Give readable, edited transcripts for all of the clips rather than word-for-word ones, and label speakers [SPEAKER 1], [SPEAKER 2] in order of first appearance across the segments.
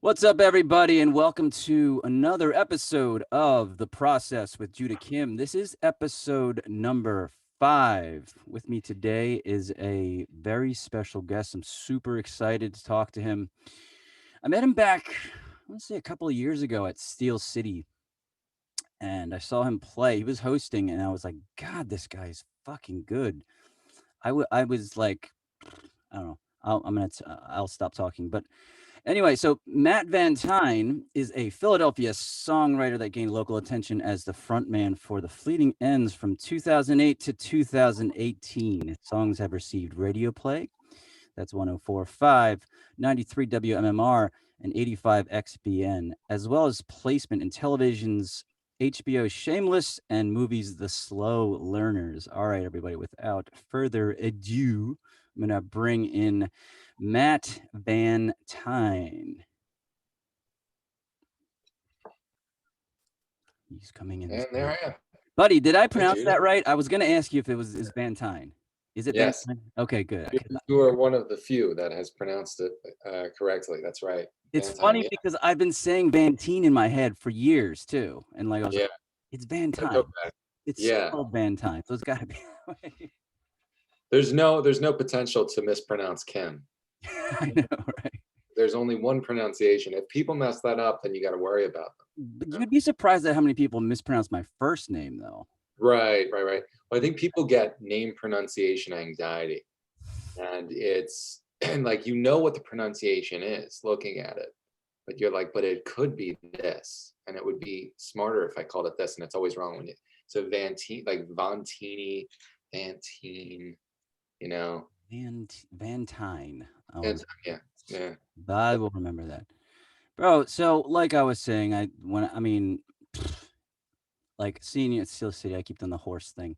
[SPEAKER 1] What's up, everybody, and welcome to another episode of The Process with Judah Kim. This is episode number 5. With me today is a very special guest. I'm super excited to talk to him. I met him back, I want to say a couple of years ago at Steel City, and I saw him play. He was hosting, and I was like, God, this guy's fucking good. I was like, I don't know. I'll stop talking, but anyway, so Matt Vantine is a Philadelphia songwriter that gained local attention as the frontman for the Fleeting Ends from 2008 to 2018. His songs have received radio play. That's 104.5, 93 WMMR, and 85 XBN, as well as placement in television's HBO Shameless and movies The Slow Learners. All right, everybody, without further ado, I'm going to bring in Matt Vantine. He's coming in.
[SPEAKER 2] And there I am.
[SPEAKER 1] Buddy, did I
[SPEAKER 2] Hey,
[SPEAKER 1] pronounce
[SPEAKER 2] Judah.
[SPEAKER 1] that right? I was going to ask you if it was Vantine. Is it
[SPEAKER 2] Yes,
[SPEAKER 1] Vantine? Okay, good.
[SPEAKER 2] you are one of the few that has pronounced it correctly. That's right.
[SPEAKER 1] It's
[SPEAKER 2] Vantine.
[SPEAKER 1] funny
[SPEAKER 2] Yeah,
[SPEAKER 1] because I've been saying Vantine in my head for years too, and like I was
[SPEAKER 2] yeah.
[SPEAKER 1] like, it's
[SPEAKER 2] That's
[SPEAKER 1] Vantine.
[SPEAKER 2] okay.
[SPEAKER 1] It's
[SPEAKER 2] Yeah.
[SPEAKER 1] spelled Vantine, so it's got to be.
[SPEAKER 2] There's no potential to mispronounce Kim.
[SPEAKER 1] I know, right?
[SPEAKER 2] There's only one pronunciation. If people mess that up, then you got to worry about them.
[SPEAKER 1] But
[SPEAKER 2] You know?
[SPEAKER 1] you'd be surprised at how many people mispronounce my first name, though.
[SPEAKER 2] Right. Well, I think people get name pronunciation anxiety, and it's and like what the pronunciation is looking at it, but you're like, but it could be this, and it would be smarter if I called it this, and it's always wrong when you. So Vantine, like Vantini, Vantine, you know,
[SPEAKER 1] Vantine.
[SPEAKER 2] and yeah.
[SPEAKER 1] I will remember that, bro. So, like I was saying, like seeing you at Steel City, I keep doing the horse thing.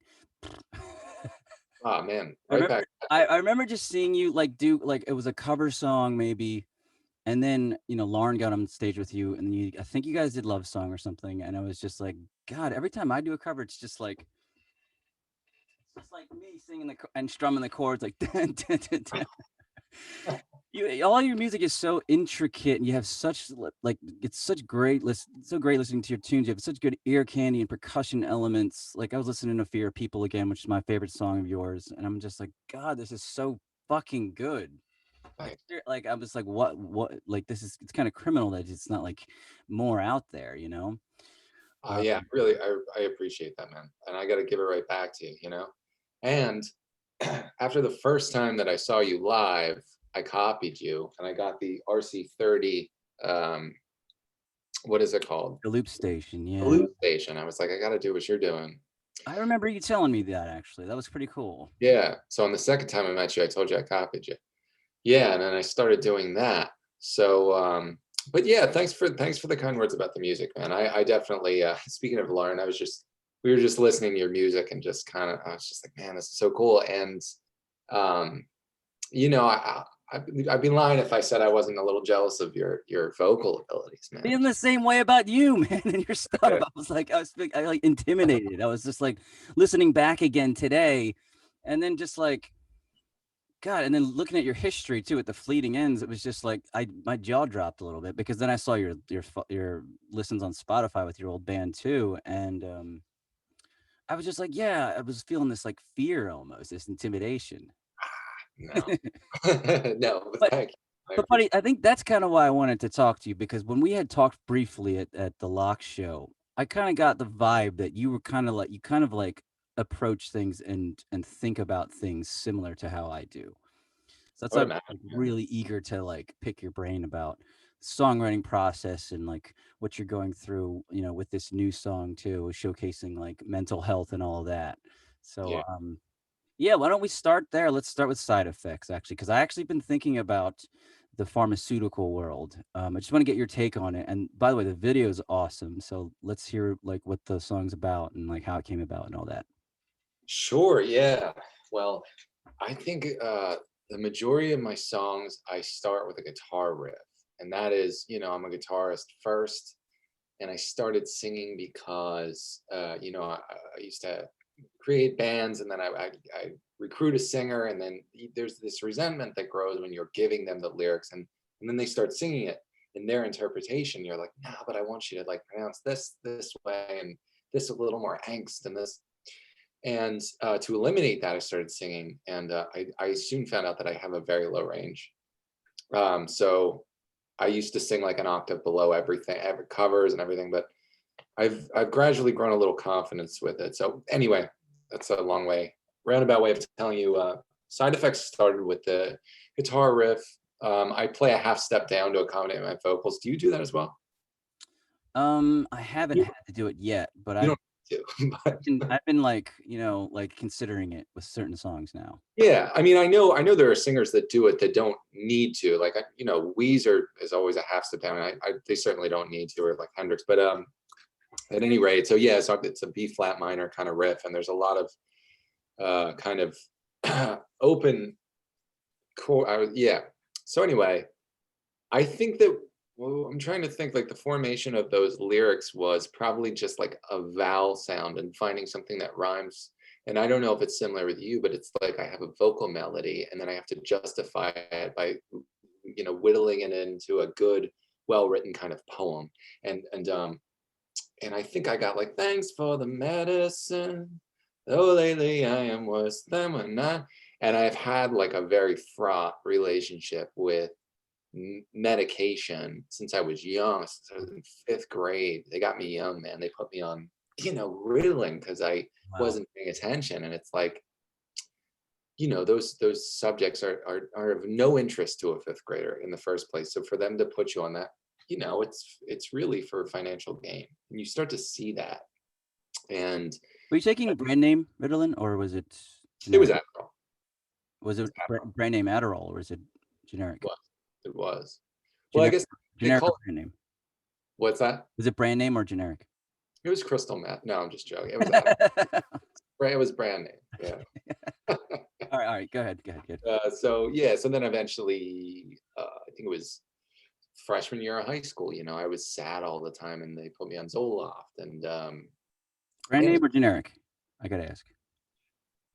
[SPEAKER 2] Oh man,
[SPEAKER 1] I
[SPEAKER 2] right
[SPEAKER 1] remember,
[SPEAKER 2] back.
[SPEAKER 1] I remember just seeing you like do like it was a cover song maybe, and then Lauren got on stage with you, and I think you guys did Love Song or something, and I was just like, God, every time I do a cover, it's just like me singing and strumming the chords like. Dun, dun, dun, dun. All your music is so intricate, and you have such like it's such great so great listening to your tunes. You have such good ear candy and percussion elements. Like I was listening to Fear of People again, which is my favorite song of yours, and I'm just like, God, this is so fucking good. Like,
[SPEAKER 2] Thanks.
[SPEAKER 1] like I'm just like, what? Like this is it's kind of criminal that it's not like more out there, you know?
[SPEAKER 2] Yeah,
[SPEAKER 1] Um,
[SPEAKER 2] really, I appreciate that, man, and I got to give it right back to you. And after the first time that I saw you live, I copied you, and I got the RC30. What is it called?
[SPEAKER 1] the Loop Station,
[SPEAKER 2] The
[SPEAKER 1] yeah.
[SPEAKER 2] loop station. I was like, I got to do what you're doing.
[SPEAKER 1] I remember you telling me that actually. That was pretty cool.
[SPEAKER 2] Yeah. So on the second time I met you, I told you I copied you. Yeah, and then I started doing that. So, but yeah, thanks for the kind words about the music, man. I definitely. Speaking of Lauren, we were just listening to your music and just kind of, I was just like, man, this is so cool. And um, you know, I'd be lying if I said I wasn't a little jealous of your vocal abilities, man.
[SPEAKER 1] Feeling the same way about you, man, and your stuff. I like intimidated. I was just like listening back again today, and then just like God, and then looking at your history too at the Fleeting Ends, it was just like my jaw dropped a little bit because then I saw your listens on Spotify with your old band too, and I was just like, yeah, I was feeling this like fear almost, this intimidation.
[SPEAKER 2] No, no, but
[SPEAKER 1] But
[SPEAKER 2] thank you. I
[SPEAKER 1] But buddy,
[SPEAKER 2] appreciate.
[SPEAKER 1] I think that's kind of why I wanted to talk to you because when we had talked briefly at the Lock show, I kind of got the vibe that you were kind of like approach things and think about things similar to how I do. So that's
[SPEAKER 2] I would
[SPEAKER 1] why I'm
[SPEAKER 2] imagine.
[SPEAKER 1] like, really eager to like pick your brain about songwriting process and like what you're going through, with this new song too, showcasing like mental health and all of that.
[SPEAKER 2] Yeah.
[SPEAKER 1] So yeah, why don't we start there? Let's start with side effects, actually, because I actually been thinking about the pharmaceutical world. I just want to get your take on it. And by the way, the video is awesome. So let's hear like what the song's about and like how it came about and all that.
[SPEAKER 2] Sure. Yeah. Well, I think the majority of my songs, I start with a guitar riff. And that is, I'm a guitarist first. And I started singing because, I used to create bands and then I recruit a singer. And then there's this resentment that grows when you're giving them the lyrics and then they start singing it. in their interpretation, you're like, no, but I want you to like pronounce this way and this a little more angst and this. And to eliminate that, I started singing, and I soon found out that I have a very low range. So I used to sing like an octave below everything, every covers and everything, but I've gradually grown a little confidence with it. So anyway, that's a long way, roundabout way of telling you. Side effects started with the guitar riff. I play a half step down to accommodate my vocals. Do you do that as well?
[SPEAKER 1] I haven't
[SPEAKER 2] You,
[SPEAKER 1] had to do it yet, but
[SPEAKER 2] you
[SPEAKER 1] I've
[SPEAKER 2] don't need to, but
[SPEAKER 1] I've been like, like considering it with certain songs now.
[SPEAKER 2] yeah, I mean, I know there are singers that do it that don't need to. Like, Weezer is always a half step down. They certainly don't need to, or like Hendrix. But at any rate, so yeah, so it's a B flat minor kind of riff, and there's a lot of kind of open chord. Yeah. So anyway, I think that, well, I'm trying to think, like the formation of those lyrics was probably just like a vowel sound and finding something that rhymes. And I don't know if it's similar with you, but it's like I have a vocal melody and then I have to justify it by, whittling it into a good, well-written kind of poem. And I think I got like, thanks for the medicine, though lately I am worse than when I. And I've had like a very fraught relationship with medication since I was young, since I was in fifth grade. They got me young, man. They put me on, Ritalin because I
[SPEAKER 1] Wow.
[SPEAKER 2] wasn't paying attention. And it's like, those subjects are of no interest to a fifth grader in the first place. So for them to put you on that, it's really for financial gain. And you start to see that. And
[SPEAKER 1] Were you taking brand name Ritalin or was it
[SPEAKER 2] it was
[SPEAKER 1] generic?
[SPEAKER 2] Adderall.
[SPEAKER 1] Was
[SPEAKER 2] It
[SPEAKER 1] it
[SPEAKER 2] was Adderall.
[SPEAKER 1] brand name Adderall or is it
[SPEAKER 2] It
[SPEAKER 1] generic?
[SPEAKER 2] was. It was. Well, I
[SPEAKER 1] Generic,
[SPEAKER 2] guess they
[SPEAKER 1] generic or
[SPEAKER 2] call it,
[SPEAKER 1] brand name?
[SPEAKER 2] what's that?
[SPEAKER 1] Was it brand name or generic?
[SPEAKER 2] It was crystal meth. No, I'm just joking. It was Adderall. It was brand name. Yeah.
[SPEAKER 1] All right. Go ahead. Good.
[SPEAKER 2] So yeah, so then eventually, I think it was freshman year of high school. I was sad all the time, and they put me on Zoloft, and
[SPEAKER 1] Brand
[SPEAKER 2] and
[SPEAKER 1] name or generic? I gotta ask.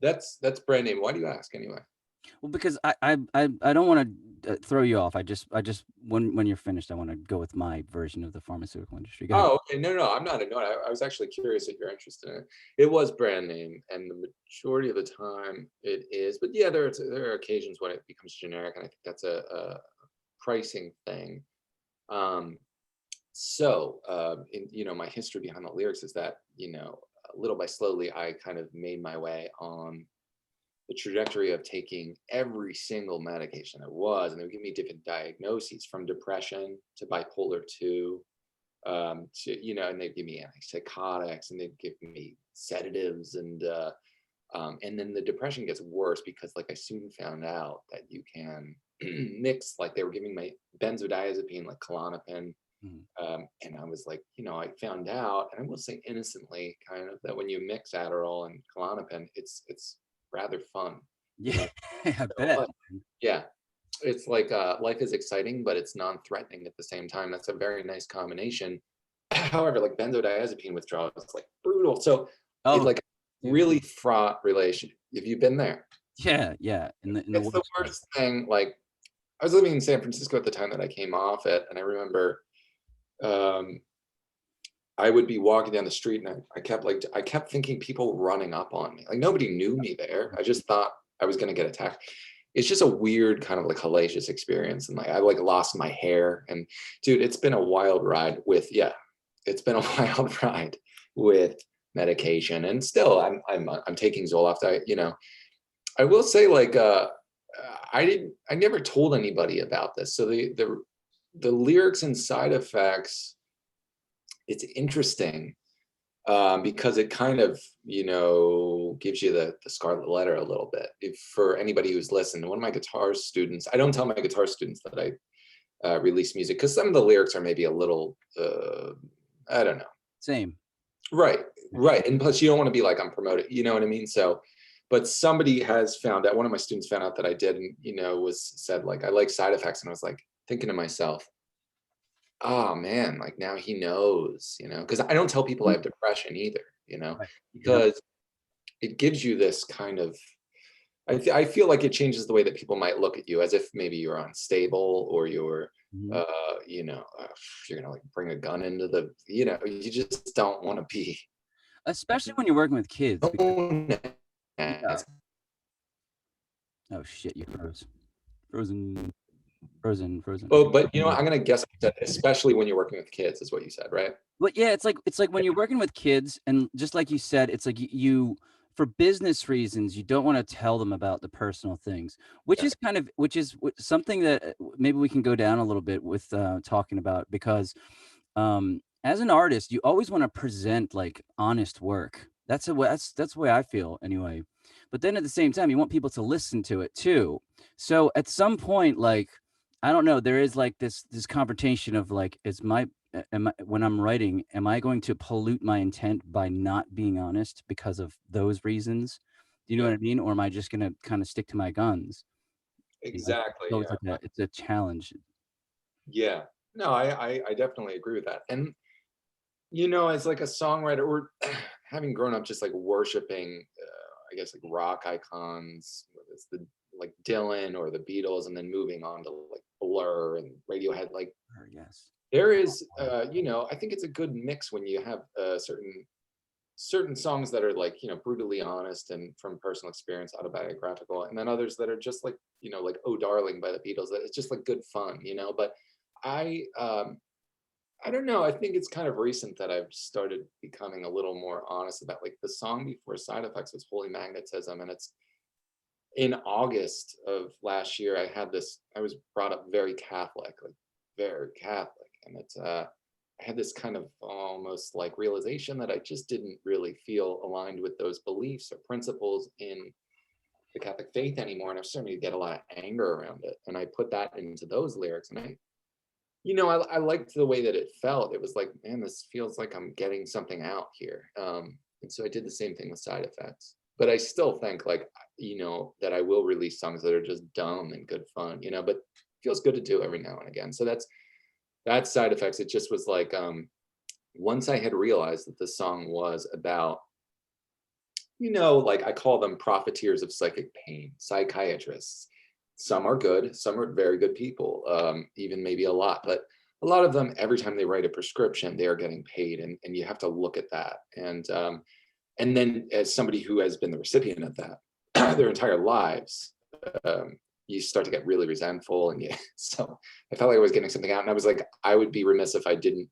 [SPEAKER 2] that's brand name. Why do you ask anyway?
[SPEAKER 1] Well, because I don't want to throw you off. I just when you're finished, I want to go with my version of the pharmaceutical industry. Go ahead.
[SPEAKER 2] Oh, okay. No, no, I'm not annoyed. I was actually curious if you're interested in it. It was brand name, and the majority of the time it is. But yeah, there are occasions when it becomes generic, and I think that's a pricing thing. Um, my history behind the lyrics is that, little by slowly, I kind of made my way on the trajectory of taking every single medication there was, and they would give me different diagnoses from depression to bipolar 2, and they'd give me antipsychotics and they'd give me sedatives, and then the depression gets worse because, like, I soon found out that you can mix, like, they were giving me benzodiazepine, like Klonopin.
[SPEAKER 1] Mhm.
[SPEAKER 2] And I was like, I found out, and I will say innocently, kind of, that when you mix Adderall and Klonopin, it's rather fun, you
[SPEAKER 1] Yeah,
[SPEAKER 2] know.
[SPEAKER 1] I
[SPEAKER 2] So,
[SPEAKER 1] bet.
[SPEAKER 2] yeah, it's like life is exciting, but it's non-threatening at the same time. That's a very nice combination. However, like benzodiazepine withdrawal is like brutal. So it
[SPEAKER 1] Oh,
[SPEAKER 2] like
[SPEAKER 1] dude.
[SPEAKER 2] really fraught relation. Have you been there?
[SPEAKER 1] Yeah. In the
[SPEAKER 2] It's the
[SPEAKER 1] worst way.
[SPEAKER 2] worst thing. Like, I was living in San Francisco at the time that I came off it, and I remember um, I would be walking down the street, and I kept thinking people running up on me. Like, nobody knew me there. I just thought I was gonna get attacked. It's just a weird kind of like hellacious experience, and like I like lost my hair. And dude, it's been a wild ride with, yeah, it's been a wild ride with medication, and still I'm taking Zoloft. I will say, like, I never told anybody about this. So the lyrics and side effects, it's interesting, because it kind of, gives you the scarlet letter a little bit. If for anybody who's listened, one of my guitar students, I don't tell my guitar students that I release music because some of the lyrics are maybe a little, I don't know.
[SPEAKER 1] Same.
[SPEAKER 2] Right, right. And plus, you don't want to be like, I'm promoting, you know what I mean? So, but somebody has found out, one of my students found out that I did, and, was said, like, I like side effects. And I was like thinking to myself, oh man, like now he knows, because I don't tell people I
[SPEAKER 1] Mm,
[SPEAKER 2] have depression either,
[SPEAKER 1] right. You don't.
[SPEAKER 2] because it gives you this kind of I feel like it changes the way that people might look at you, as if maybe you're unstable or you're,
[SPEAKER 1] Mhm.
[SPEAKER 2] you know, you're gonna like bring a gun into the, you know, you just don't want to be
[SPEAKER 1] Especially when you're working with kids because
[SPEAKER 2] known
[SPEAKER 1] yeah.
[SPEAKER 2] as.
[SPEAKER 1] Oh shit, you froze. Frozen, frozen, frozen. Okay.
[SPEAKER 2] But you know what? I'm gonna guess that especially when you're working with kids, is what you said, right?
[SPEAKER 1] But yeah, it's like when you're working with kids, and just like you said, it's like you for business reasons, you don't want to tell them about the personal things, which
[SPEAKER 2] Yeah,
[SPEAKER 1] is kind of which is something that maybe we can go down a little bit with talking about because as an artist, you always want to present like honest work. That's the way I feel anyway. But then at the same time, you want people to listen to it too. So at some point, like I don't know, there is like this confrontation of like, is my am I, when I'm writing, am I going to pollute my intent by not being honest because of those reasons? Do you know
[SPEAKER 2] yeah,
[SPEAKER 1] what I mean? Or am I just gonna kind of stick to my guns? You know,
[SPEAKER 2] exactly.
[SPEAKER 1] it's always
[SPEAKER 2] Yeah,
[SPEAKER 1] like it's a challenge.
[SPEAKER 2] yeah. No, I definitely agree with that. And you know, as like a songwriter, or having grown up just like worshiping, I guess like rock icons, whether it's the like Dylan or the Beatles, and then moving on to like Blur and Radiohead, like
[SPEAKER 1] Or yes.
[SPEAKER 2] there is, you know, I think it's a good mix when you have certain songs that are like, you know, brutally honest and from personal experience, autobiographical, and then others that are just like, you know, like "Oh Darling" by the Beatles, that it's just like good fun, you know. But I I don't know. I think it's kind of recent that I've started becoming a little more honest about like the song before Side Effects was Holy Magnetism. And it's in August of last year, I was brought up very Catholic, like very Catholic. And I had this kind of almost like realization that I just didn't really feel aligned with those beliefs or principles in the Catholic faith anymore. And I was starting to get a lot of anger around it. And I put that into those lyrics. And you know, I liked the way that it felt. It was like, man, this feels like I'm getting something out here. And so I did the same thing with Side Effects. But I still think like, you know, that I will release songs that are just dumb and good fun, you know, but it feels good to do every now and again. So that's Side Effects. It just was like, once I had realized that the song was about, you know, like I call them profiteers of psychic pain, psychiatrists. Some are good, some are very good people, even maybe a lot, but a lot of them, every time they write a prescription, they are getting paid, and you have to look at that. And then, as somebody who has been the recipient of that their entire lives, you start to get really resentful, and yeah. So I felt like I was getting something out, and I was like, I would be remiss if I didn't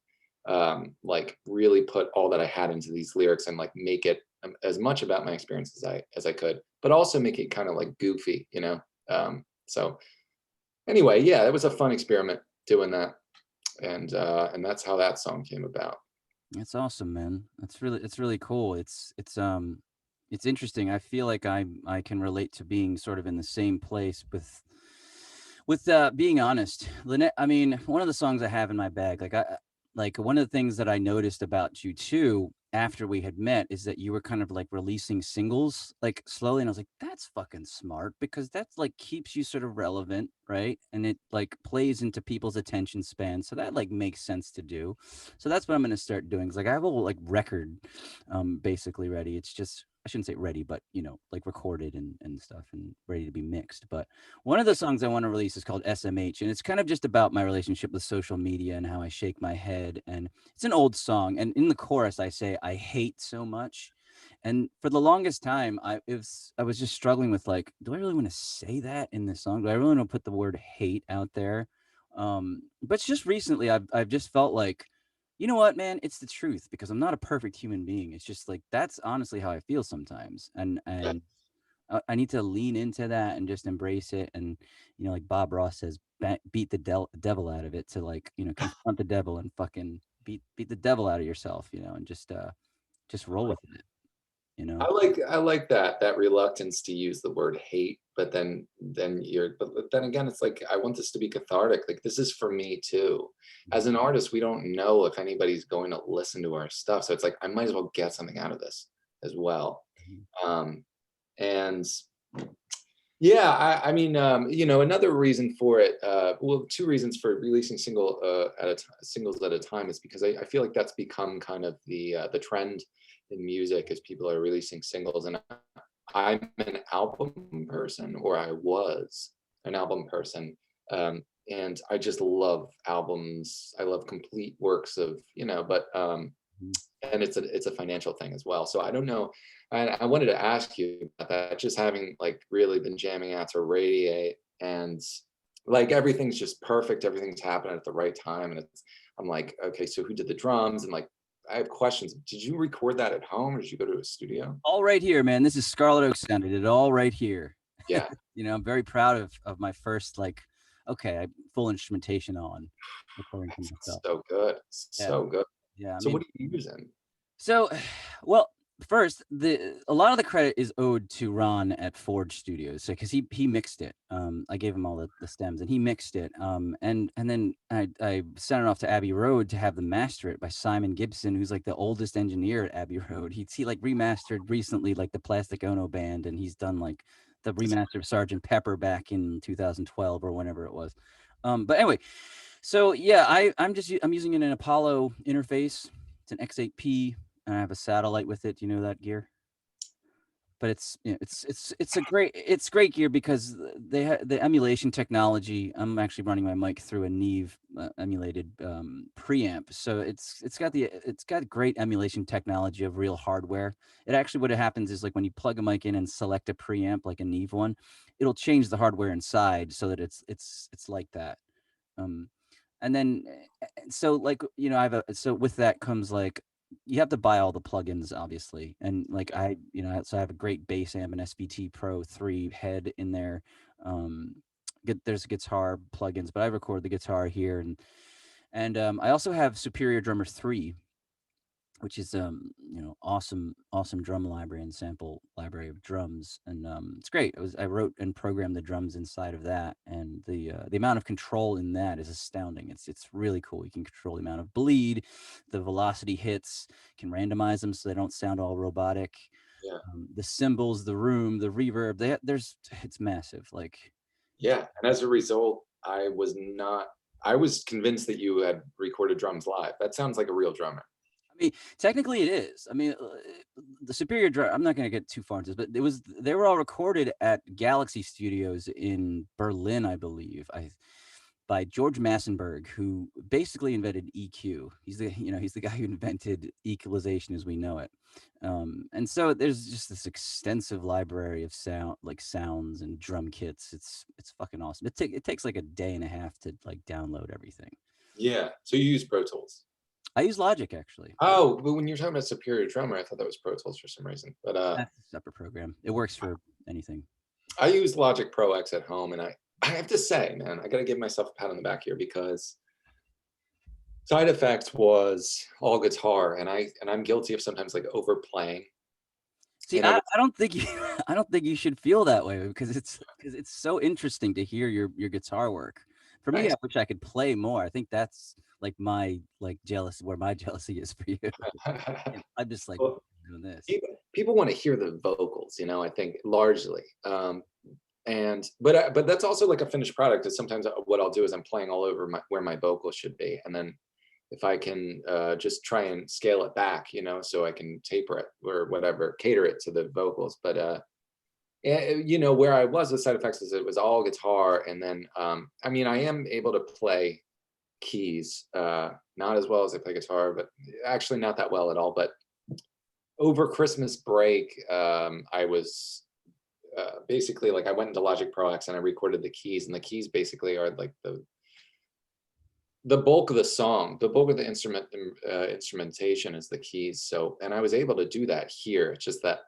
[SPEAKER 2] like really put all that I had into these lyrics and like make it as much about my experience as I could, but also make it kind of like goofy, you know. So anyway, yeah, it was a fun experiment doing that, and that's how that song came about.
[SPEAKER 1] That's awesome, man. It's really cool. It's interesting. I feel like I can relate to being sort of in the same place with being honest. Lynette, I mean, one of the songs I have in my bag, like one of the things that I noticed about you too after we had met is that you were kind of like releasing singles like slowly, and I was like, that's fucking smart because that's like keeps you sort of relevant, right? And it like plays into people's attention span. So that like makes sense to do. So that's what I'm gonna start doing. 'Cause, like I have a whole like record basically ready. It's just I shouldn't say ready, but you know, like recorded and stuff and ready to be mixed. But one of the songs I want to release is called SMH, and it's kind of just about my relationship with social media and how I shake my head. And it's an old song, and in the chorus, I say I hate so much. And for the longest time, I was just struggling with like, do I really want to say that in this song? Do I really want to put the word hate out there? But just recently, I've just felt like, you know what, man, it's the truth because I'm not a perfect human being. It's just like that's honestly how I feel sometimes, and I need to lean into that and just embrace it. And, you know, like Bob Ross says, beat the devil out of it to like, you know, confront the devil and fucking beat the devil out of yourself, you know, and just roll with it, you know?
[SPEAKER 2] I like that reluctance to use the word hate, but but then again, it's like I want this to be cathartic. Like this is for me too. As an artist, we don't know if anybody's going to listen to our stuff, so it's like I might as well get something out of this as well.
[SPEAKER 1] Mhm.
[SPEAKER 2] Um, and yeah, I mean, you know, another reason for it, well, two reasons for releasing singles at a time is because I feel like that's become kind of the trend in music, is people are releasing singles, and I'm an album person, or I was an album person. And I just love albums. I love complete works of, but
[SPEAKER 1] Mhm.
[SPEAKER 2] and it's a financial thing as well. So I don't know. I wanted to ask you about that. Just having like really been jamming out to Radiate, and like everything's just perfect. Everything's happening at the right time, and I'm like, okay, so who did the drums? And like, I have questions. Did you record that at home, or did you go to a studio?
[SPEAKER 1] All right here, man. This is Scarlet Oak Sound. I did it all right here.
[SPEAKER 2] Yeah,
[SPEAKER 1] I'm very proud of my first like, okay, full instrumentation on recording for
[SPEAKER 2] that's
[SPEAKER 1] myself.
[SPEAKER 2] so good,
[SPEAKER 1] Yeah,
[SPEAKER 2] so good.
[SPEAKER 1] yeah. I
[SPEAKER 2] So
[SPEAKER 1] mean,
[SPEAKER 2] what are you using?
[SPEAKER 1] so, well, first, the a lot of the credit is owed to Ron at Forge Studios, so because he mixed it. I gave him all the stems, and he mixed it. And then I sent it off to Abbey Road to have them master it by Simon Gibson, who's like the oldest engineer at Abbey Road. He like remastered recently like the Plastic Ono Band, and he's done like the
[SPEAKER 2] That's
[SPEAKER 1] remaster of Sergeant Pepper back in 2012 or whenever it was. But anyway, so yeah, I'm using an Apollo interface. It's an X8P, and I have a satellite with it. Do you know that gear? But it's great gear because the emulation technology. I'm actually running my mic through a Neve emulated preamp, so it's got great emulation technology of real hardware. It actually what happens is like when you plug a mic in and select a preamp like a Neve one, it'll change the hardware inside so that it's like that. Um, and then so like I have a so with that comes like you have to buy all the plugins obviously, and like so I have a great bass amp, an SVT Pro 3 head in there. um there's guitar plugins, but I record the guitar here, and I also have Superior Drummer 3, which is awesome drum library and sample library of drums, and it's great. I wrote and programmed the drums inside of that, and the amount of control in that is astounding. It's really cool. You can control the amount of bleed, the velocity hits, can randomize them so they don't sound all robotic.
[SPEAKER 2] yeah,
[SPEAKER 1] The cymbals, the room, the reverb, it's massive. Like,
[SPEAKER 2] yeah. And as a result, I was convinced that you had recorded drums live. That sounds like a real drummer.
[SPEAKER 1] I mean, technically it is. I mean, the Superior Drum. I'm not going to get too far into this, but they were all recorded at Galaxy Studios in Berlin, I believe. By George Massenburg, who basically invented EQ. He's the guy who invented equalization as we know it. And so there's just this extensive library of sounds and drum kits. It's fucking awesome. It takes like a day and a half to like download everything.
[SPEAKER 2] Yeah. So you use Pro Tools.
[SPEAKER 1] I use Logic actually.
[SPEAKER 2] Oh, but when you're talking about Superior Drummer, I thought that was Pro Tools for some reason. But
[SPEAKER 1] That's a separate program. It works for anything.
[SPEAKER 2] I use Logic Pro X at home, and I have to say, man, I got to give myself a pat on the back here because Side Effects was all guitar, and I'm guilty of sometimes like overplaying.
[SPEAKER 1] See,
[SPEAKER 2] You know,
[SPEAKER 1] I don't think you I don't think you should feel that way because it's so interesting to hear your guitar work. For me, I
[SPEAKER 2] nice.
[SPEAKER 1] wish I could play more. I think that's like my like jealous where my jealousy is for you. I'm just like
[SPEAKER 2] Well,
[SPEAKER 1] doing this.
[SPEAKER 2] people want to hear the vocals, I think largely. But that's also like a finished product. Is sometimes what I'll do is I'm playing all over where my vocals should be, and then if I can just try and scale it back, so I can taper it or whatever, cater it to the vocals. But where I was with Side Effects is it was all guitar, and then I mean I am able to play keys, not as well as I play guitar, but actually not that well at all. But over Christmas break, I was basically like I went into Logic Pro X and I recorded the keys, and the keys basically are like the bulk of the song. The bulk of the instrumentation is the keys. So, and I was able to do that here. It's just that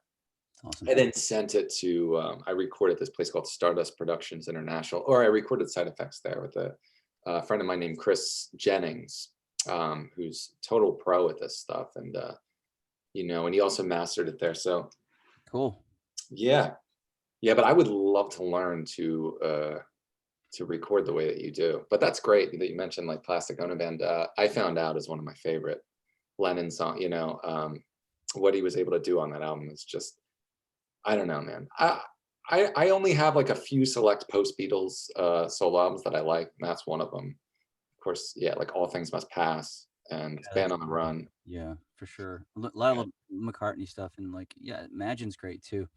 [SPEAKER 1] Awesome.
[SPEAKER 2] I then sent it to I recorded this place called Stardust Productions International, or I recorded Side Effects there with a friend of mine named Chris Jennings, who's total pro at this stuff, and and he also mastered it there. So
[SPEAKER 1] Cool.
[SPEAKER 2] yeah, yeah, but I would love to learn to record the way that you do. But that's great that you mentioned like Plastic Ono Band. I found out is one of my favorite Lennon song. What he was able to do on that album is just, I don't know, man. I only have like a few select post Beatles solo albums that I like, and that's one of them. Of course, yeah, like All Things Must Pass. and
[SPEAKER 1] Yeah,
[SPEAKER 2] Band
[SPEAKER 1] that's
[SPEAKER 2] on the Run.
[SPEAKER 1] yeah, for sure. A lot
[SPEAKER 2] Yeah.
[SPEAKER 1] of McCartney stuff and like, yeah, Imagine's great too.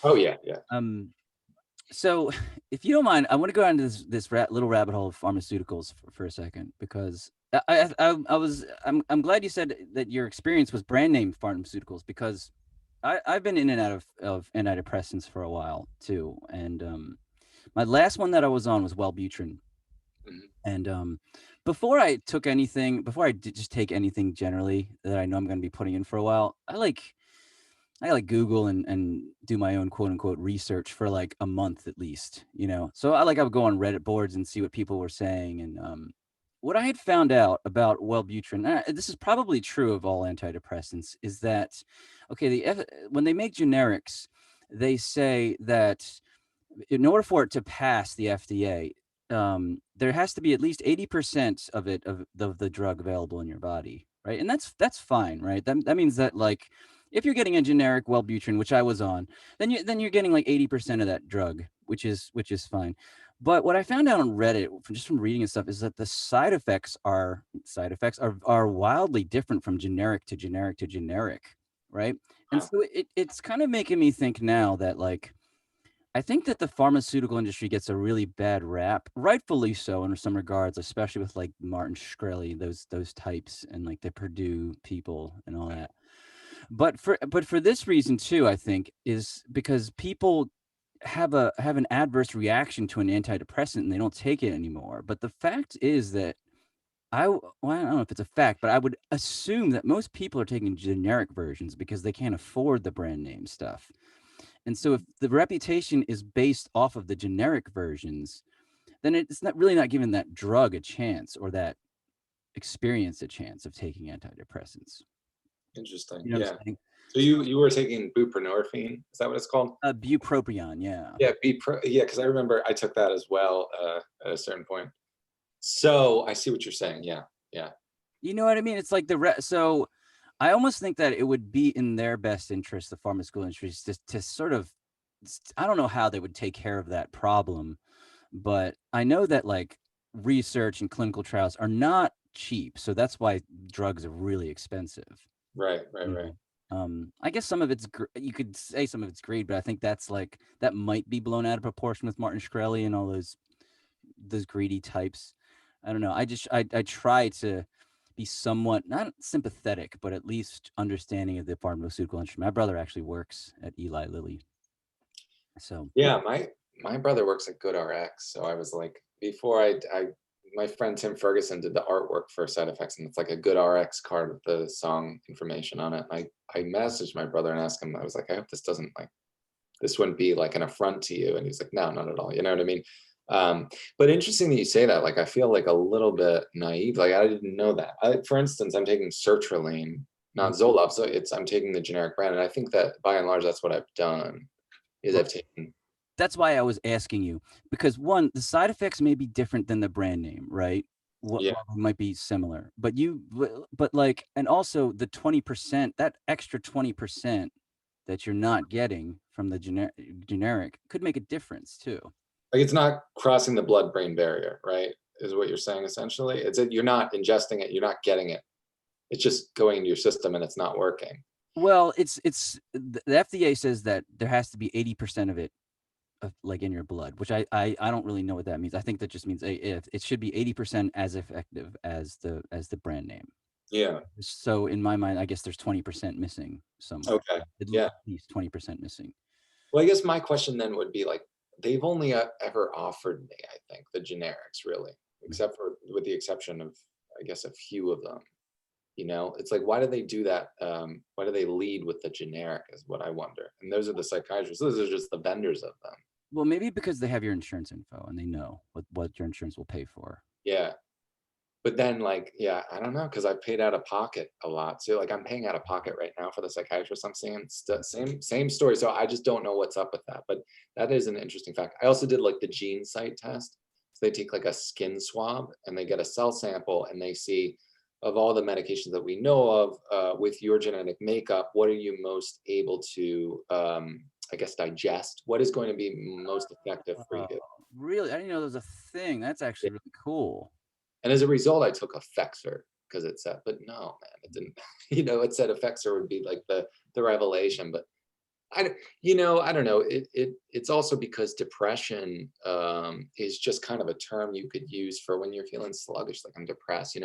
[SPEAKER 2] Oh yeah, yeah.
[SPEAKER 1] Um, so if you don't mind, I want to go down to this little rabbit hole of pharmaceuticals for a second because I'm glad you said that your experience was brand name pharmaceuticals because I've been in and out of antidepressants for a while too, and my last one that I was on was Wellbutrin,
[SPEAKER 2] Mhm.
[SPEAKER 1] and before I did just take anything generally that I know I'm going to be putting in for a while, I like Google and do my own quote unquote research for like a month at least, you know. So I would go on Reddit boards and see what people were saying, and what I had found out about Wellbutrin, this is probably true of all antidepressants, is that okay, when they make generics, they say that in order for it to pass the FDA, there has to be at least 80% of the drug available in your body, right? And that's fine, right? That means that like if you're getting a generic Wellbutrin, which I was on, then you're getting like 80% of that drug, which is fine. But what I found out on Reddit, from reading and stuff, is that the side effects are wildly different from generic to generic to generic, right? And
[SPEAKER 2] Wow.
[SPEAKER 1] so it's kind of making me think now that like I think that the pharmaceutical industry gets a really bad rap, rightfully so in some regards, especially with like Martin Shkreli, those types, and like the Purdue people and all that. But for this reason too, I think is because people have an adverse reaction to an antidepressant and they don't take it anymore. But the fact is that well, I don't know if it's a fact, but I would assume that most people are taking generic versions because they can't afford the brand name stuff. And so if the reputation is based off of the generic versions, then it's not really not giving that drug a chance or that experience a chance of taking antidepressants.
[SPEAKER 2] Interesting.
[SPEAKER 1] You know what
[SPEAKER 2] Yeah.
[SPEAKER 1] I'm saying?
[SPEAKER 2] So
[SPEAKER 1] So,
[SPEAKER 2] you were taking buprenorphine? Is that what it's called?
[SPEAKER 1] bupropion, yeah.
[SPEAKER 2] Yeah, yeah, because I remember I took that as well at a certain point. So I see what you're saying. Yeah, yeah,
[SPEAKER 1] You know what I mean? It's like so I almost think that it would be in their best interest, the pharmaceutical industry, to sort of I don't know how they would take care of that problem, but I know that like research and clinical trials are not cheap, so that's why drugs are really expensive.
[SPEAKER 2] right, right,
[SPEAKER 1] You
[SPEAKER 2] right.
[SPEAKER 1] know, I guess some of you could say some of it's greed, but I think that might be blown out of proportion with Martin Shkreli and all those greedy types. I don't know. I try to be somewhat not sympathetic, but at least understanding of the pharmaceutical industry. My brother actually works at Eli Lilly, so
[SPEAKER 2] Yeah, my brother works at GoodRx, so I was like, before I my friend Tim Ferguson did the artwork for Side Effects, and it's like a GoodRx card with the song information on it. I messaged my brother and asked him, I was like, I hope this doesn't like this wouldn't be like an affront to you. And he's like, no, not at all. You know what I mean? But interesting that you say that. Like, I feel like a little bit naive. Like, I didn't know that. For instance, I'm taking sertraline, not
[SPEAKER 1] Mhm.
[SPEAKER 2] Zoloft. So I'm taking the generic brand. And I think that by and large, that's what I've done is
[SPEAKER 1] Well,
[SPEAKER 2] I've taken,
[SPEAKER 1] that's why I was asking you because one, the side effects may be different than the brand name, right?
[SPEAKER 2] yeah,
[SPEAKER 1] Well, they might be similar, but like, and also the 20%, that extra 20% that you're not getting from the generic could make a difference too.
[SPEAKER 2] like it's not crossing the blood brain barrier, right? Is what you're saying essentially. It's that you're not ingesting it, you're not getting it. It's just going into your system and it's not working.
[SPEAKER 1] Well, it's the FDA says that there has to be 80% of it like in your blood, which I don't really know what that means. I think that just means if it should be 80% as effective as the brand name.
[SPEAKER 2] Yeah.
[SPEAKER 1] So in my mind, I guess there's 20% missing somewhere.
[SPEAKER 2] Okay.
[SPEAKER 1] At
[SPEAKER 2] Yeah.
[SPEAKER 1] least 20% missing.
[SPEAKER 2] Well, I guess my question then would be like, they've only ever offered me, I think, the generics really, except for with the exception of, I guess, a few of them. You know, it's like, why do they do that? Why do they lead with the generic? Is what I wonder. And those are the psychiatrists. Those are just the vendors of them.
[SPEAKER 1] Well, maybe because they have your insurance info and they know what your insurance will pay for.
[SPEAKER 2] Yeah. But then, like, yeah, I don't know because I paid out of pocket a lot too. Like, I'm paying out of pocket right now for the psychiatrist I'm seeing. It's the same story. So I just don't know what's up with that. But that is an interesting fact. I also did like the gene site test. So they take like a skin swab and they get a cell sample and they see of all the medications that we know of with your genetic makeup, what are you most able to, I guess, digest? What is going to be most effective for
[SPEAKER 1] Oh,
[SPEAKER 2] you?
[SPEAKER 1] really? I didn't know there was a thing. That's actually really cool.
[SPEAKER 2] And as a result, I took Effexor. because it said, but no, man, it didn't. It said Effexor would be like the revelation, but I don't know. It's also because depression is just kind of a term you could use for when you're feeling sluggish, like I'm depressed.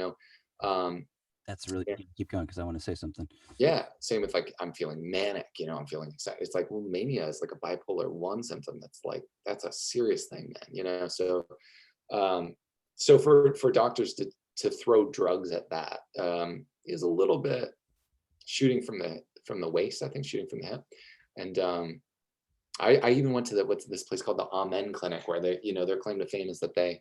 [SPEAKER 2] Um,
[SPEAKER 1] That's really
[SPEAKER 2] yeah,
[SPEAKER 1] keep going because I want to say something.
[SPEAKER 2] yeah. Same with like I'm feeling manic. I'm feeling excited. It's like, well, mania is like a bipolar one symptom. That's a serious thing, man. Um, so for doctors to throw drugs at that is a little bit shooting from the waist. I think shooting from the hip, and I even went to what's this place called the Amen Clinic where their claim to fame is that they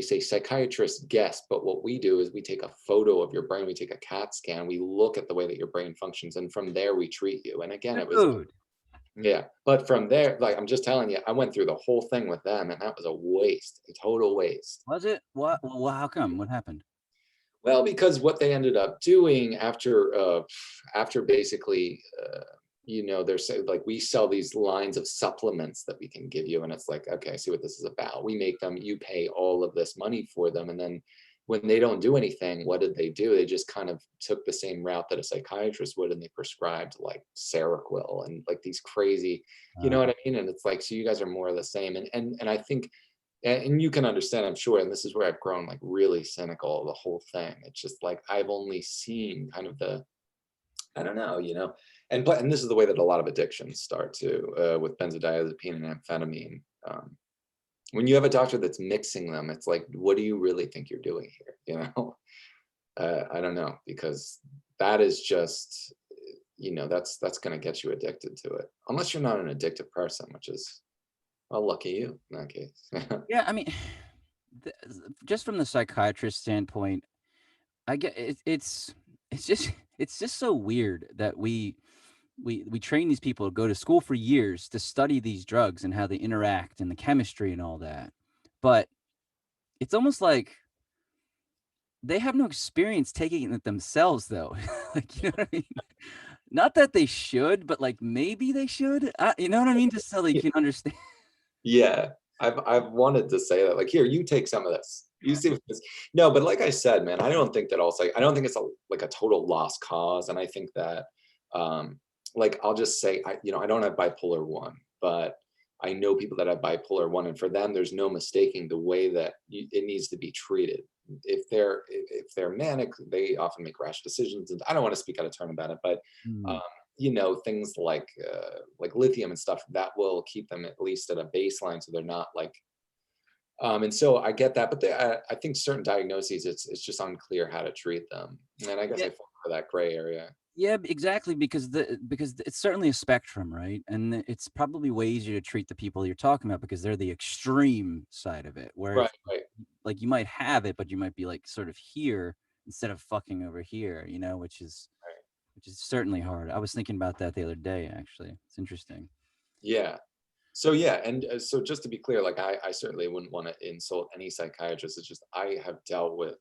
[SPEAKER 2] say psychiatrists guess, but what we do is we take a photo of your brain, we take a CAT scan, we look at the way that your brain functions, and from there we treat you. And again, it was
[SPEAKER 1] Dude,
[SPEAKER 2] yeah, but from there, like I'm just telling you, I went through the whole thing with them, and that was a waste, a total waste.
[SPEAKER 1] was it? What? Well, how come? What happened?
[SPEAKER 2] Well, because what they ended up doing after basically, they're saying like we sell these lines of supplements that we can give you, and it's like, okay, I see what this is about. We make them, you pay all of this money for them, and then when they don't do anything, what did they do? They just kind of took the same route that a psychiatrist would, and they prescribed like Seroquel and like these crazy, you
[SPEAKER 1] Uh,
[SPEAKER 2] know what I mean? And it's like, so you guys are more of the same, and I think and you can understand, I'm sure, and this is where I've grown like really cynical of the whole thing. It's just like I've only seen kind of I don't know, and this is the way that a lot of addictions start too, with benzodiazepine and amphetamine. When you have a doctor that's mixing them, it's like, what do you really think you're doing here? I don't know, because that is just, that's going to get you addicted to it, unless you're not an addictive person, which is, well, lucky you in that case.
[SPEAKER 1] yeah, I mean, th just from the psychiatrist standpoint, I get it's just it's just so weird that we train these people to go to school for years to study these drugs and how they interact and the chemistry and all that. But it's almost like they have no experience taking it themselves though. Like, you know what I mean? Not that they should, but like maybe they should. You know what I mean? Just so they can understand.
[SPEAKER 2] Yeah, I've wanted to say that, like, "Here, you take some of this. You see what this." No, but like I said, man, I don't think it's a total lost cause, and I think that, like, I'll just say, I don't have bipolar 1, but I know people that have bipolar 1, and for them, there's no mistaking the way that it needs to be treated. If they're manic, they often make rash decisions, and I don't wanna speak out of turn about it, but,
[SPEAKER 1] Mm.
[SPEAKER 2] um, things like lithium and stuff that will keep them at least at a baseline, so they're not like. And so I get that, but I think certain diagnoses, it's just unclear how to treat them, and I guess
[SPEAKER 1] Yeah,
[SPEAKER 2] I fall for that gray area.
[SPEAKER 1] yeah, exactly, because it's certainly a spectrum, right? And it's probably way easier to treat the people you're talking about because they're the extreme side of it.
[SPEAKER 2] Right,
[SPEAKER 1] Whereas,
[SPEAKER 2] right.
[SPEAKER 1] like, you might have it, but you might be like sort of here instead of fucking over here, which is certainly hard. I was thinking about that the other day, actually. It's interesting.
[SPEAKER 2] Yeah. So yeah, and so just to be clear, like I certainly wouldn't want to insult any psychiatrist. It's just I have dealt with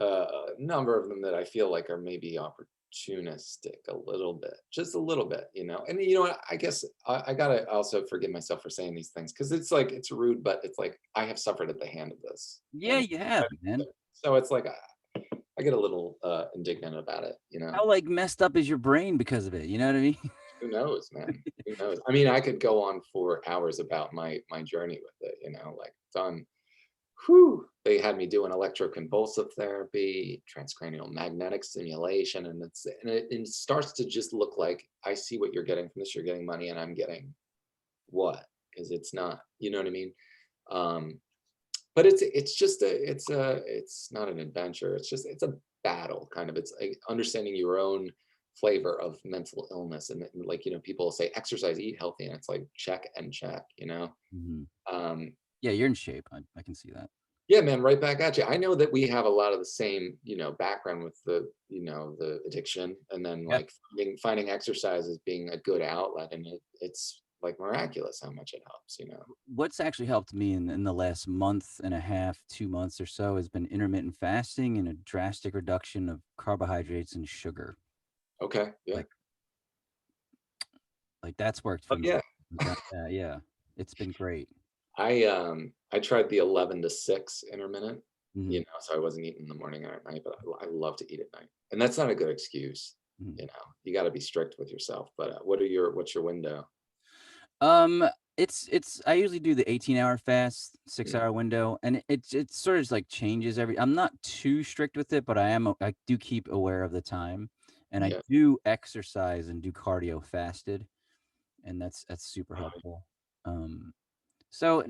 [SPEAKER 2] a number of them that I feel like are maybe opportunistic a little bit, just a little bit, And what? I guess I gotta also forgive myself for saying these things because it's like it's rude, but it's like I have suffered at the hand of this,
[SPEAKER 1] Yeah,
[SPEAKER 2] and
[SPEAKER 1] you have, man.
[SPEAKER 2] so it's like I get a little indignant about it.
[SPEAKER 1] How, like, messed up is your brain because of it, you know what I mean?
[SPEAKER 2] Who knows, man? Who knows? I mean, I could go on for hours about my journey with it. Like done. Whew, they had me doing electroconvulsive therapy, transcranial magnetic stimulation, and it starts to just look like I see what you're getting from this. You're getting money, and I'm getting what? Because it's not. You know what I mean? Um, but it's not an adventure. It's a battle, kind of. It's like understanding your own flavor of mental illness, and like people say, exercise, eat healthy, and it's like check and check.
[SPEAKER 1] Mhm.
[SPEAKER 2] Um,
[SPEAKER 1] Yeah, you're in shape. I can see that.
[SPEAKER 2] Yeah, man, right back at you. I know that we have a lot of the same, background with the addiction, and then
[SPEAKER 1] Yep.
[SPEAKER 2] like finding exercise as being a good outlet, and it's like miraculous how much it helps.
[SPEAKER 1] What's actually helped me in the last month and a half, 2 months or so has been intermittent fasting and a drastic reduction of carbohydrates and sugar.
[SPEAKER 2] Okay, yeah.
[SPEAKER 1] Like that's worked
[SPEAKER 2] Oh
[SPEAKER 1] for me.
[SPEAKER 2] yeah.
[SPEAKER 1] Yeah. It's been great.
[SPEAKER 2] I tried the 11 to 6 intermittent.
[SPEAKER 1] Mhm,
[SPEAKER 2] so I wasn't eating in the morning or at night, but I love to eat at night. And that's not a good excuse,
[SPEAKER 1] mhm.
[SPEAKER 2] you got to be strict with yourself. But what's your window?
[SPEAKER 1] Um, it's I usually do the 18-hour fast,
[SPEAKER 2] Mm,
[SPEAKER 1] 6-hour window, and it sort of like changes every I'm not too strict with it, but I do keep aware of the time, and I
[SPEAKER 2] yeah.
[SPEAKER 1] do exercise and do cardio fasted, and that's super
[SPEAKER 2] uh,
[SPEAKER 1] helpful. Um, so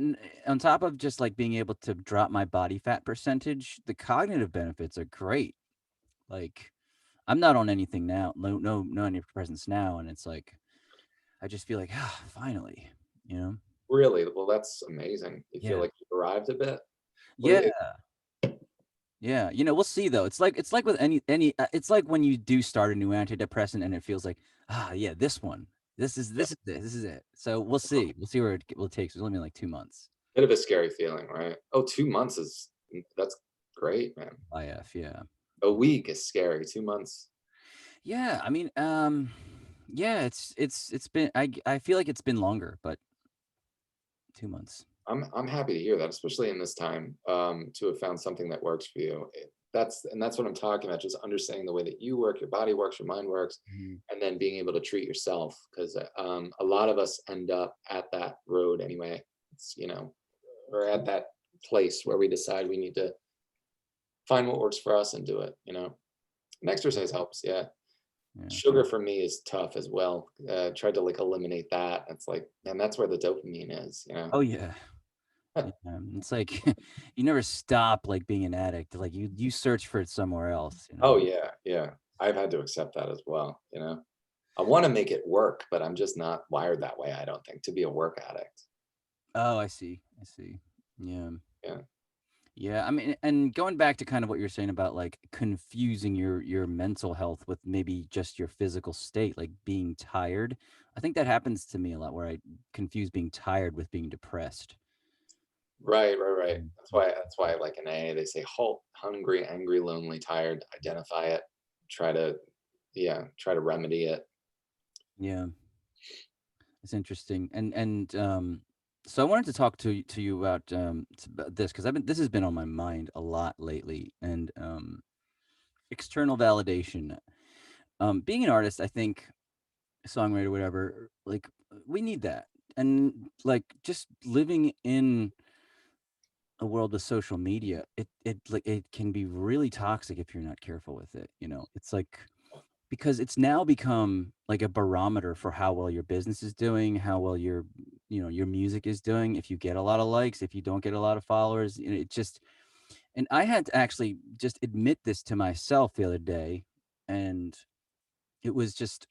[SPEAKER 1] on top of just like being able to drop my body fat percentage, the cognitive benefits are great. Like I'm not on anything now, no antidepressants now, and it's like I just feel like, ah, finally, you know?
[SPEAKER 2] Really? Well, that's amazing. You feel
[SPEAKER 1] Yeah.
[SPEAKER 2] like you've arrived a bit? Well,
[SPEAKER 1] Yeah, yeah, we'll see though. It's like with it's like when you do start a new antidepressant and it feels like, "Ah, yeah, this one.
[SPEAKER 2] yeah,
[SPEAKER 1] This is it." So we'll see. We'll see where it will take. It's only been like 2 months.
[SPEAKER 2] bit of a scary feeling, right? Oh, 2 months that's great, man.
[SPEAKER 1] IF, yeah.
[SPEAKER 2] A week is scary. 2 months.
[SPEAKER 1] Yeah, I mean, yeah, it's been I feel like it's been longer, but 2 months.
[SPEAKER 2] I'm happy to hear that, especially in this time, to have found something that works for you. That's what I'm talking about. Just understanding the way that you work, your body works, your mind works,
[SPEAKER 1] Mhm.
[SPEAKER 2] and then being able to treat yourself. Because a lot of us end up at that road anyway. It's or at that place where we decide we need to find what works for us and do it. And exercise helps. Yeah.
[SPEAKER 1] Yeah.
[SPEAKER 2] Sugar for me is tough as well. Tried to like eliminate that. It's like, man, that's where the dopamine is.
[SPEAKER 1] Oh, yeah. Yeah, it's like you never stop, like, being an addict, like, you search for it somewhere else.
[SPEAKER 2] Oh, yeah, yeah. I've had to accept that as well. I wanna make it work, but I'm just not wired that way, I don't think, to be a work addict.
[SPEAKER 1] Oh, I see. Yeah.
[SPEAKER 2] Yeah.
[SPEAKER 1] Yeah, I mean, and going back to kind of what you're saying about, like, confusing your mental health with maybe just your physical state, like, being tired, I think that happens to me a lot where I confuse being tired with being depressed.
[SPEAKER 2] Right, right, right.
[SPEAKER 1] Mm,
[SPEAKER 2] That's why, like, in AA, they say, "Halt, hungry, angry, lonely, tired." Identify it. Try to try to remedy it.
[SPEAKER 1] yeah. It's interesting, so I wanted to talk to you about about this because I've been this has been on my mind a lot lately, and external validation. Being an artist, I think songwriter, whatever, like we need that, and like just living in a world of social media, it can be really toxic if you're not careful with it. It's like because it's now become like a barometer for how well your business is doing, how well your music is doing. If you get a lot of likes, if you don't get a lot of followers, it just and I had to actually just admit this to myself the other day, and it was just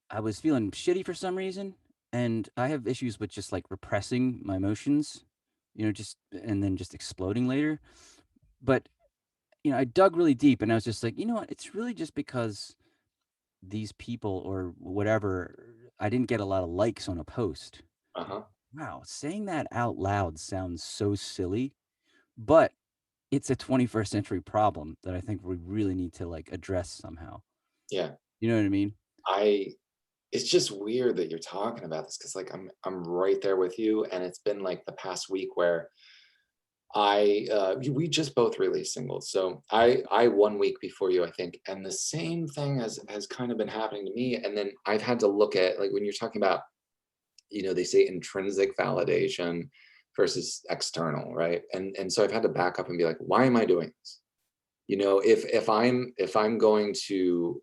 [SPEAKER 1] I was feeling shitty for some reason, and I have issues with just like repressing my emotions, just and then just exploding later. But I dug really deep, and I was just like, you know what? It's really just because these people or whatever, I didn't get a lot of likes on a post.
[SPEAKER 2] Uh-huh.
[SPEAKER 1] Wow, saying that out loud sounds so silly, but it's a 21st century problem that I think we really need to like address somehow.
[SPEAKER 2] Yeah.
[SPEAKER 1] You know what I mean?
[SPEAKER 2] I It's just weird that you're talking about this because, like, I'm right there with you, and it's been, like, the past week where we just both released singles. So I 1 week before you, I think, and the same thing has kind of been happening to me. And then I've had to look at, like, when you're talking about, they say intrinsic validation versus external, right? And so I've had to back up and be like, why am I doing this? If I'm going to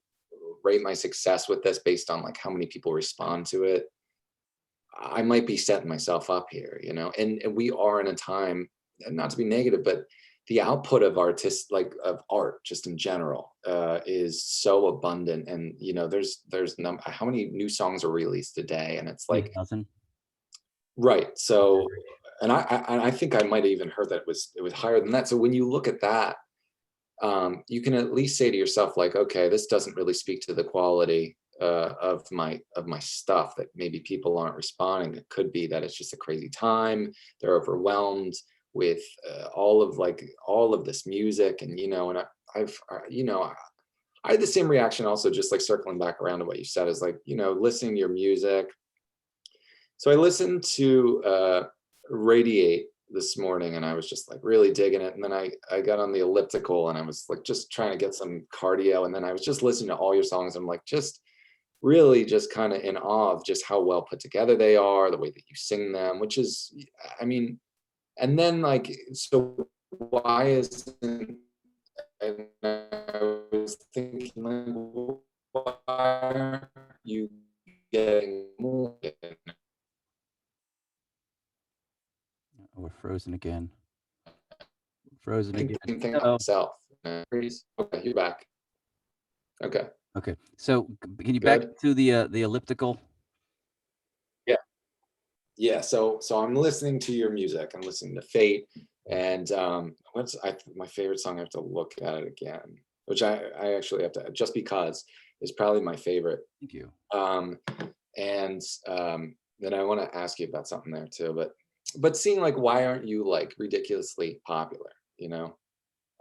[SPEAKER 2] rate my success with this based on like how many people respond to it, I might be setting myself up here. And we are in a time, and not to be negative, but the output of artists, like of art, just in general, is so abundant. And there's how many new songs are released a day, and it's like,
[SPEAKER 1] 20,000.
[SPEAKER 2] right. So, and I think I might have even heard that it was higher than that. So when you look at that, you can at least say to yourself, like, okay, this doesn't really speak to the quality of my stuff, that maybe people aren't responding. It could be that it's just a crazy time. They're overwhelmed with all of this music, and I had the same reaction also, just like circling back around to what you said, is like, listening to your music. So I listened to Radiate this morning, and I was just like really digging it. And then I got on the elliptical and I was like just trying to get some cardio. And then I was just listening to all your songs. I'm like just really just kind of in awe of just how well put together they are, the way that you sing them, which is, I mean, and then like, so why isn't, and I was thinking, like, why are you getting more?
[SPEAKER 1] Oh, we're frozen again. Frozen
[SPEAKER 2] I think
[SPEAKER 1] again.
[SPEAKER 2] the same thing about
[SPEAKER 1] Oh,
[SPEAKER 2] myself. Okay, you're back. Okay,
[SPEAKER 1] okay. So can you back
[SPEAKER 2] good.
[SPEAKER 1] to the elliptical?
[SPEAKER 2] Yeah, yeah. So I'm listening to your music. I'm listening to Fate, and my favorite song? I have to look at it again, which I actually have to. Just Because is probably my favorite.
[SPEAKER 1] Thank you.
[SPEAKER 2] Um, and then I want to ask you about something there too. But seeing like why aren't you like ridiculously popular? You know,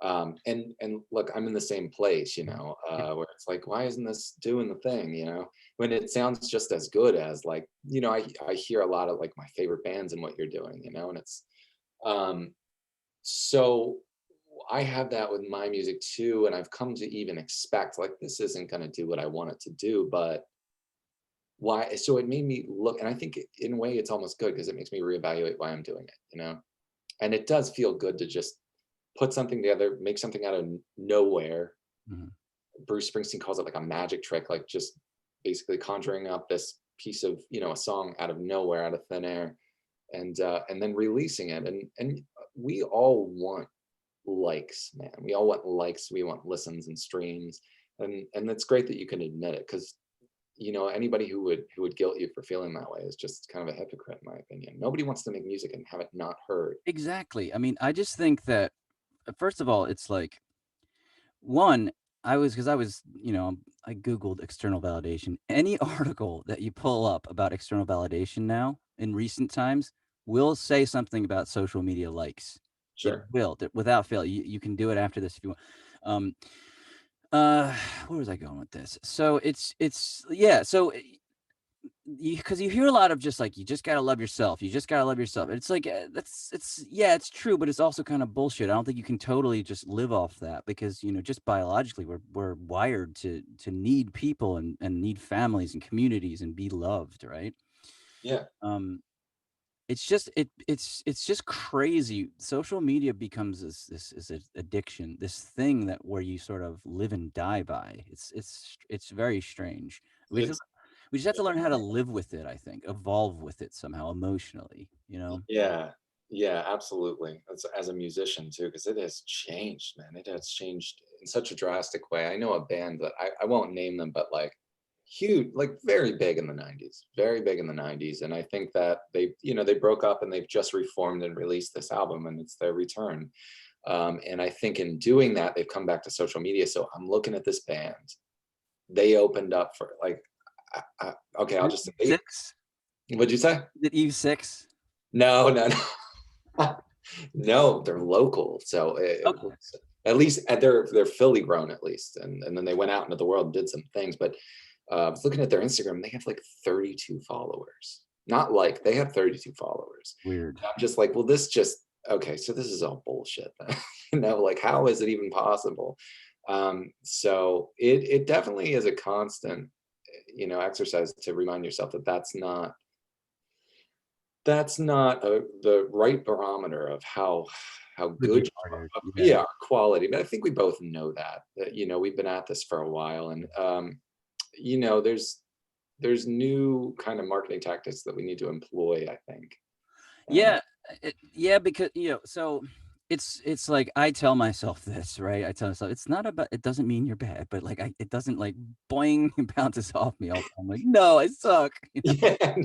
[SPEAKER 2] and look, I'm in the same place, where it's like, why isn't this doing the thing, when it sounds just as good as like, I hear a lot of like my favorite bands and what you're doing, and it's um so I have that with my music too, and I've come to even expect like this isn't going to do what I want it to do, but why? So it made me look, and I think in a way it's almost good because it makes me reevaluate why I'm doing it. And it does feel good to just put something together, make something out of nowhere.
[SPEAKER 1] Mhm.
[SPEAKER 2] Bruce Springsteen calls it like a magic trick, like just basically conjuring up this piece of, a song out of nowhere, out of thin air, and then releasing it. And we all want likes, man. We all want likes. We want listens and streams, and it's great that you can admit it because anybody who would guilt you for feeling that way is just kind of a hypocrite, in my opinion. Nobody wants to make music and have it not heard.
[SPEAKER 1] Exactly. I mean, I just think that first of all, it's like one, because I was, I Googled external validation. Any article that you pull up about external validation now in recent times will say something about social media likes. It
[SPEAKER 2] Sure.
[SPEAKER 1] will, without fail. You can do it after this if you want. Um, where was I going with this? So it's yeah. So because you hear a lot of just like you just gotta love yourself. You just gotta love yourself. It's like it's yeah, it's true, but it's also kind of bullshit. I don't think you can totally just live off that because just biologically we're wired to need people and need families and communities and be loved, right?
[SPEAKER 2] Yeah.
[SPEAKER 1] Um, it's just crazy. Social media becomes this addiction, this thing that where you sort of live and die by. It's very strange.
[SPEAKER 2] It's
[SPEAKER 1] We just have to learn how to live with it, I think, evolve with it somehow emotionally, you know?
[SPEAKER 2] Yeah, yeah, absolutely. As a musician too, because it has changed, man. It has changed in such a drastic way. I know a band that I won't name them, but like huge, like very big in the 90s, very big in the 90s. And I think that they broke up and they've just reformed and released this album and it's their return. And I think in doing that, they've come back to social media. So I'm looking at this band. They opened up for like, okay, I'll
[SPEAKER 1] Is
[SPEAKER 2] just
[SPEAKER 1] it
[SPEAKER 2] say,
[SPEAKER 1] E6?
[SPEAKER 2] what'd you say?
[SPEAKER 1] Is it E6?
[SPEAKER 2] No, no, no. No, they're local. So
[SPEAKER 1] Okay.
[SPEAKER 2] at least they're Philly grown at least, and then they went out into the world and did some things. But I was looking at their Instagram, they have like 32 followers. Not like they have 32 followers.
[SPEAKER 1] Weird.
[SPEAKER 2] I'm just like, well, this just okay. So this is all bullshit. Then. Like how is it even possible? So it definitely is a constant, exercise to remind yourself that that's not the right barometer of how
[SPEAKER 1] Good you
[SPEAKER 2] good you
[SPEAKER 1] are,
[SPEAKER 2] are.
[SPEAKER 1] yeah.
[SPEAKER 2] Yeah, quality. But I think we both know that we've been at this for a while, and there's new kind of marketing tactics that we need to employ, I think. And
[SPEAKER 1] Yeah, yeah, because so it's like I tell myself this, right? I tell myself it's not about. It doesn't mean you're bad, but like it doesn't like boing bounces off me all the time. Like no, I suck.
[SPEAKER 2] yeah,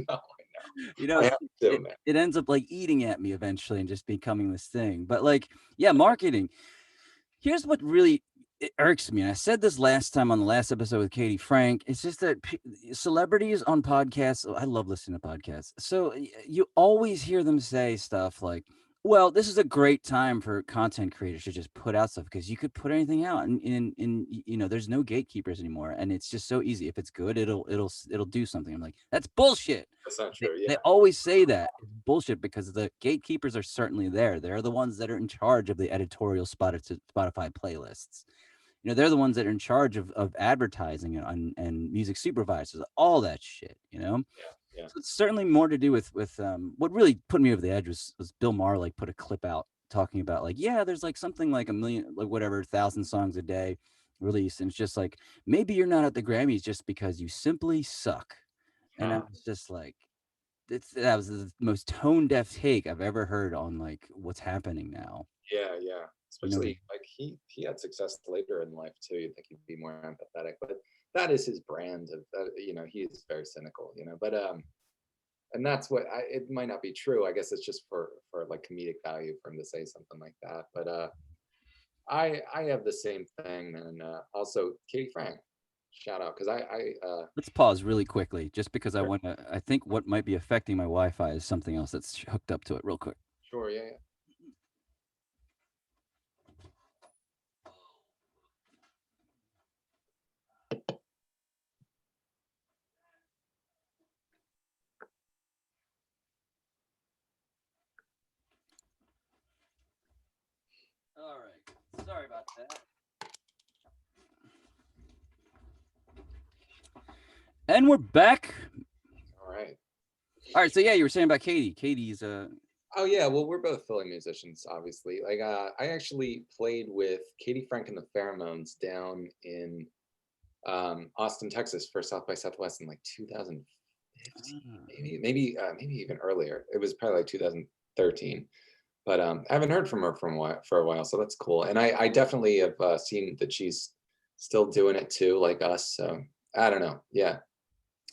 [SPEAKER 2] no, I have to,
[SPEAKER 1] It
[SPEAKER 2] man.
[SPEAKER 1] it ends up like eating at me eventually and just becoming this thing. But like yeah, marketing. Here's what really it irks me, and I said this last time on the last episode with Katie Frank. It's just that celebrities on podcasts. I love listening to podcasts. So you always hear them say stuff like, Well, this is a great time for content creators to just put out stuff because you could put anything out and there's no gatekeepers anymore and it's just so easy. If it's good, it'll do something. I'm like, that's bullshit.
[SPEAKER 2] That's not
[SPEAKER 1] They
[SPEAKER 2] true.
[SPEAKER 1] they
[SPEAKER 2] Yeah.
[SPEAKER 1] always say that. It's bullshit because the gatekeepers are certainly there. They're the ones that are in charge of the editorial Spotify playlists. They're the ones that are in charge of advertising and music supervisors, all that shit, you know?
[SPEAKER 2] Yeah. Yeah.
[SPEAKER 1] So it's certainly more to do with what really put me over the edge was Bill Maher like put a clip out talking about like, yeah, there's like something like a million, like whatever, 1,000 songs a day released. And it's just like, maybe you're not at the Grammys just because you simply suck. And I
[SPEAKER 2] Huh.
[SPEAKER 1] was just like, that was the most tone deaf take I've ever heard on like what's happening now.
[SPEAKER 2] Yeah, yeah.
[SPEAKER 1] You know,
[SPEAKER 2] Especially like he had success later in life too. You'd think he'd be more empathetic, but that is his brand of he is very cynical, but and that's what it might not be true. I guess it's just for like comedic value for him to say something like that. But I have the same thing, and also Katie Frank, shout out because I
[SPEAKER 1] let's pause really quickly just because
[SPEAKER 2] sure,
[SPEAKER 1] I think what might be affecting my Wi-Fi is something else that's hooked up to it real quick.
[SPEAKER 2] sure, yeah, yeah.
[SPEAKER 1] All right. Sorry about that. And we're back.
[SPEAKER 2] All right.
[SPEAKER 1] All right. So yeah, you were saying about Katie. Katie's
[SPEAKER 2] Oh yeah, well we're both Philly musicians, obviously. Like I actually played with Katie Frank and the Pheromones down in Austin, Texas for South by Southwest in like 2015, maybe even earlier. It was probably like 2013. But I haven't heard from her for a while, so that's cool. And I definitely have seen that she's still doing it too, like us. So I don't know. Yeah,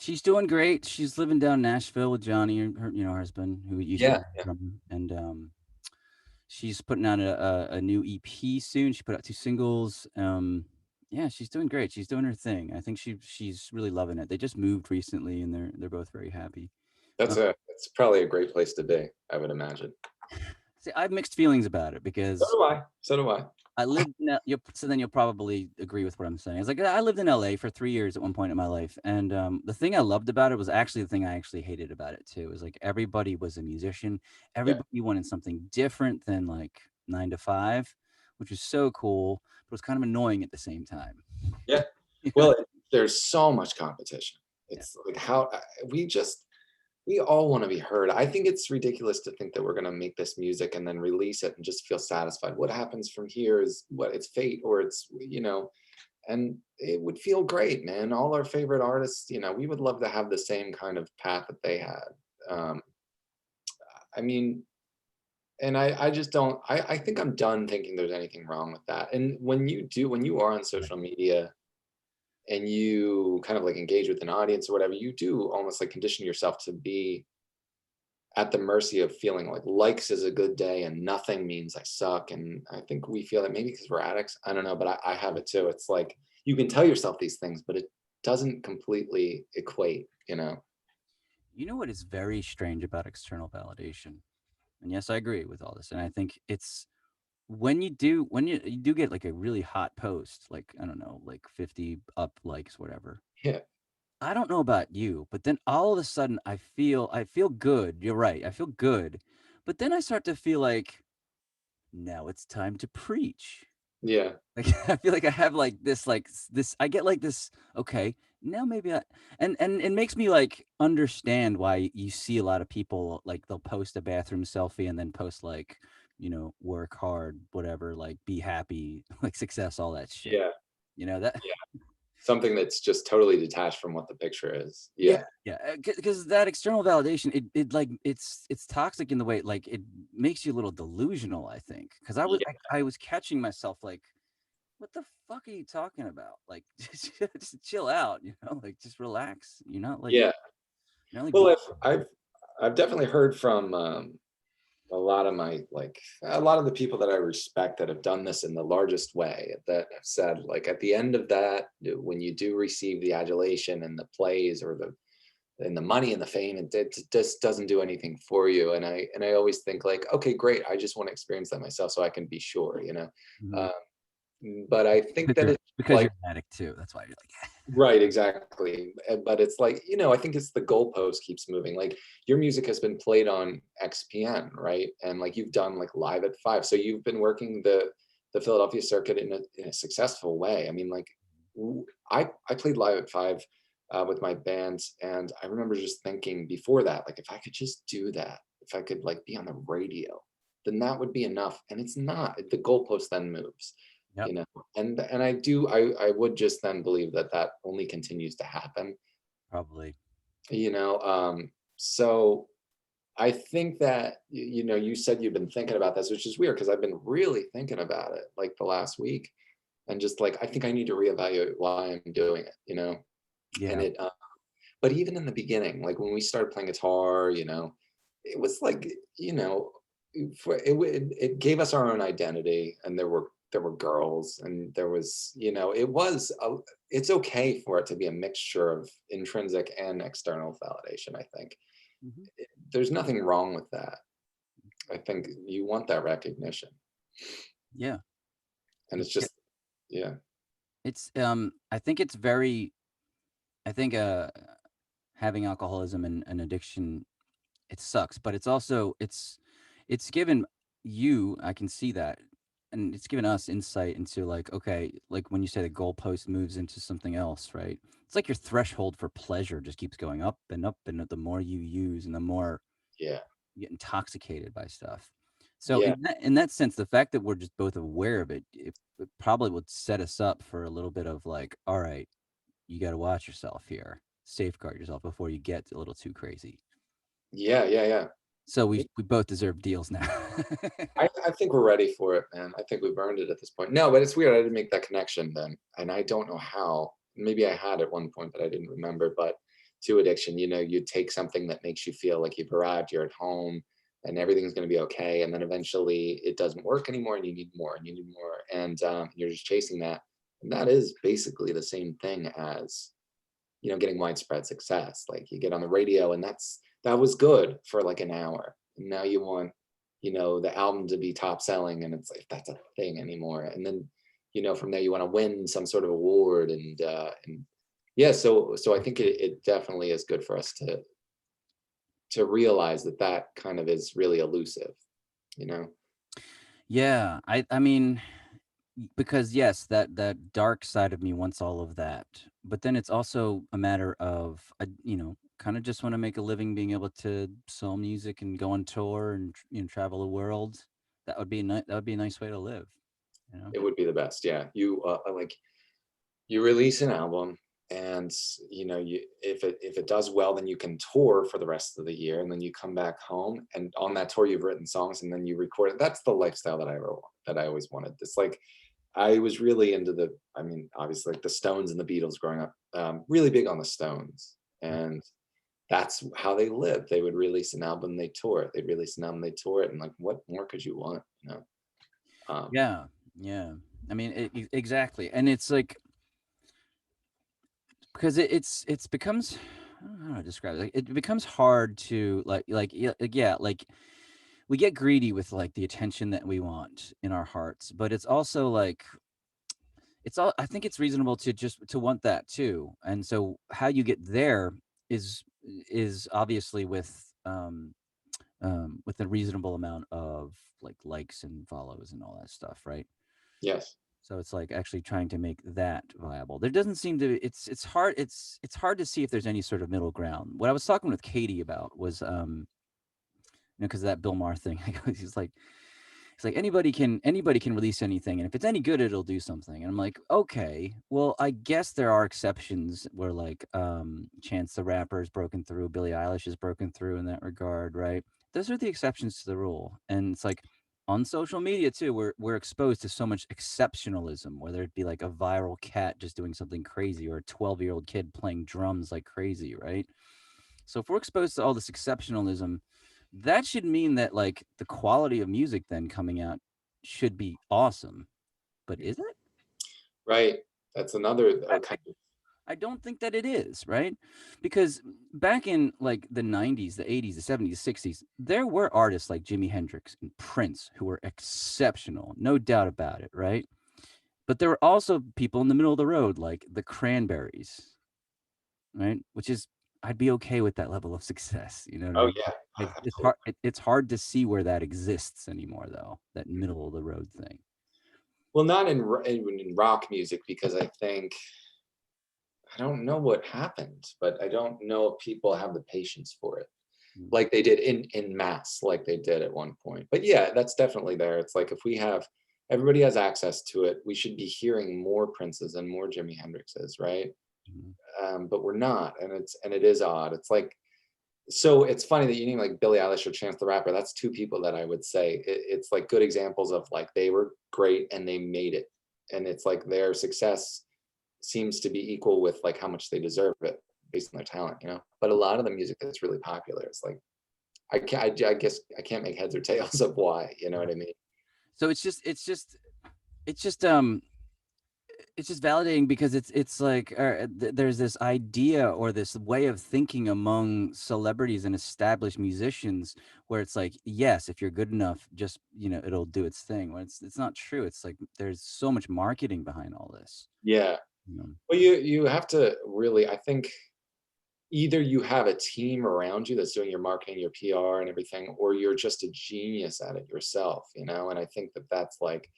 [SPEAKER 1] she's doing great. She's living down in Nashville with Johnny, her husband, who used to
[SPEAKER 2] yeah,
[SPEAKER 1] be
[SPEAKER 2] yeah.
[SPEAKER 1] a drummer, and she's putting out a new EP soon. She put out 2 singles. Yeah, she's doing great. She's doing her thing. I think she's really loving it. They just moved recently, and they're both very happy. Uh,
[SPEAKER 2] That's probably a great place to be, I would imagine.
[SPEAKER 1] See, I have mixed feelings about it
[SPEAKER 2] So
[SPEAKER 1] because
[SPEAKER 2] do I. So do I.
[SPEAKER 1] I lived in so then you'll probably agree with what I'm saying. It's like I lived in LA for 3 years at one point in my life, and, the thing I loved about it was actually the thing I actually hated about it too, is like everybody was a musician.
[SPEAKER 2] Yeah,
[SPEAKER 1] Everybody wanted something different than like 9 to 5, which was so cool, but it was kind of annoying at the same time.
[SPEAKER 2] yeah.
[SPEAKER 1] You know?
[SPEAKER 2] Well, there's so much competition.
[SPEAKER 1] Yeah.
[SPEAKER 2] It's like how we all want to be heard. I think it's ridiculous to think that we're going to make this music and then release it and just feel satisfied. What happens from here is what it's fate or and it would feel great, man. All our favorite artists, we would love to have the same kind of path that they had. Um, I mean, and I just don't, I think I'm done thinking there's anything wrong with that. And when you are on social media and you kind of like engage with an audience or whatever, you do almost like condition yourself to be at the mercy of feeling like likes is a good day and nothing means I suck. And I think we feel that maybe because we're addicts. I don't know, but I have it too. It's like you can tell yourself these things, but it doesn't completely equate.
[SPEAKER 1] You know what is very strange about external validation? And yes, I agree with all this, and I think it's when you do get like a really hot post, like I don't know, like 50 up likes, whatever.
[SPEAKER 2] Yeah.
[SPEAKER 1] I don't know about you, but then all of a sudden I feel good. You're right. I feel good. But then I start to feel like now it's time to preach.
[SPEAKER 2] Yeah.
[SPEAKER 1] Like I feel like I have this I get like this okay, now maybe I and it makes me like understand why you see a lot of people like they'll post a bathroom selfie and then post like, work hard, whatever, like be happy, like success, all that shit.
[SPEAKER 2] Yeah.
[SPEAKER 1] That
[SPEAKER 2] Yeah. Something that's just totally detached from what the picture is.
[SPEAKER 1] Yeah,
[SPEAKER 2] Yeah.
[SPEAKER 1] yeah, because that external validation, it like it's toxic in the way like it makes you a little delusional, I think. Because
[SPEAKER 2] Yeah.
[SPEAKER 1] I was catching myself like, what the fuck are you talking about? Like, just chill out, like just relax.
[SPEAKER 2] Yeah.
[SPEAKER 1] You're not like
[SPEAKER 2] Well, I've definitely heard from a lot of a lot of the people that I respect that have done this in the largest way that have said like at the end of that when you do receive the adulation and the plays or and the money and the fame, and it just doesn't do anything for you. And I always think like, okay, great, I just want to experience that myself so I can be sure, you know.
[SPEAKER 1] Mhm.
[SPEAKER 2] Um, but I think that it's
[SPEAKER 1] Because
[SPEAKER 2] like,
[SPEAKER 1] you're an addict too, that's why you're like
[SPEAKER 2] right, exactly. But it's like, I think it's the goalpost keeps moving. Like your music has been played on XPN, right? And like you've done like live at five. So you've been working the Philadelphia circuit in a successful way. I mean, like I played live at five with my bands, and I remember just thinking before that, like if I could just do that, if I could like be on the radio, then that would be enough. And it's not. The goalpost then moves,
[SPEAKER 1] Yep,
[SPEAKER 2] you know. And I would just then believe that that only continues to happen,
[SPEAKER 1] probably.
[SPEAKER 2] you know. So I think that you said you've been thinking about this, which is weird because I've been really thinking about it like the last week, and just like I think I need to reevaluate why I'm doing it, and
[SPEAKER 1] Yeah,
[SPEAKER 2] it but even in the beginning, like when we started playing guitar, it was like, it gave us our own identity, and there were girls, and there was, it's okay for it to be a mixture of intrinsic and external validation. I think
[SPEAKER 1] mhm,
[SPEAKER 2] there's nothing wrong with that. I think you want that recognition,
[SPEAKER 1] yeah.
[SPEAKER 2] and
[SPEAKER 1] Y
[SPEAKER 2] it's
[SPEAKER 1] yeah,
[SPEAKER 2] just, yeah,
[SPEAKER 1] I think it's very I think, having alcoholism and addiction, it sucks, but it's also it's given you I can see that, and it's given us insight into, like, okay, like, when you say the goalpost moves into something else, right? It's like your threshold for pleasure just keeps going up and up, and the more you use and the more
[SPEAKER 2] yeah,
[SPEAKER 1] you get intoxicated by stuff. So
[SPEAKER 2] yeah.
[SPEAKER 1] in that sense, the fact that we're just both aware of it, it probably would set us up for a little bit of like, all right, you got to watch yourself here, safeguard yourself before you get a little too crazy.
[SPEAKER 2] Yeah, yeah, yeah.
[SPEAKER 1] So we both deserve deals now.
[SPEAKER 2] I think we're ready for it, man. I think we've earned it at this point. No, but it's weird. I didn't make that connection then, and I don't know how. Maybe I had at one point, but I didn't remember. But to addiction, you take something that makes you feel like you've arrived, you're at home, and everything's going to be okay, and then eventually it doesn't work anymore, and you need more, and you need more, and you're just chasing that. And that is basically the same thing as getting widespread success. Like you get on the radio, and that was good for like an hour. And now you want, the album to be top selling, and it's like that's a thing anymore. And then, from there you want to win some sort of award, and yeah. So I think it definitely is good for us to realize that that kind of is really elusive, you know.
[SPEAKER 1] Yeah, I mean, because yes, that dark side of me wants all of that, but then it's also a matter of kind of just want to make a living, being able to sell music and go on tour and travel the world. That would be a nice way to live. You know.
[SPEAKER 2] It would be the best. Yeah. You release an album, and if it does well, then you can tour for the rest of the year, and then you come back home, and on that tour you've written songs, and then you record it. That's the lifestyle that I always wanted. It's like I was really into I mean, obviously like the Stones and the Beatles growing up, really big on the Stones, and that's how they lived. They would release an album, they tour it, they'd release an album, they tour it, and like what more could you want, um
[SPEAKER 1] Yeah, yeah. I mean, exactly, and it's like because it's becomes I don't know how to describe it. Like, it becomes hard to yeah, like we get greedy with like the attention that we want in our hearts, but it's also like it's all I think it's reasonable to just to want that too. And so how you get there is is obviously with a reasonable amount of like likes and follows and all that stuff, right?
[SPEAKER 2] yes.
[SPEAKER 1] So it's like actually trying to make that viable. There doesn't seem to it's hard it's hard to see if there's any sort of middle ground. What I was talking with Katie about was because of that Bill Maher thing. He's like anybody can release anything, and if it's any good, it'll do something. And I'm like, okay, well, I guess there are exceptions where like Chance the Rapper has broken through, Billie Eilish has broken through in that regard, right? Those are the exceptions to the rule, and it's like on social media too, we're exposed to so much exceptionalism, whether it be like a viral cat just doing something crazy or a 12-year-old kid playing drums like crazy, right? So if we're exposed to all this exceptionalism, that should mean that like the quality of music then coming out should be awesome. But is it?
[SPEAKER 2] Right. That's another
[SPEAKER 1] I,
[SPEAKER 2] kind of.
[SPEAKER 1] I don't think that it is, right? Because back in like the 90s, the 80s, the 70s, 60s, there were artists like Jimi Hendrix and Prince who were exceptional, no doubt about it, right? But there were also people in the middle of the road like the Cranberries, right? Which is I'd be okay with that level of success, you know what I
[SPEAKER 2] Oh
[SPEAKER 1] mean?
[SPEAKER 2] yeah,
[SPEAKER 1] It's
[SPEAKER 2] absolutely.
[SPEAKER 1] hard it's hard to see where that exists anymore though, that middle of the road thing.
[SPEAKER 2] Well, not in rock music because I think I don't know what happened, but I don't know if people have the patience for it
[SPEAKER 1] Mm,
[SPEAKER 2] like they did in mass, like they did at one point. But yeah, that's definitely there. It's like if we have everybody has access to it, we should be hearing more Princes and more Jimi Hendrixes, right?
[SPEAKER 1] mhm.
[SPEAKER 2] But we're not, and it is odd. It's like so it's funny that you name like Billie Eilish or Chance the Rapper. That's two people that I would say it's like good examples of like they were great and they made it, and it's like their success seems to be equal with like how much they deserve it based on their talent, you know. But a lot of the music that's really popular is like I guess I can't make heads or tails of why. You know what I mean?
[SPEAKER 1] So it's just it's just validating because it's like there's this idea or this way of thinking among celebrities and established musicians where it's like yes, if you're good enough, just it'll do its thing. When it's not true. It's like there's so much marketing behind all this.
[SPEAKER 2] Yeah.
[SPEAKER 1] You know?
[SPEAKER 2] Well, you have to really. I think either you have a team around you that's doing your marketing, your PR, and everything, or you're just a genius at it yourself. You know, and I think that that's like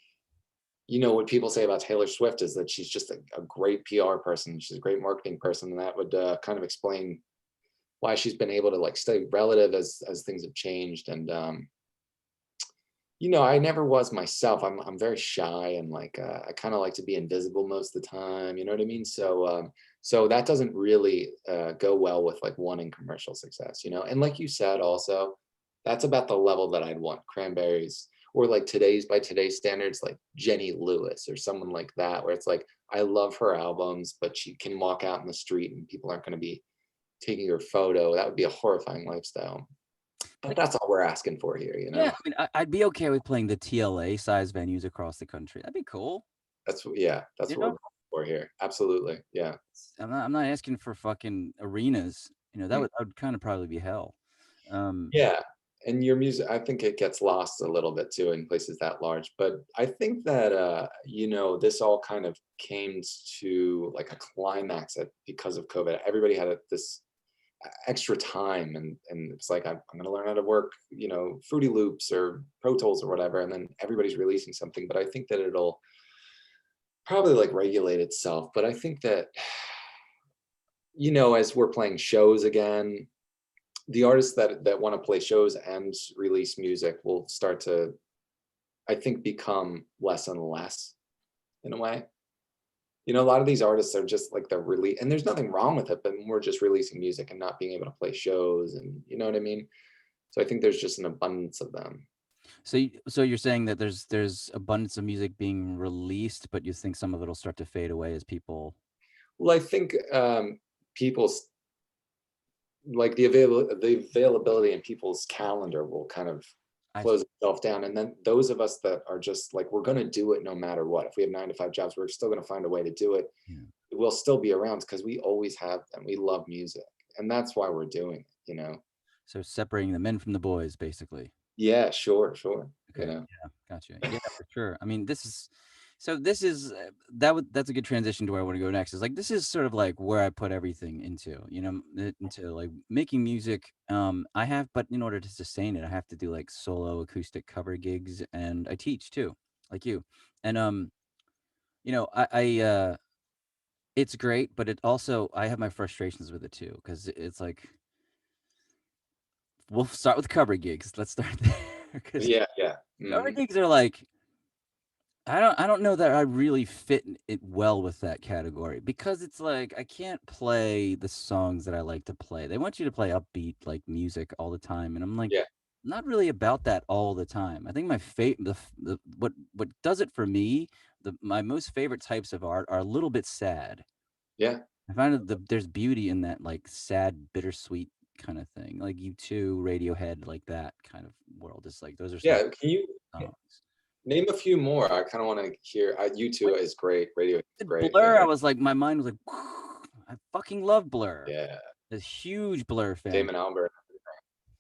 [SPEAKER 2] what people say about Taylor Swift is that she's just a great PR person. She's a great marketing person, and that would kind of explain why she's been able to like stay relative as things have changed. And I never was myself. I'm very shy and like I kind of like to be invisible most of the time. You know what I mean? So that doesn't really go well with like wanting commercial success. And like you said, also, that's about the level that I'd want. Cranberries or like by today's standards, like Jenny Lewis or someone like that, where it's like I love her albums, but she can walk out in the street and people aren't going to be taking her photo. That would be a horrifying lifestyle. But
[SPEAKER 1] Like,
[SPEAKER 2] that's all we're asking for here, you
[SPEAKER 1] yeah,
[SPEAKER 2] know?
[SPEAKER 1] I mean, I'd be okay with playing the TLA size venues across the country. That'd be cool.
[SPEAKER 2] That's
[SPEAKER 1] You
[SPEAKER 2] what we're
[SPEAKER 1] know,
[SPEAKER 2] going for here. Absolutely. Yeah.
[SPEAKER 1] I'm not asking for fucking arenas. That would kind of probably be hell. Um,
[SPEAKER 2] Yeah, and your music, I think it gets lost a little bit too in places that large, but I think that, this all kind of came to like a climax because of COVID. Everybody had this extra time and it's like, I'm going to learn how to work, Fruity Loops or Pro Tools or whatever. And then everybody's releasing something, but I think that it'll probably like regulate itself. But I think that, as we're playing shows again, the artists that want to play shows and release music will start to, I think, become less and less in a way. A lot of these artists are just like they're really, and there's nothing wrong with it, but we're just releasing music and not being able to play shows, and you know what I mean. So I think there's just an abundance of them.
[SPEAKER 1] so you're saying that there's abundance of music being released, but you think some of it'll start to fade away as people.
[SPEAKER 2] Well, I think people's like the availability in people's calendar will kind of
[SPEAKER 1] I
[SPEAKER 2] close itself down, and then those of us that are just like we're going to do it no matter what. If we have 9 to 5 jobs, we're still going to find a way to do it.
[SPEAKER 1] Yeah.
[SPEAKER 2] It will still be around because we always have them. We love music, and that's why we're doing it.
[SPEAKER 1] So separating the men from the boys, basically.
[SPEAKER 2] Yeah, sure, sure.
[SPEAKER 1] Okay. Yeah. Gotcha. Yeah, for sure. I mean, that's a good transition to where I want to go next. Is like this is sort of like where I put everything into, into like making music. But in order to sustain it, I have to do like solo acoustic cover gigs, and I teach too, like you. And it's great, but it also I have my frustrations with it too because it's like we'll start with cover gigs. Let's start there because
[SPEAKER 2] Yeah, yeah.
[SPEAKER 1] cover
[SPEAKER 2] Hmm.
[SPEAKER 1] gigs are like I don't know that I really fit it well with that category because it's like I can't play the songs that I like to play. They want you to play upbeat like music all the time, and I'm like
[SPEAKER 2] Yeah,
[SPEAKER 1] not really about that all the time. I think my the what does it for me, my most favorite types of art are a little bit sad.
[SPEAKER 2] yeah,
[SPEAKER 1] I find there's beauty in that like sad, bittersweet kind of thing. Like U2, Radiohead, like that kind of world. It's like those are some
[SPEAKER 2] yeah. Can you
[SPEAKER 1] songs.
[SPEAKER 2] name a few more? I kind of want to hear. You too is great. Radio is great.
[SPEAKER 1] Blur,
[SPEAKER 2] Yeah.
[SPEAKER 1] I was like, my mind was like, I fucking love Blur.
[SPEAKER 2] Yeah,
[SPEAKER 1] A huge Blur fan.
[SPEAKER 2] Damon Albarn.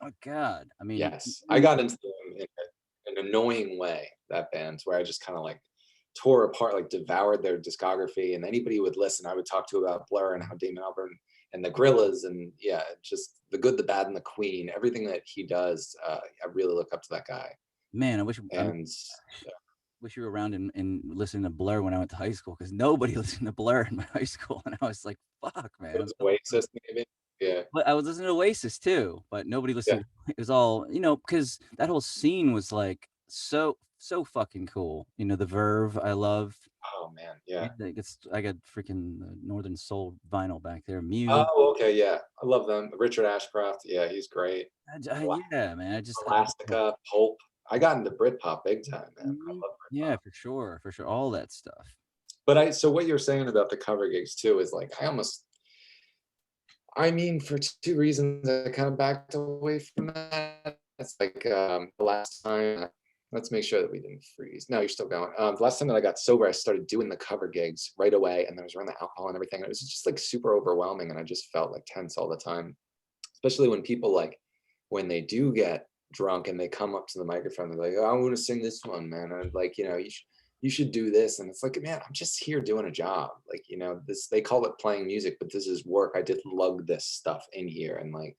[SPEAKER 1] Oh god. I mean,
[SPEAKER 2] Yes, I
[SPEAKER 1] you
[SPEAKER 2] got into them in an annoying way, that band, where I just kinda, like, tore apart, like, devoured their discography, and anybody who would listen, I would talk to about Blur and how Damon Albarn and the Gorillaz and, yeah, just The Good, the Bad, and the Queen, everything that he does, I really look up to that guy,
[SPEAKER 1] man, I
[SPEAKER 2] and
[SPEAKER 1] wish you were around and listening to Blur when I went to high school because nobody listened to Blur in my high school, and I was like, "Fuck, man." I'm
[SPEAKER 2] those
[SPEAKER 1] so
[SPEAKER 2] Oasis maybe? Yeah,
[SPEAKER 1] but I was listening to Oasis too, but nobody
[SPEAKER 2] yeah.
[SPEAKER 1] listened. It was all, because that whole scene was like so fucking cool. The Verve, I love.
[SPEAKER 2] Oh, man, yeah.
[SPEAKER 1] I got freaking Northern Soul vinyl back there. Muse.
[SPEAKER 2] Oh, okay, yeah, I love them. Richard Ashcroft, yeah, he's great. Ela
[SPEAKER 1] Yeah, man.
[SPEAKER 2] Elastica, Pulp. I got into Britpop big time, man. I
[SPEAKER 1] Mhm.
[SPEAKER 2] love
[SPEAKER 1] Yeah,
[SPEAKER 2] Britpop.
[SPEAKER 1] for sure, all that stuff.
[SPEAKER 2] But I so what you're saying about the cover gigs too is like I mean, for 2 reasons, I kind of backed away from that. It's like, the last time let's make sure that we didn't freeze. No, you're still going. The last time that I got sober, I started doing the cover gigs right away, and then I was around the alcohol and everything, and it was just, like, super overwhelming, and I just felt, like, tense all the time, especially when people, like, when they do get drunk and they come up to the microphone, they're like, "Oh, I wanna sing this one, man," and like, "You should do this," and it's like, "Man, I'm just here doing a job." Like, this they call it playing music, but this is work. I did lug this stuff in here and like,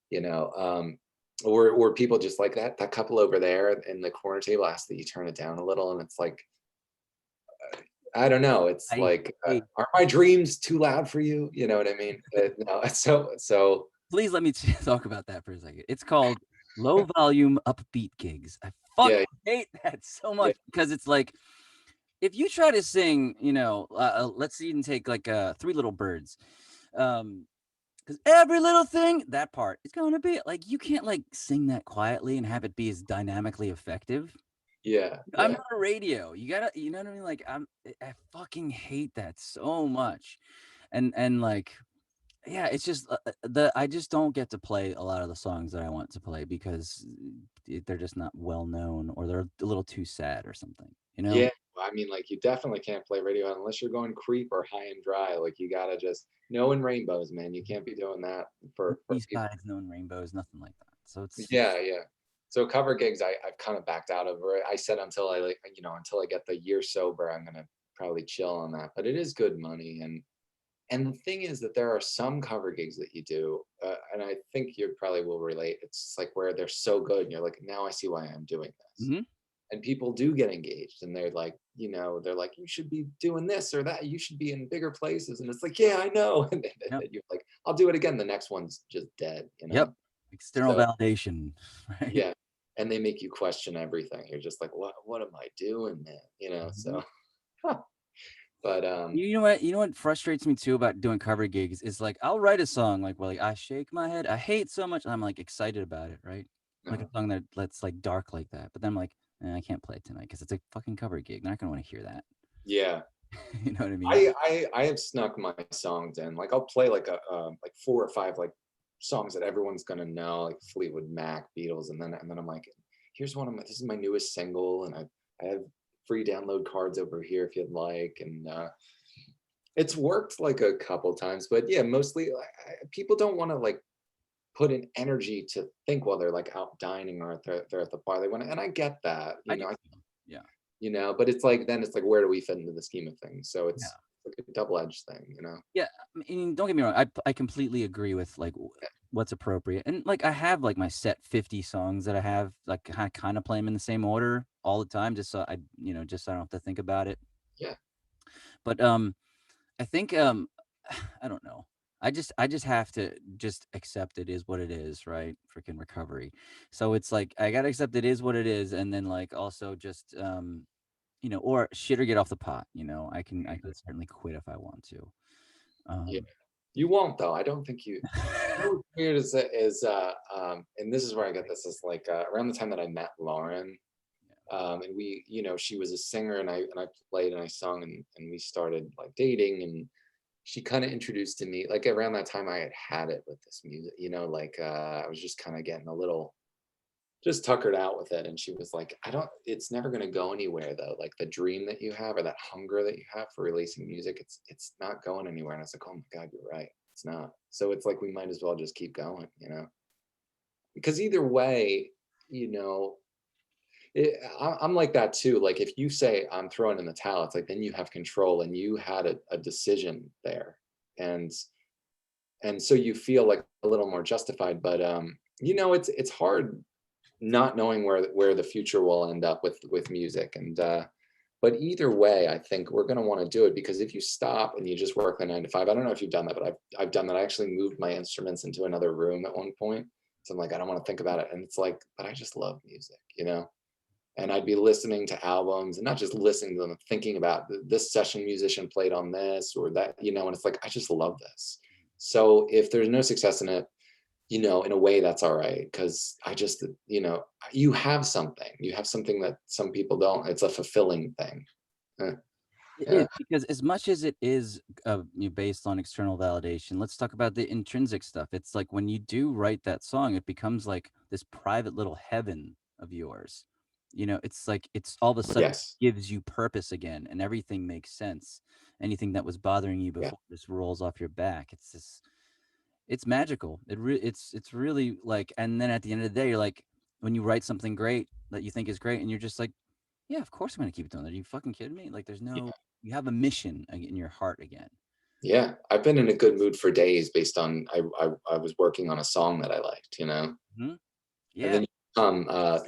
[SPEAKER 2] you know, or people just like that couple over there in the corner table asked that you turn it down a little, and it's like, I don't know, it's
[SPEAKER 1] I
[SPEAKER 2] like,
[SPEAKER 1] hate
[SPEAKER 2] "Are my dreams too loud for you?" You know what I mean? No, so
[SPEAKER 1] Please let me talk about that for a second. It's called low volume upbeat gigs. I
[SPEAKER 2] yeah,
[SPEAKER 1] fucking hate that so
[SPEAKER 2] yeah,
[SPEAKER 1] much because it's like if you try to sing, let's even take like Three Little Birds. Because every little thing, that part is gonna be like you can't like sing that quietly and have it be as dynamically effective.
[SPEAKER 2] yeah,
[SPEAKER 1] I'm
[SPEAKER 2] yeah,
[SPEAKER 1] not a radio. You gotta, you know what I mean? Like I fucking hate that so much. And like yeah, it's just I just don't get to play a lot of the songs that I want to play because they're just not well known or they're a little too sad or something, you know?
[SPEAKER 2] yeah. I mean, like, you definitely can't play Radiohead unless you're going Creep or High and Dry, like, you gotta just Knowing Rainbows, man, you can't be doing that for
[SPEAKER 1] These
[SPEAKER 2] people.
[SPEAKER 1] guys known rainbows, nothing like that. So it's
[SPEAKER 2] Yeah, yeah. So cover gigs, I've kinda backed out of, or I said until I, like, until I get the year sober, I'm gonna probably chill on that, but it is good money, and the thing is that there are some cover gigs that you do, and I think you probably will relate, it's like where they're so good, and you're like, "Now I see why I'm doing this."
[SPEAKER 1] Mhm.
[SPEAKER 2] And people do get engaged and they're like, they're like, "You should be doing this or that, you should be in bigger places," and it's like, "Yeah, I know." And
[SPEAKER 1] Yep.
[SPEAKER 2] then you're like, "I'll do it again." The next one's just dead.
[SPEAKER 1] Yep. External
[SPEAKER 2] So
[SPEAKER 1] validation, right?
[SPEAKER 2] yeah, and they make you question everything. You're just like, what am I doing, man?
[SPEAKER 1] Mhm.
[SPEAKER 2] So but
[SPEAKER 1] You know what frustrates me too about doing cover gigs is like I'll write a song like where like I shake my head, I hate so much, and I'm like excited about it, right? Like a
[SPEAKER 2] uh,
[SPEAKER 1] song that's like dark like that. But then I'm like, I can't play it tonight because it's a fucking cover gig. They're not gonna want to hear that.
[SPEAKER 2] yeah.
[SPEAKER 1] You know what I mean?
[SPEAKER 2] I have snuck my songs in. Like I'll play like like 4 or 5 like songs that everyone's gonna know, like Fleetwood Mac, Beatles, and then I'm like, here's one of my this is my newest single, and I have free download cards over here if you'd like, and it's worked like a couple times, but yeah, mostly people don't want to like put in energy to think while they're like out dining or they're at the bar. They want to, and I get that,
[SPEAKER 1] I do too. Yeah.
[SPEAKER 2] but it's like then it's like where do we fit into the scheme of things? So
[SPEAKER 1] Yeah.
[SPEAKER 2] it's like a double-edged thing.
[SPEAKER 1] Yeah, I mean, don't get me wrong. I completely agree with like what's appropriate, and like I have like my set 50 songs that I have like I kind of play them in the same order all the time, just so just so I don't have to think about it.
[SPEAKER 2] Yeah,
[SPEAKER 1] But I think I don't know. I just have to just accept it is what it is, right? Freaking recovery. So it's like I gotta accept it is what it is, and then like also just or shit or get off the pot. I can certainly quit if I want to.
[SPEAKER 2] yeah.
[SPEAKER 1] Um,
[SPEAKER 2] You won't though. I don't think you. What's weird and this is where I get this is like around the time that I met Lauren, and we, she was a singer and I played and I sung and we started like dating and she kind of introduced to me like around that time I had it with this music, like I was just kind of getting a little. just tuckered out with it, and she was like, "I don't it's never gonna go anywhere though, like, the dream that you have or that hunger that you have for releasing music, it's not going anywhere," and I was like, "Oh my god, you're right, it's not." So it's like we might as well just keep going, you know? Because either way, you know, I'm like that too, like, if you say, "I'm throwing in the towel," it's like, then you have control and you had a decision there, and so you feel, like, a little more justified, but, you know, it's hard not knowing where the future will end up with music, and but either way I think we're going to want to do it, because if you stop and you just work the 9 to 5, I don't know if you've done that, but I've done that. I actually moved my instruments into another room at one point, so I'm like, I don't want to think about it, and it's like, but I just love music, you know. And I'd be listening to albums, and not just listening to them, thinking about this session musician played on this or that, you know, and it's like, I just love this. So if there's no success in it, you know, in a way that's all right, because I just, you know, you have something that some people don't. It's a fulfilling thing. Uh,
[SPEAKER 1] It is,
[SPEAKER 2] yeah.
[SPEAKER 1] because as much as it is, based on external validation, let's talk about the intrinsic stuff. It's like when you do write that song, it becomes like this private little heaven of yours. You know, it's like it's all of a sudden
[SPEAKER 2] Yes.
[SPEAKER 1] gives you purpose again, and everything makes sense. Anything that was bothering you
[SPEAKER 2] Yeah.
[SPEAKER 1] before just rolls off your back. It's magical. It's really like, and then at the end of the day, you're like, when you write something great that you think is great, and you're just like, yeah, of course I'm gonna keep doing that. Are you fucking kidding me? Like, there's
[SPEAKER 2] Yeah.
[SPEAKER 1] no, you have a mission in your heart again.
[SPEAKER 2] Yeah. I've been in a good mood for days based on I was working on a song that I liked, you know,
[SPEAKER 1] Mhm.
[SPEAKER 2] and
[SPEAKER 1] Yeah,
[SPEAKER 2] then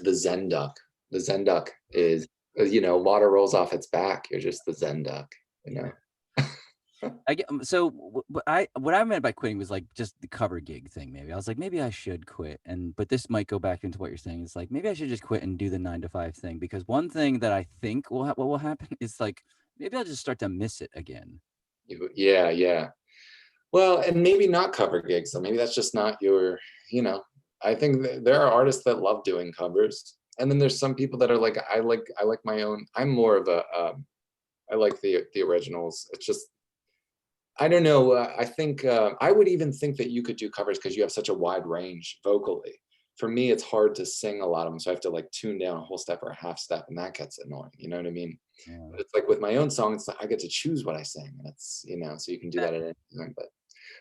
[SPEAKER 2] the Zen duck. The Zen duck is, you know, water rolls off its back. You're just the Zen duck, you
[SPEAKER 1] yeah.
[SPEAKER 2] know.
[SPEAKER 1] I get so what I meant by quitting was like just the cover gig thing. Maybe I was like, maybe I should quit, and but this might go back into what you're saying. It's like maybe I should just quit and do the 9 to 5 thing, because one thing that I think what will happen is like maybe I'll just start to miss it again.
[SPEAKER 2] Yeah, yeah. Well, and maybe not cover gigs, so maybe that's just not your, you know, I think there are artists that love doing covers, and then there's some people that are like, I like my own. I'm more of a, I like the originals. It's just, I don't know, I think, I would even think that you could do covers because you have such a wide range vocally. For me, it's hard to sing a lot of them, so I have to, like, tune down a whole step or a half step, and that gets annoying, you know what I mean?
[SPEAKER 1] Yeah.
[SPEAKER 2] But it's like with my own songs, I get to choose what I sing, and it's, you know, so you can do that at any time,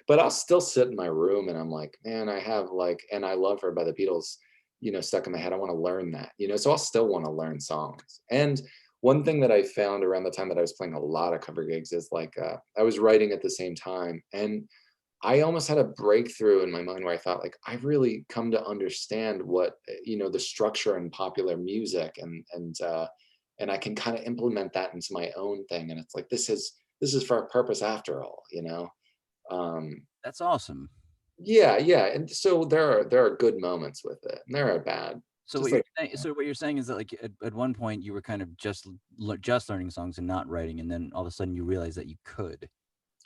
[SPEAKER 2] but I'll still sit in my room and I'm like, man, I have like, and I Love Her by the Beatles, you know, stuck in my head. I want to learn that, you know, so I'll still want to learn songs. And one thing that I found around the time that I was playing a lot of cover gigs is like, I was writing at the same time. And I almost had a breakthrough in my mind where I thought, like, I've really come to understand what, you know, the structure in popular music, and I can kind of implement that into my own thing. And it's like, this is for a purpose after all, you know? Um,
[SPEAKER 1] That's awesome.
[SPEAKER 2] yeah, yeah, and so there are good moments with it, and there are bad,
[SPEAKER 1] So what
[SPEAKER 2] just
[SPEAKER 1] you're
[SPEAKER 2] like,
[SPEAKER 1] saying, is that like at one point you were kind of just learning songs and not writing, and then all of a sudden you realized that you could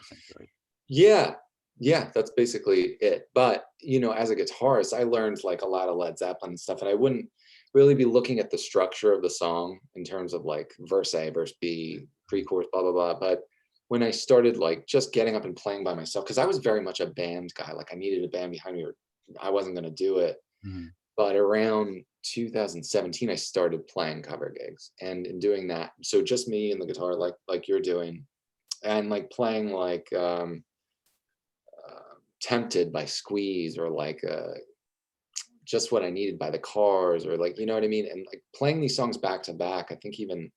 [SPEAKER 1] essentially.
[SPEAKER 2] yeah, yeah, that's basically it. But, you know, as a guitarist, I learned, like, a lot of Led Zeppelin and stuff, and I wouldn't really be looking at the structure of the song in terms of, like, verse A, verse B, pre-chorus, blah, blah, blah, but when I started, like, just getting up and playing by myself, because I was very much a band guy, like, I needed a band behind me or I wasn't gonna do it.
[SPEAKER 1] Mhm.
[SPEAKER 2] But around 2017, I started playing cover gigs, and in doing that, so just me and the guitar, like you're doing, and like playing like, "Tempted" by Squeeze, or like, "Just What I Needed" by The Cars, or like, you know what I mean? And like playing these songs back to back, I think even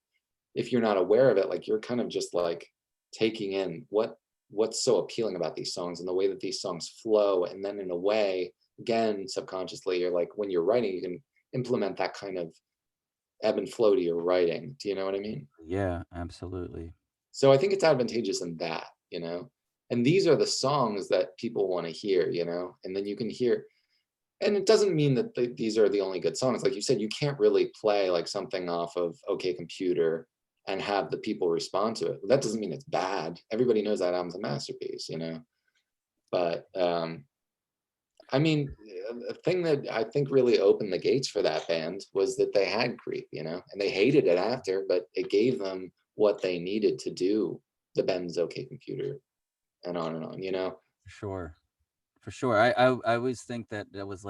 [SPEAKER 2] if you're not aware of it, like you're kind of just like taking in what's so appealing about these songs and the way that these songs flow. And then in a way, again, subconsciously, you're like, when you're writing, you can implement that kind of ebb and flow to your writing. Do you know what I mean?
[SPEAKER 1] Yeah, absolutely.
[SPEAKER 2] So I think it's advantageous in that, you know. And these are the songs that people want to hear, you know. And then you can hear, and it doesn't mean that these are the only good songs. Like you said, you can't really play like something off of OK Computer and have the people respond to it. That doesn't mean it's bad. Everybody knows that album's a masterpiece, you know. But I mean, the thing that I think really opened the gates for that band was that they had Creep, you know, and they hated it after, but it gave them what they needed to do the Ben's OK Computer and on, you know.
[SPEAKER 1] For sure. for sure. I always think that that was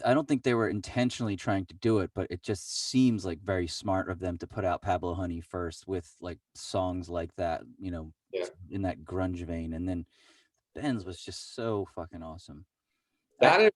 [SPEAKER 1] I don't think they were intentionally trying to do it, but it just seems like very smart of them to put out Pablo Honey first with like songs like that,
[SPEAKER 2] Yeah.
[SPEAKER 1] in that grunge vein, and then Ben's was just so fucking awesome. I
[SPEAKER 2] That is,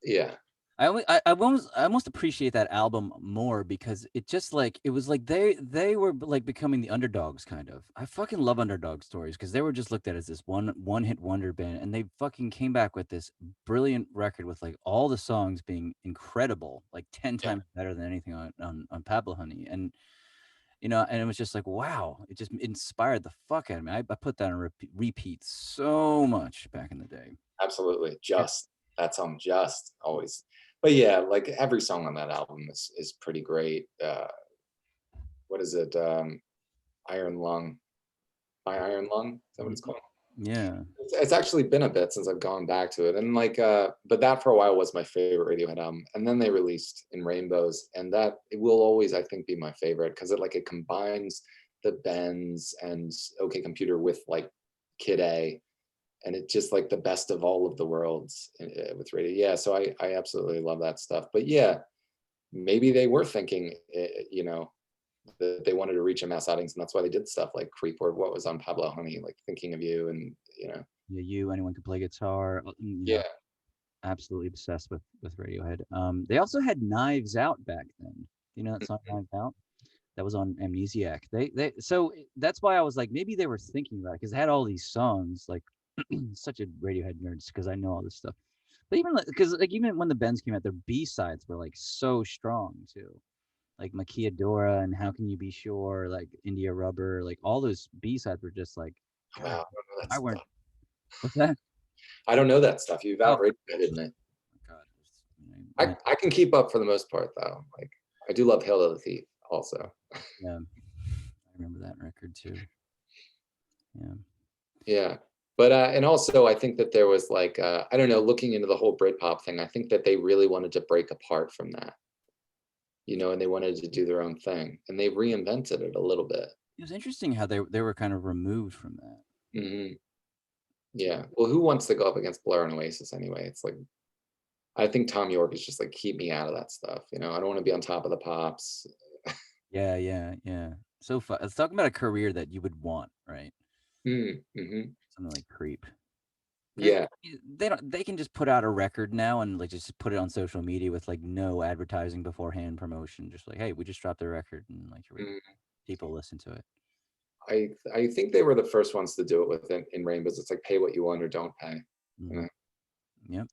[SPEAKER 2] yeah.
[SPEAKER 1] I almost appreciate that album more because it just like it was like they were like becoming the underdogs kind of. I fucking love underdog stories because they were just looked at as this one hit wonder band, and they fucking came back with this brilliant record with like all the songs being incredible, like 10
[SPEAKER 2] Yeah.
[SPEAKER 1] times better than anything on Pablo Honey. And and it was just like wow, it just inspired the fuck out of me. I put that on repeat so much back in the day.
[SPEAKER 2] Absolutely.
[SPEAKER 1] Yeah.
[SPEAKER 2] Just that song, just always. But yeah, like every song on that album is pretty great. What is it? Iron Lung. My Iron Lung? Is that what it's
[SPEAKER 1] Mhm.
[SPEAKER 2] called?
[SPEAKER 1] Yeah.
[SPEAKER 2] It's actually been a bit since I've gone back to it. And like but that for a while was my favorite Radiohead album. And then they released In Rainbows. And that it will always, I think, be my favorite because it combines the bends and OK Computer with like Kid A, and it's just like the best of all of the worlds with radio. Yeah, so I absolutely love that stuff. But yeah, maybe they were thinking, that they wanted to reach a mass audience, and that's why they did stuff like Creep or what was on Pablo Honey, like Thinking of You, and
[SPEAKER 1] Yeah, anyone can play guitar.
[SPEAKER 2] yeah,
[SPEAKER 1] Absolutely obsessed with Radiohead. They also had Knives Out back then. You know that song
[SPEAKER 2] mhm,
[SPEAKER 1] Knives Out? That was on Amnesiac. That's why I was like maybe they were thinking about it because they had all these songs like such a Radiohead nerd because I know all this stuff. But even because like even when the Bends came out, their B sides were like so strong too. Like Maquiadora and How Can You Be Sure, like India Rubber, like all those B sides were just like,
[SPEAKER 2] wow, I
[SPEAKER 1] God,
[SPEAKER 2] don't know that
[SPEAKER 1] I weren't.
[SPEAKER 2] stuff.
[SPEAKER 1] What's that?
[SPEAKER 2] I don't know that stuff. You've
[SPEAKER 1] Oh
[SPEAKER 2] outrated me, didn't it?
[SPEAKER 1] my God.
[SPEAKER 2] I can keep up for the most part though. Like I do love Hail to the Thief also.
[SPEAKER 1] Yeah, I remember that record too. Yeah.
[SPEAKER 2] Yeah. But and also I think that there was like I don't know, looking into the whole Britpop thing, I think that they really wanted to break apart from that, and they wanted to do their own thing, and they reinvented it a little bit.
[SPEAKER 1] It was interesting how they were kind of removed from that.
[SPEAKER 2] Hmm. Yeah. Well, who wants to go up against Blur and Oasis anyway? It's like I think Tom York is just like keep me out of that stuff. I don't want to be on top of the pops.
[SPEAKER 1] Yeah, yeah, yeah. So fun. Let's talk about a career that you would want, right?
[SPEAKER 2] Mm-hmm.
[SPEAKER 1] Something like Creep. Because
[SPEAKER 2] Yeah.
[SPEAKER 1] they can just put out a record now and like just put it on social media with like no advertising beforehand promotion. Just like, hey, we just dropped a record and like here we go.
[SPEAKER 2] Mm.
[SPEAKER 1] People listen to it.
[SPEAKER 2] I think they were the first ones to do it with in Rainbows. It's like pay what you want or don't pay. You
[SPEAKER 1] Hmm.
[SPEAKER 2] know?
[SPEAKER 1] Yep.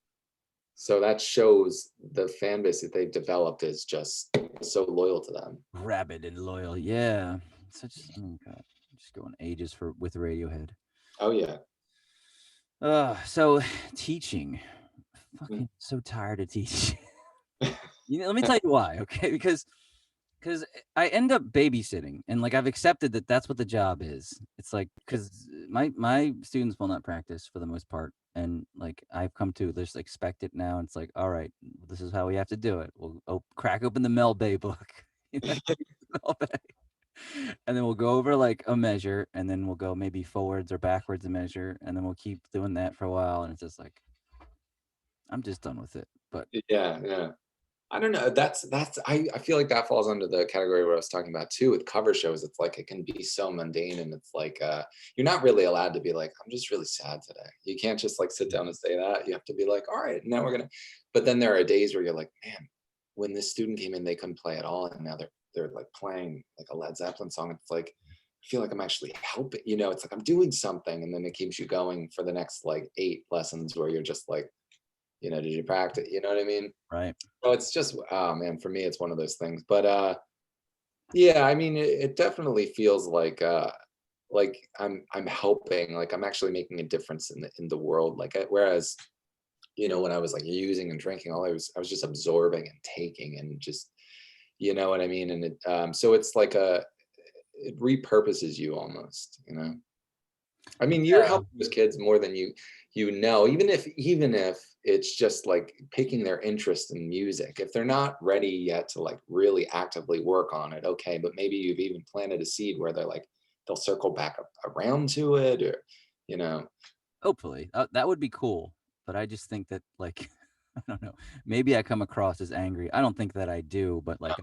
[SPEAKER 2] So that shows the fan base that they've developed is just so loyal to them.
[SPEAKER 1] Rabid and loyal. Yeah. Oh God. Just going ages for with Radiohead.
[SPEAKER 2] Oh yeah.
[SPEAKER 1] So teaching.
[SPEAKER 2] Mm.
[SPEAKER 1] Fucking so tired of teaching. Let me tell you why, okay? Because I end up babysitting, and like I've accepted that that's what the job is. It's like because my students will not practice for the most part, and like I've come to just expect it now. And it's like, all right, this is how we have to do it. We'll crack open the Mel Bay book, Mel Bay, and then we'll go over like a measure, and then we'll go maybe forwards or backwards a measure, and then we'll keep doing that for a while, and it's just like I'm just done with it. But
[SPEAKER 2] Yeah, yeah. I don't know. That's I feel like that falls under the category where I was talking about too with cover shows. It's like it can be so mundane, and it's like you're not really allowed to be like, I'm just really sad today. You can't just like sit down and say that. You have to be like, all right, now we're gonna. But then there are days where you're like, man, when this student came in, they couldn't play at all, and now they're like playing like a Led Zeppelin song. It's like I feel like I'm actually helping. It's like I'm doing something, and then it keeps you going for the next like 8 lessons where you're just like, did you practice? You know what I mean?
[SPEAKER 1] right.
[SPEAKER 2] So it's just, oh man, for me, it's one of those things. But yeah, I mean, it definitely feels like I'm helping, like I'm actually making a difference in the world. Like whereas, when I was like using and drinking, all I was just absorbing and taking and just, you know what I mean? And so it's like it repurposes you almost. I mean, you're
[SPEAKER 1] Yeah.
[SPEAKER 2] helping those kids more than even if it's just like picking their interest in music. If they're not ready yet to like really actively work on it, okay, but maybe you've even planted a seed where they'll circle back around to it or, you know.
[SPEAKER 1] Hopefully, that would be cool. but I just think that like I don't know. Maybe I come across as angry. I don't think that I do, but like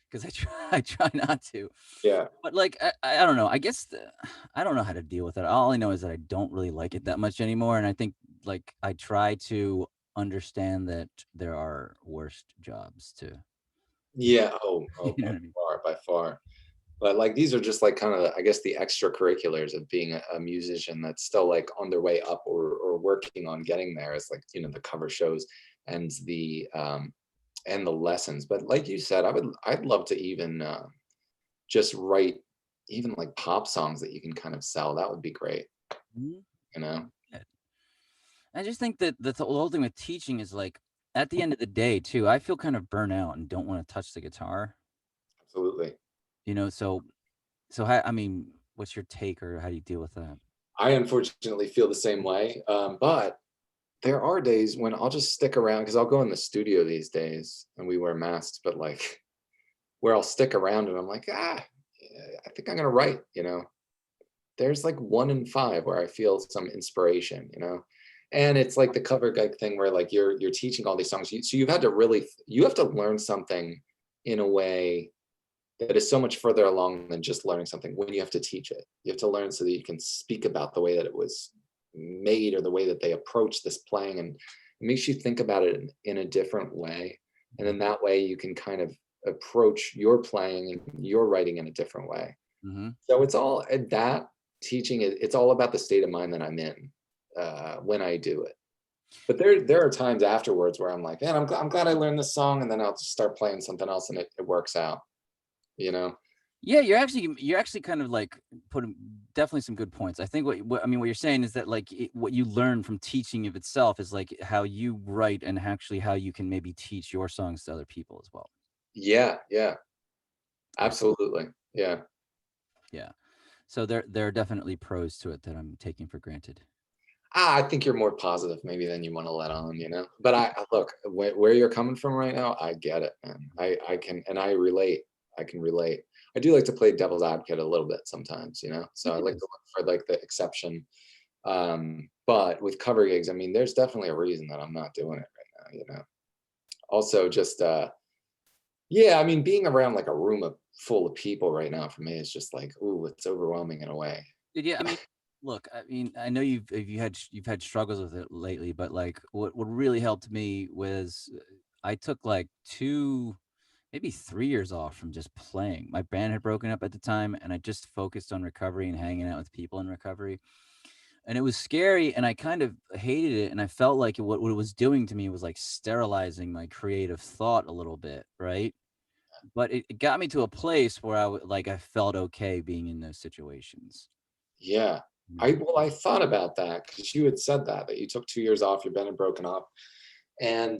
[SPEAKER 1] because I try I try not to.
[SPEAKER 2] Yeah.
[SPEAKER 1] But like I don't know. I guess I don't know how to deal with it. All I know is that I don't really like it that much anymore, and I think like I try to understand that there are worst jobs to
[SPEAKER 2] Yeah. Oh,
[SPEAKER 1] you
[SPEAKER 2] oh,
[SPEAKER 1] know
[SPEAKER 2] by
[SPEAKER 1] what I mean?
[SPEAKER 2] far, by far. But like these are just like kind of, I guess, the extracurriculars of being a musician that's still like on their way up or working on getting there. It's like, the cover shows and the lessons. But like you said, I'd love to even just write even like pop songs that you can kind of sell. That would be great,
[SPEAKER 1] Mhm.
[SPEAKER 2] you know?
[SPEAKER 1] Yeah. I just think that the whole thing with teaching is like at the end of the day too. I feel kind of burnt out and don't want to touch the guitar.
[SPEAKER 2] Absolutely.
[SPEAKER 1] So how, I mean, what's your take or how do you deal with that?
[SPEAKER 2] I unfortunately feel the same way. But there are days when I'll just stick around because I'll go in the studio these days and we wear masks, but like where I'll stick around and I'm like, yeah, I think I'm gonna write. There's like 1 in 5 where I feel some inspiration. And it's like the cover guy thing where like you're teaching all these songs. So you have to learn something in a way that is so much further along than just learning something when you have to teach it. You have to learn so that you can speak about the way that it was made or the way that they approach this playing, and it makes you think about it in a different way. And
[SPEAKER 1] Mhm.
[SPEAKER 2] then that way you can kind of approach your playing and your writing in a different way.
[SPEAKER 1] Mhm.
[SPEAKER 2] So it's all that teaching it's all about the state of mind that I'm in when I do it. But there are times afterwards where I'm like, man, I'm glad I learned this song, and then I'll just start playing something else and it works out, you know?
[SPEAKER 1] Yeah, you're actually kind of like putting definitely some good points. I think what I mean what you're saying is that like what you learn from teaching of itself is like how you write and actually how you can maybe teach your songs to other people as well.
[SPEAKER 2] Yeah, yeah,
[SPEAKER 1] Yeah.
[SPEAKER 2] absolutely. Yeah.
[SPEAKER 1] Yeah. So there are definitely pros to it that I'm taking for granted.
[SPEAKER 2] I think you're more positive maybe than you wanna let on. But I look, where you're coming from right now, I get it, man. I can and I relate. I can relate. I do like to play devil's advocate a little bit sometimes. So I like to
[SPEAKER 1] Yes.
[SPEAKER 2] look for, like, the exception. But with cover gigs, I mean, there's definitely a reason that I'm not doing it right now. Also, just, yeah, I mean, being around, like, a room full of people right now for me is just like, ooh, it's overwhelming in a way.
[SPEAKER 1] Yeah, I mean, look, I mean, I know you've had struggles with it lately, but like what really helped me was I took like 2 maybe 3 years off from just playing. My band had broken up at the time and I just focused on recovery and hanging out with people in recovery. And it was scary and I kind of hated it and I felt like what it was doing to me was like sterilizing my creative thought a little bit, right? But it got me to a place where like I felt okay being in those situations.
[SPEAKER 2] Yeah.
[SPEAKER 1] You
[SPEAKER 2] I
[SPEAKER 1] know?
[SPEAKER 2] well, I thought about that because you had said that you took 2 years off, your band had broken up, and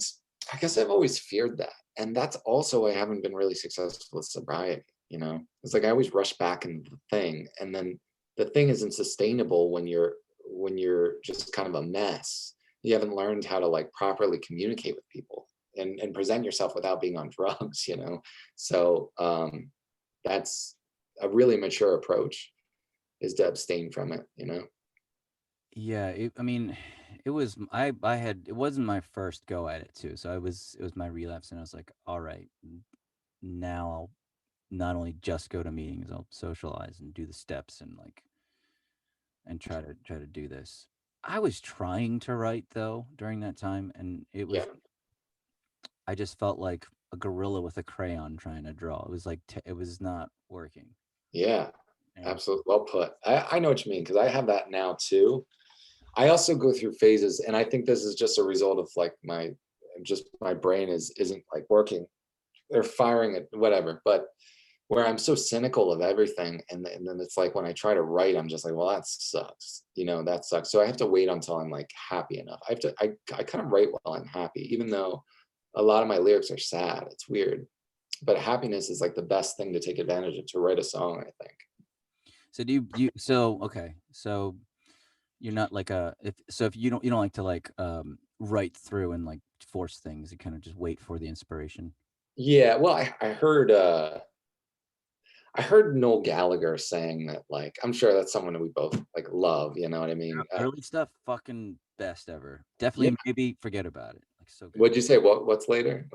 [SPEAKER 2] I guess I've always feared that, and that's also why I haven't been really successful with sobriety. It's like I always rush back into the thing, and then the thing isn't sustainable when you're just kind of a mess. You haven't learned how to, like, properly communicate with people and present yourself without being on drugs. So, that's a really mature approach is to abstain from it.
[SPEAKER 1] Yeah, I mean, it was I had it wasn't my first go at it too. So it was my relapse and I was like, all right, now I'll not only just go to meetings, I'll socialize and do the steps and like and try to do this. I was trying to write though during that time and it
[SPEAKER 2] Yeah,
[SPEAKER 1] was I just felt like a gorilla with a crayon trying to draw. It was like it was not working,
[SPEAKER 2] yeah,
[SPEAKER 1] you know.
[SPEAKER 2] absolutely. Well put. I know what you mean because I have that now too. I also go through phases, and I think this is just a result of like my brain isn't like working. They're firing it, whatever. But where I'm so cynical of everything, and then it's like when I try to write, I'm just like, well, that sucks. That sucks. So I have to wait until I'm like happy enough. I kind of write while I'm happy, even though a lot of my lyrics are sad. It's weird, but happiness is like the best thing to take advantage of to write a song, I think.
[SPEAKER 1] So do you so okay. So you're not like a if you don't like to like write through and like force things, you kind of just wait for the inspiration.
[SPEAKER 2] Yeah, well, I heard I heard Noel Gallagher saying that, like, I'm sure that's someone that we both like love, you know what I mean?
[SPEAKER 1] Early stuff, fucking best ever.
[SPEAKER 2] Yeah.
[SPEAKER 1] Definitely, maybe forget about it. Like, so good.
[SPEAKER 2] What'd you say? What's later?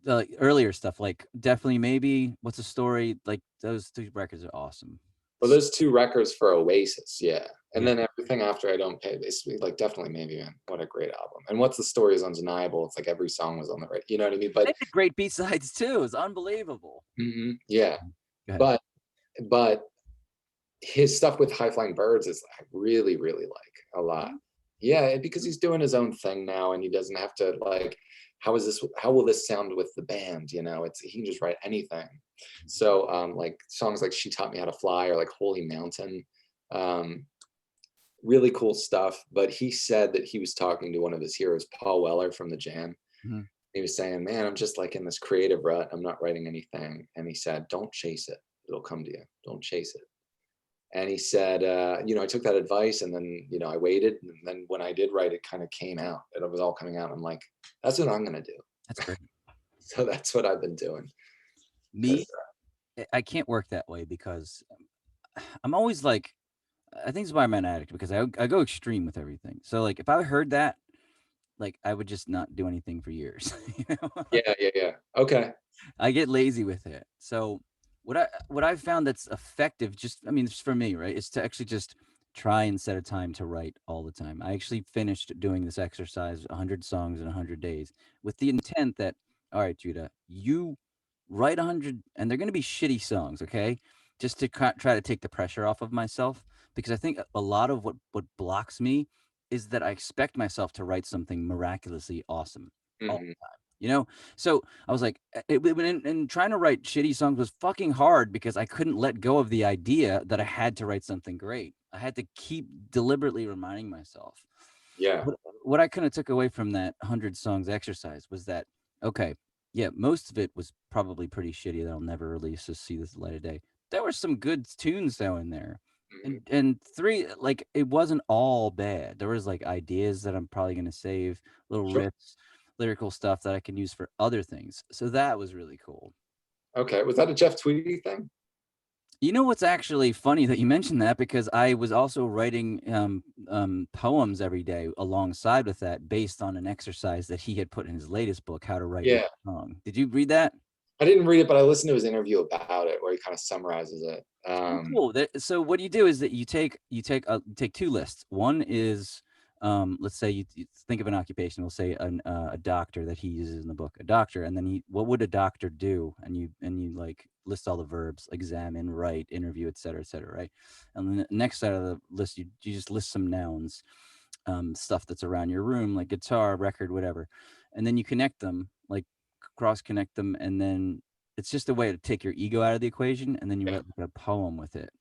[SPEAKER 1] Like, earlier stuff, like, definitely, maybe, What's the Story? Like, those 2 records are awesome.
[SPEAKER 2] Well, those 2 records for Oasis, yeah, and
[SPEAKER 1] Yeah.
[SPEAKER 2] then everything after I Don't Pay, it's like, definitely Maybe Man, what a great album, and What's the Story is undeniable, it's like every song was on the right, you know what I mean?
[SPEAKER 1] They
[SPEAKER 2] But
[SPEAKER 1] had great B-sides too, it's unbelievable.
[SPEAKER 2] mhm, yeah,
[SPEAKER 1] Go ahead.
[SPEAKER 2] but but his stuff with High Flying Birds is I really, really like a lot.
[SPEAKER 1] Mhm.
[SPEAKER 2] Yeah, because he's doing his own thing now, and he doesn't have to, like, how will this sound with the band, you know? It's he can just write anything. So, like, songs like She Taught Me How to Fly or, like, Holy Mountain, um, really cool stuff, but he said that he was talking to one of his heroes, Paul Weller from The Jam.
[SPEAKER 1] Mhm.
[SPEAKER 2] He was saying, "Man, I'm just, like, in this creative rut, I'm not writing anything," and he said, "Don't chase it, it'll come to you. Don't chase it." And he said, I took that advice and then, I waited. And then when I did write, it kind of came out. It was all coming out. I'm like, that's what I'm going to do.
[SPEAKER 1] That's great.
[SPEAKER 2] So that's what I've been doing.
[SPEAKER 1] Me,
[SPEAKER 2] Cause
[SPEAKER 1] I can't work that way because I'm always like, I think it's why I'm an addict, because I go extreme with everything. So, like, if I heard that, like, I would just not do anything for years, you know?
[SPEAKER 2] yeah, yeah, yeah. Okay.
[SPEAKER 1] I get lazy with it. So what I've found that's effective, just, I mean, just for me, right, is to actually just try and set a time to write all the time. I actually finished doing this exercise, 100 songs in 100 days, with the intent that, all right, Judah, you write 100, and they're going to be shitty songs, okay? Just to try to take the pressure off of myself, because I think a lot of what blocks me is that I expect myself to write something miraculously awesome all
[SPEAKER 2] Hmm.
[SPEAKER 1] the time. You know, so I was like, and trying to write shitty songs was fucking hard because I couldn't let go of the idea that I had to write something great. I had to keep deliberately reminding myself.
[SPEAKER 2] Yeah.
[SPEAKER 1] What I kind of took away from that 100 songs exercise was that, okay, yeah, most of it was probably pretty shitty that I'll never release to see this light of day. There were some good tunes though in there.
[SPEAKER 2] Hmm.
[SPEAKER 1] And three, like, it wasn't all bad. There was like ideas that I'm probably gonna save, little
[SPEAKER 2] Sure.
[SPEAKER 1] riffs, lyrical stuff that I can use for other things. So that was really cool.
[SPEAKER 2] Okay. Was that a Jeff Tweedy thing?
[SPEAKER 1] You know what's actually funny that you mentioned that, because I was also writing poems every day alongside with that, based on an exercise that he had put in his latest book, How to Write One
[SPEAKER 2] Yeah.
[SPEAKER 1] Song. Did you read that?
[SPEAKER 2] I didn't read it, but I listened to his interview about it where he kind of summarizes it.
[SPEAKER 1] It's pretty cool. So what you do is that you take 2 lists. One is, let's say you think of an occupation. We'll say a doctor that he uses in the book, a doctor, and then what would a doctor do? And you like list all the verbs: examine, write, interview, et cetera, right? And then the next side of the list, you just list some nouns, stuff that's around your room, like guitar, record, whatever, and then you connect them, like cross connect them, and then it's just a way to take your ego out of the equation, and then you
[SPEAKER 2] Yeah.
[SPEAKER 1] write like a poem with it.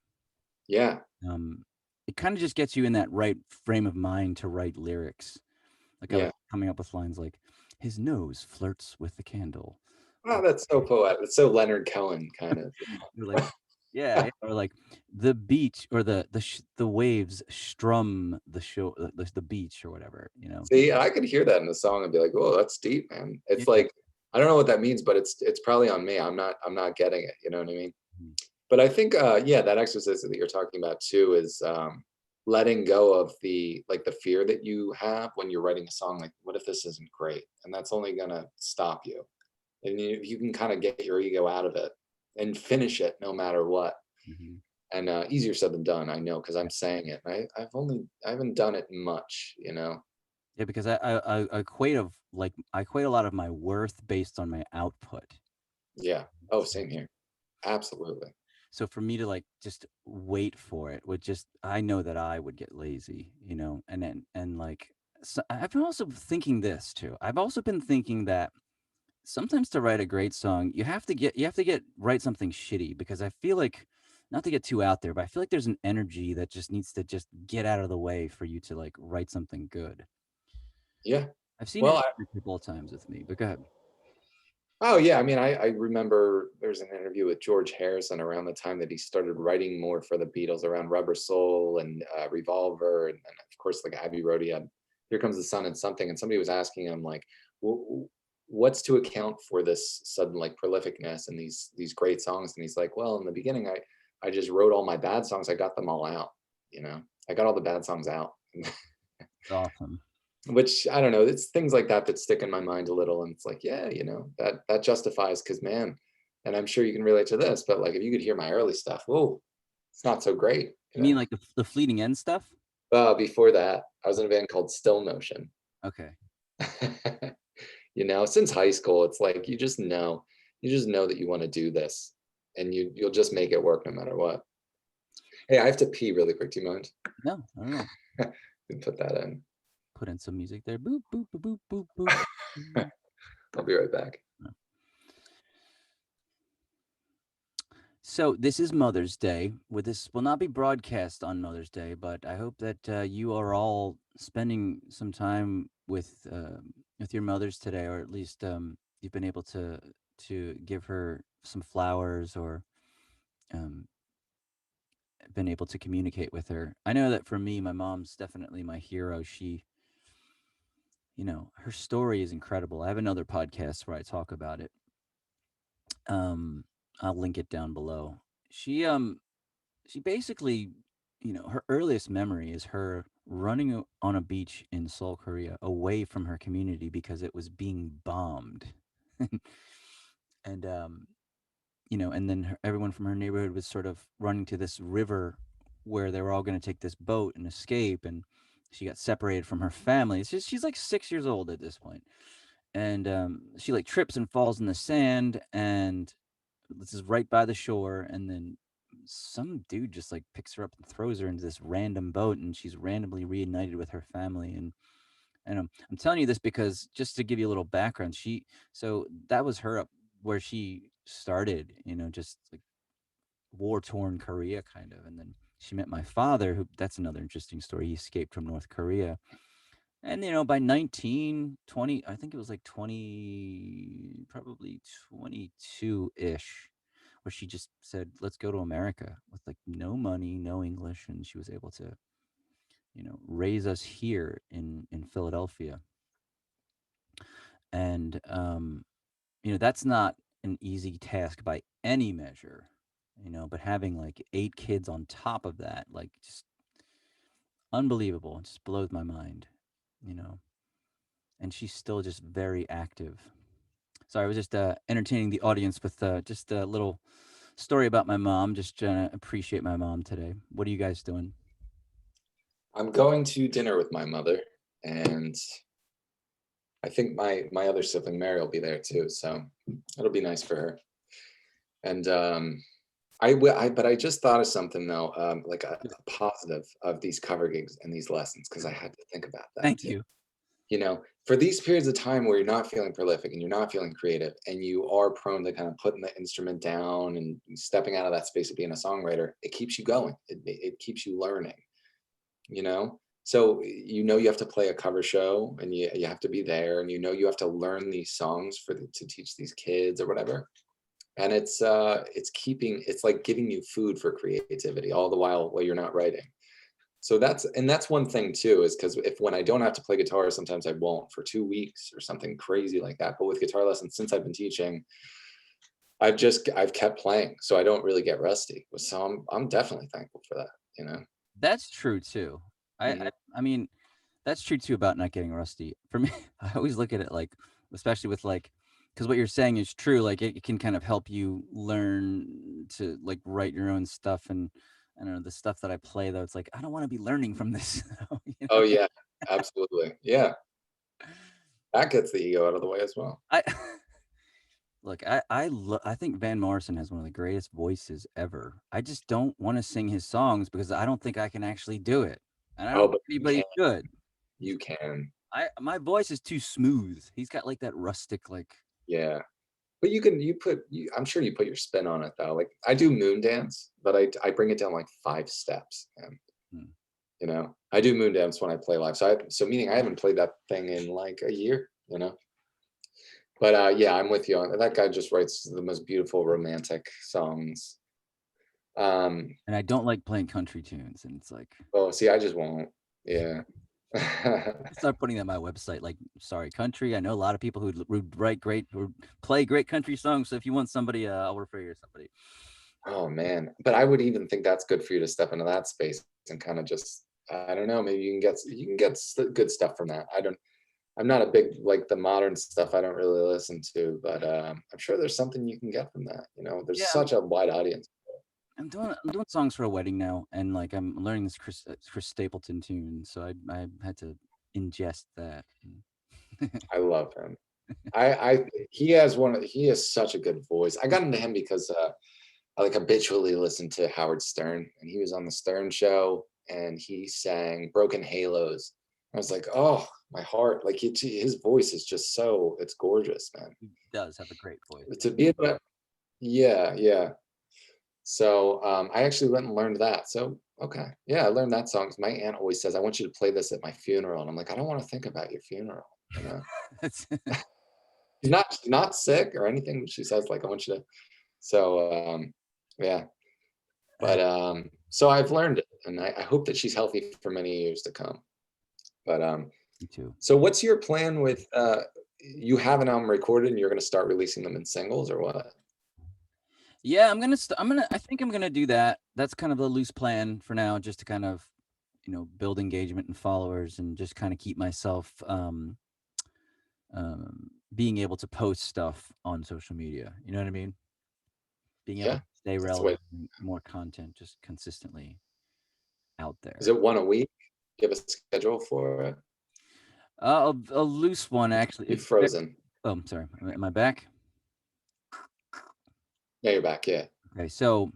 [SPEAKER 2] Yeah.
[SPEAKER 1] Um, it kind of just gets you in that right frame of mind to write lyrics. Like, I was
[SPEAKER 2] Yeah.
[SPEAKER 1] coming up with lines like, "His nose flirts with the candle,"
[SPEAKER 2] Oh,
[SPEAKER 1] or,
[SPEAKER 2] that's so poetic. It's so Leonard Cohen kind of.
[SPEAKER 1] or like, yeah, yeah, or like the beach, or the waves strum the beach, or whatever.
[SPEAKER 2] See, I could hear that in the song and be like, "Oh, that's deep, man." It's
[SPEAKER 1] Yeah.
[SPEAKER 2] like, I don't know what that means, but it's probably on me. I'm not getting it, you know what I mean?
[SPEAKER 1] Mhm.
[SPEAKER 2] But I think, yeah, that exercise that you're talking about too is, letting go of the fear that you have when you're writing a song, like, "What if this isn't great?" And that's only gonna stop you. And you can kinda get your ego out of it and finish it no matter what.
[SPEAKER 1] Mhm.
[SPEAKER 2] And, easier said than done, I know, because 'cause I'm saying it. I haven't done it much, you know?
[SPEAKER 1] Yeah, because I equate a lot of my worth based on my output.
[SPEAKER 2] Yeah. Oh, same here. Absolutely.
[SPEAKER 1] So for me to, like, just wait for it would just, I know that I would get lazy, and like, so I've been also thinking this too. I've also been thinking that sometimes to write a great song, you have to get write something shitty, because I feel like, not to get too out there, but I feel like there's an energy that just needs to just get out of the way for you to, like, write something good.
[SPEAKER 2] Yeah.
[SPEAKER 1] I've seen it
[SPEAKER 2] Well,
[SPEAKER 1] happen a couple of times with me, but go ahead.
[SPEAKER 2] oh, yeah, I mean, I remember there's an interview with George Harrison around the time that he started writing more for the Beatles around Rubber Soul and, Revolver, and of course, like, Abbey Road, he had Here Comes the Sun and Something, and somebody was asking him, like, "W what's to account for this sudden like prolificness and these great songs? And he's like, well, in the beginning, I just wrote all my bad songs. I got them all out. You know, I got all the bad songs out.
[SPEAKER 1] It's awesome.
[SPEAKER 2] Which I don't know. It's things like that that stick in my mind a little, and it's like, yeah, that justifies because man, and I'm sure you can relate to this, but like if you could hear my early stuff, whoa, it's not so great,
[SPEAKER 1] You mean like the fleeting end stuff?
[SPEAKER 2] Before that, I was in a band called Still Motion.
[SPEAKER 1] Okay.
[SPEAKER 2] Since high school, it's like you just know that you want to do this, and you'll just make it work no matter what. Hey, I have to pee really quick. Do you mind?
[SPEAKER 1] No, I don't know.
[SPEAKER 2] Put that in.
[SPEAKER 1] Put in some music there. Boop, boop, boop, boop, boop, boop.
[SPEAKER 2] I'll be right back.
[SPEAKER 1] So this is Mother's Day. This will not be broadcast on Mother's Day, but I hope that you are all spending some time with your mothers today, or at least you've been able to give her some flowers, or um, been able to communicate with her. I know that for me, my mom's definitely my hero. Her story is incredible. I have another podcast where I talk about it. Um, I'll link it down below. She basically, her earliest memory is her running on a beach in Seoul, Korea, away from her community because it was being bombed. and and then everyone from her neighborhood was sort of running to this river where they were all going to take this boat and escape, and she got separated from her family. It's just she's like 6 years old at this point, and she like trips and falls in the sand, and this is right by the shore, and then some dude just like picks her up and throws her into this random boat, and she's randomly reunited with her family. And I'm telling you this because just to give you a little background, so that was her up where she started, just like war torn Korea kind of. And then she met my father, who that's another interesting story. He escaped from North Korea. And, by 19, 20, I think it was like 20, probably 22 ish, where she just said, let's go to America with like no money, no English. And she was able to, raise us here in Philadelphia. And, that's not an easy task by any measure, but having like 8 kids on top of that, like just unbelievable. It just blows my mind, you know, and she's still just very active. Sorry, I was just entertaining the audience with just a little story about my mom. Just trying to appreciate my mom today. What are you guys doing?
[SPEAKER 2] I'm going to dinner with my mother, and I think my other sibling Mary will be there too, so it'll be nice for her. And but I just thought of something though, like a positive of these cover gigs and these lessons, because I had to think about that
[SPEAKER 1] Thank
[SPEAKER 2] too.
[SPEAKER 1] you.
[SPEAKER 2] For these periods of time where you're not feeling prolific and you're not feeling creative and you are prone to kind of putting the instrument down and stepping out of that space of being a songwriter, it keeps you going. It keeps you learning, you know? So you have to play a cover show and you have to be there, and you have to learn these songs to teach these kids or whatever. And it's like giving you food for creativity all the while you're not writing. So that's one thing too, is because if when I don't have to play guitar, sometimes I won't for 2 weeks or something crazy like that. But with guitar lessons, since I've been teaching, I've kept playing, so I don't really get rusty. So I'm definitely thankful for that.
[SPEAKER 1] That's true too. I,
[SPEAKER 2] Mhm.
[SPEAKER 1] I I mean, that's true too about not getting rusty. For me, I always look at it like, especially with like, because what you're saying is true. Like it can kind of help you learn to like write your own stuff. And I don't know, the stuff that I play though. It's like I don't want to be learning from this. you
[SPEAKER 2] Oh
[SPEAKER 1] know?
[SPEAKER 2] yeah, absolutely. Yeah, that gets the ego out of the way as well.
[SPEAKER 1] I look. I think Van Morrison has one of the greatest voices ever. I just don't want to sing his songs because I don't think I can actually do it, and I don't
[SPEAKER 2] Oh,
[SPEAKER 1] think
[SPEAKER 2] but you
[SPEAKER 1] anybody
[SPEAKER 2] can.
[SPEAKER 1] should.
[SPEAKER 2] You can.
[SPEAKER 1] My voice is too smooth. He's got like that rustic like.
[SPEAKER 2] Yeah. But I'm sure you put your spin on it though. Like I do moon dance, but I bring it down like 5 steps. And
[SPEAKER 1] Hmm.
[SPEAKER 2] I do moon dance when I play live. So meaning I haven't played that thing in like a year. But yeah, I'm with you on that. Guy just writes the most beautiful romantic songs. Um,
[SPEAKER 1] And I don't like playing country tunes, and it's like
[SPEAKER 2] oh, see, I just won't. Yeah.
[SPEAKER 1] Start putting that on my website, like, sorry, country. I know a lot of people who write great, who play great country songs. So if you want somebody, I'll refer you to somebody.
[SPEAKER 2] Oh, man. But I would even think that's good for you to step into that space and kinda just I don't know, maybe you can get good stuff from that. I'm not a big like, the modern stuff I don't really listen to, but, I'm sure there's something you can get from that, you know? There's
[SPEAKER 1] Yeah,
[SPEAKER 2] such a wide audience.
[SPEAKER 1] I'm doing songs for a wedding now, and like I'm learning this Chris Stapleton tune, so I had to ingest that.
[SPEAKER 2] I love him. I he has such a good voice. I got into him because, I like habitually listened to Howard Stern, and he was on the Stern show, and he sang "Broken Halos." I was like, "Oh, my heart!" Like his voice is just so it's gorgeous, man.
[SPEAKER 1] He does have a great voice.
[SPEAKER 2] To be able to, yeah, yeah. So I actually went and learned that. So okay, yeah, I learned that song. 'Cause my aunt always says, "I want you to play this at my funeral," and I'm like, "I don't want to think about your funeral," you know.
[SPEAKER 1] It's
[SPEAKER 2] She's not sick or anything. She says like, "I want you to." So yeah, but so I've learned it, and I hope that she's healthy for many years to come. But
[SPEAKER 1] me too.
[SPEAKER 2] so what's your plan with you have an album recorded and you're going to start releasing them in singles or what?
[SPEAKER 1] Yeah, I think I'm gonna do that. That's kind of the loose plan for now, just to kind of, build engagement and followers, and just kind of keep myself being able to post stuff on social media. You know what I mean? Being able
[SPEAKER 2] Yeah,
[SPEAKER 1] to stay
[SPEAKER 2] that's the way.
[SPEAKER 1] relevant, and more content just consistently out
[SPEAKER 2] Is
[SPEAKER 1] there.
[SPEAKER 2] it one a week? Do you have a schedule for it?
[SPEAKER 1] A loose one, actually.
[SPEAKER 2] You frozen?
[SPEAKER 1] Oh, I'm sorry. Am I back?
[SPEAKER 2] Yeah, you're back. Yeah.
[SPEAKER 1] Okay, so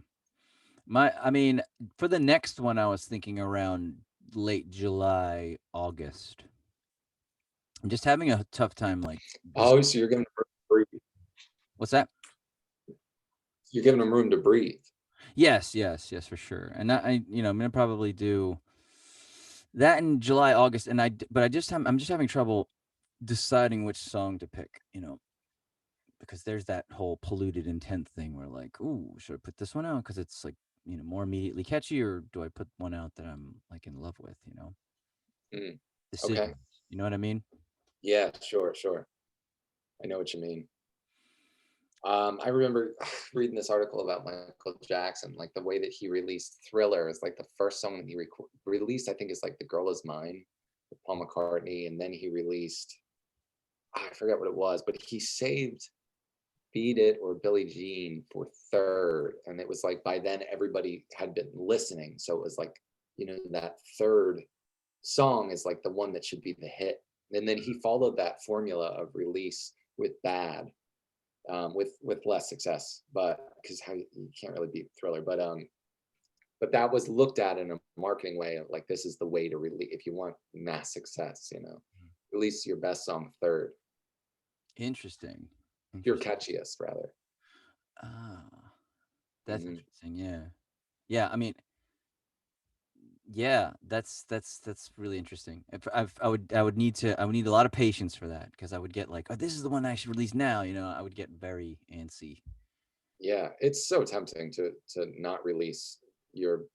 [SPEAKER 1] I mean, for the next one, I was thinking around late July, August. I'm just having a tough time, like, just
[SPEAKER 2] Oh, so you're giving them room to breathe.
[SPEAKER 1] what's that?
[SPEAKER 2] You're giving them room to breathe.
[SPEAKER 1] Yes, yes, yes, for sure. And I'm gonna probably do that in July, August, but I'm just having trouble deciding which song to pick. Because there's that whole polluted intent thing where, like, ooh, should I put this one out because it's like, more immediately catchy, or do I put one out that I'm like in love with?
[SPEAKER 2] Mm, okay.
[SPEAKER 1] Decisions. You know what I mean?
[SPEAKER 2] Yeah, sure, sure. I know what you mean. I remember reading this article about Michael Jackson, like the way that he released Thriller is like the first song that he released, I think is like The Girl Is Mine with Paul McCartney. And then he released, I forget what it was, but he saved Beat It or Billie Jean for third. And it was like by then everybody had been listening. So it was like, that third song is like the one that should be the hit. And then he followed that formula of release with Bad, with less success, but because how you can't really beat Thriller, but that was looked at in a marketing way of like this is the way to really if you want mass success, release your best song third,
[SPEAKER 1] Interesting.
[SPEAKER 2] your
[SPEAKER 1] Interesting.
[SPEAKER 2] catchiest rather.
[SPEAKER 1] Ah, that's
[SPEAKER 2] Hmm.
[SPEAKER 1] interesting. Yeah. Yeah. I mean, yeah, that's really interesting. If I would need a lot of patience for that, because I would get like, oh, this is the one I should release now. I would get very antsy.
[SPEAKER 2] Yeah, it's so tempting to not release your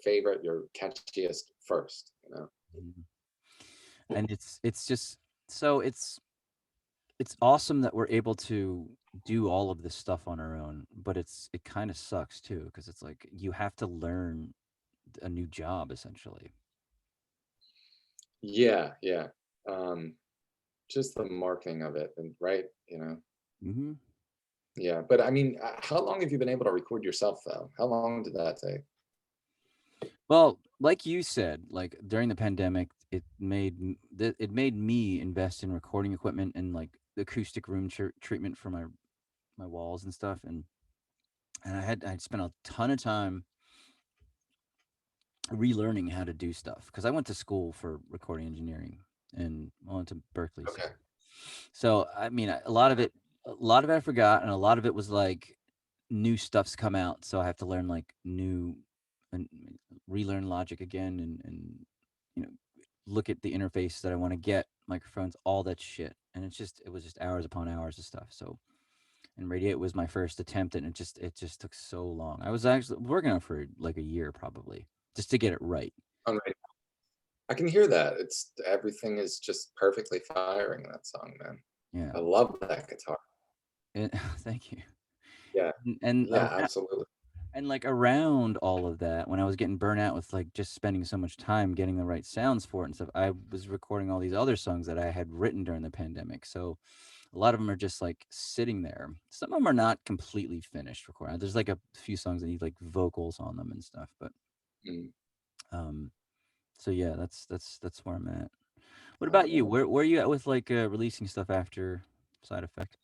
[SPEAKER 2] favorite, your catchiest first.
[SPEAKER 1] Mhm. And it's just so it's awesome that we're able to do all of this stuff on our own, but it kind of sucks too, because it's like you have to learn a new job essentially.
[SPEAKER 2] Yeah, yeah. Um, just the marketing of it, and right,
[SPEAKER 1] Hmm.
[SPEAKER 2] Yeah, but I mean, how long have you been able to record yourself though? How long did that take?
[SPEAKER 1] Well, like you said, like during the pandemic, it made me invest in recording equipment and like the acoustic room treatment for my walls and stuff, and I'd spent a ton of time relearning how to do stuff, because I went to school for recording engineering, and I went to Berkeley. So
[SPEAKER 2] Okay.
[SPEAKER 1] I mean, a lot of it I forgot, and a lot of it was like new stuff's come out, so I have to learn like new and relearn Logic again, and you know look at the interface that I want to get, microphones, all that shit. And it was just hours upon hours of stuff. So, and Radiate was my first attempt, and it just took so long. I was actually working on it for like a year probably, just to get it right.
[SPEAKER 2] All right. I can hear that. It's everything is just perfectly firing in that song, man.
[SPEAKER 1] Yeah.
[SPEAKER 2] I love that guitar.
[SPEAKER 1] It thank you.
[SPEAKER 2] Yeah.
[SPEAKER 1] And
[SPEAKER 2] Yeah, absolutely.
[SPEAKER 1] and, like, around all of that, when I was getting burnt out with, like, just spending so much time getting the right sounds for it and stuff, I was recording all these other songs that I had written during the pandemic, so a lot of them are just, like, sitting there. Some of them are not completely finished recording. There's, like, a few songs that need, like, vocals on them and stuff, but,
[SPEAKER 2] Mm.
[SPEAKER 1] um so yeah, that's where I'm at. What
[SPEAKER 2] Oh,
[SPEAKER 1] about you?
[SPEAKER 2] yeah.
[SPEAKER 1] Where are you at with, like, releasing stuff after Side Effect?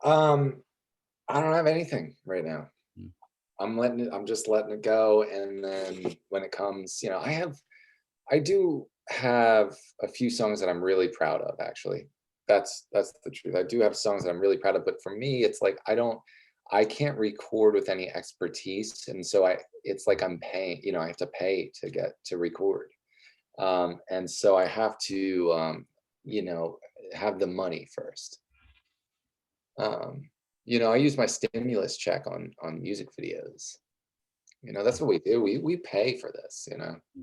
[SPEAKER 2] Um, I don't have anything right now.
[SPEAKER 1] Mm,
[SPEAKER 2] I'm just letting it go, and then when it comes, I do have a few songs that I'm really proud of, actually. That's the truth. I do have songs that I'm really proud of, but for me, it's like I can't record with any expertise, and so it's like I'm paying, I have to pay to get to record. And so I have to, you know, have the money first. Um, I use my stimulus check on music videos. That's what we do. We pay for this.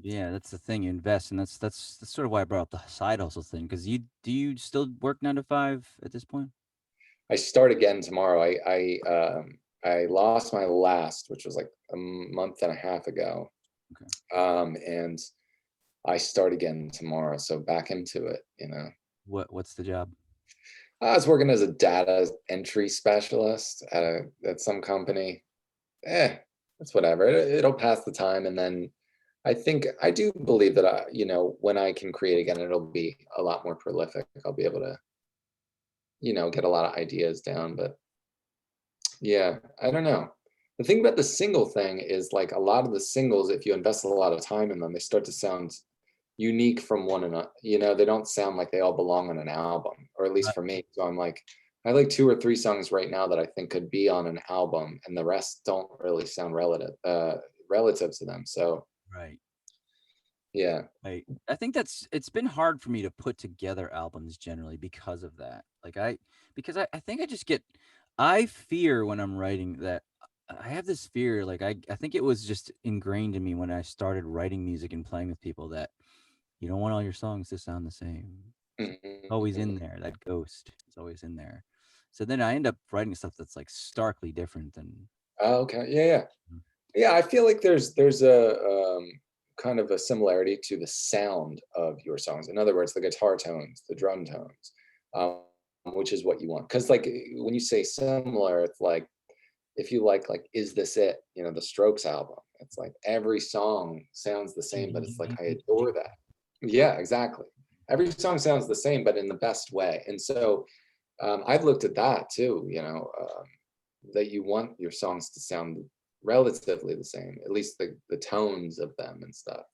[SPEAKER 1] yeah, that's the thing, you invest, and that's sort of why I brought up the side hustle thing. Because you still work 9 to 5 at this point?
[SPEAKER 2] I start again tomorrow. I lost my last, which was like a month and a half ago,
[SPEAKER 1] Okay.
[SPEAKER 2] and I start again tomorrow. So back into it.
[SPEAKER 1] What's the job?
[SPEAKER 2] I was working as a data entry specialist at some company. It's whatever. It'll pass the time, and then I think I do believe that when I can create again, it'll be a lot more prolific. I'll be able to get a lot of ideas down. But yeah, I don't know. The thing about the single thing is like a lot of the singles, if you invest a lot of time in them, they start to sound unique from one another. They don't sound like they all belong on an album, or at least
[SPEAKER 1] Right.
[SPEAKER 2] for me. So I'm like, I like two or three songs right now that I think could be on an album, and the rest don't really sound relative to them. So
[SPEAKER 1] Right.
[SPEAKER 2] yeah.
[SPEAKER 1] I think it's been hard for me to put together albums generally because of that. Because I think I just get I fear when I'm writing that I have this fear, like, I think it was just ingrained in me when I started writing music and playing with people that you don't want all your songs to sound the same. It's always in
[SPEAKER 2] Mhm.
[SPEAKER 1] there, that ghost is always in there. So then I end up writing stuff that's, like, starkly different than
[SPEAKER 2] Oh, okay. Yeah, yeah. Yeah, I feel like there's a kind of a similarity to the sound of your songs. In other words, the guitar tones, the drum tones, which is what you want. Because like when you say similar, it's like if you like "Is This It?" The Strokes album. It's like every song sounds the same, but it's like I adore that. Yeah, exactly. Every song sounds the same, but in the best way. And so I've looked at that too. That you want your songs to sound relatively the same, at least the tones of them and stuff,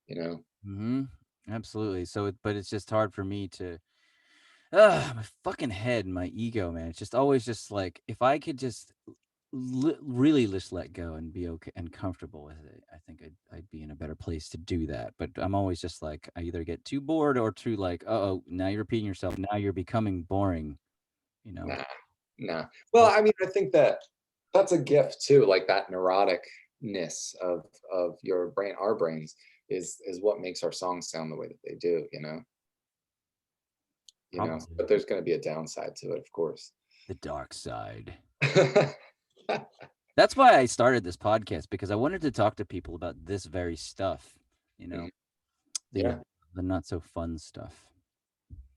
[SPEAKER 2] you know?
[SPEAKER 1] Mhm. Absolutely. But it's just hard for me to my fucking head and my ego, man. It's just always just like if I could just really just let go and be okay and comfortable with it, I think I'd be in a better place to do that. But I'm always just like I either get too bored or too like, oh, now you're repeating yourself. Now you're becoming boring. You know.
[SPEAKER 2] Nah, nah. Well, I mean, I think that that's a gift too, like that neuroticness of your brain, our brains is what makes our songs sound the way that they do.
[SPEAKER 1] Probably
[SPEAKER 2] But there's going to be a downside to it, of course.
[SPEAKER 1] the dark side. That's why I started this podcast because I wanted to talk to people about this very stuff. You know,
[SPEAKER 2] Mhm.
[SPEAKER 1] the
[SPEAKER 2] Yeah,
[SPEAKER 1] the not so fun stuff.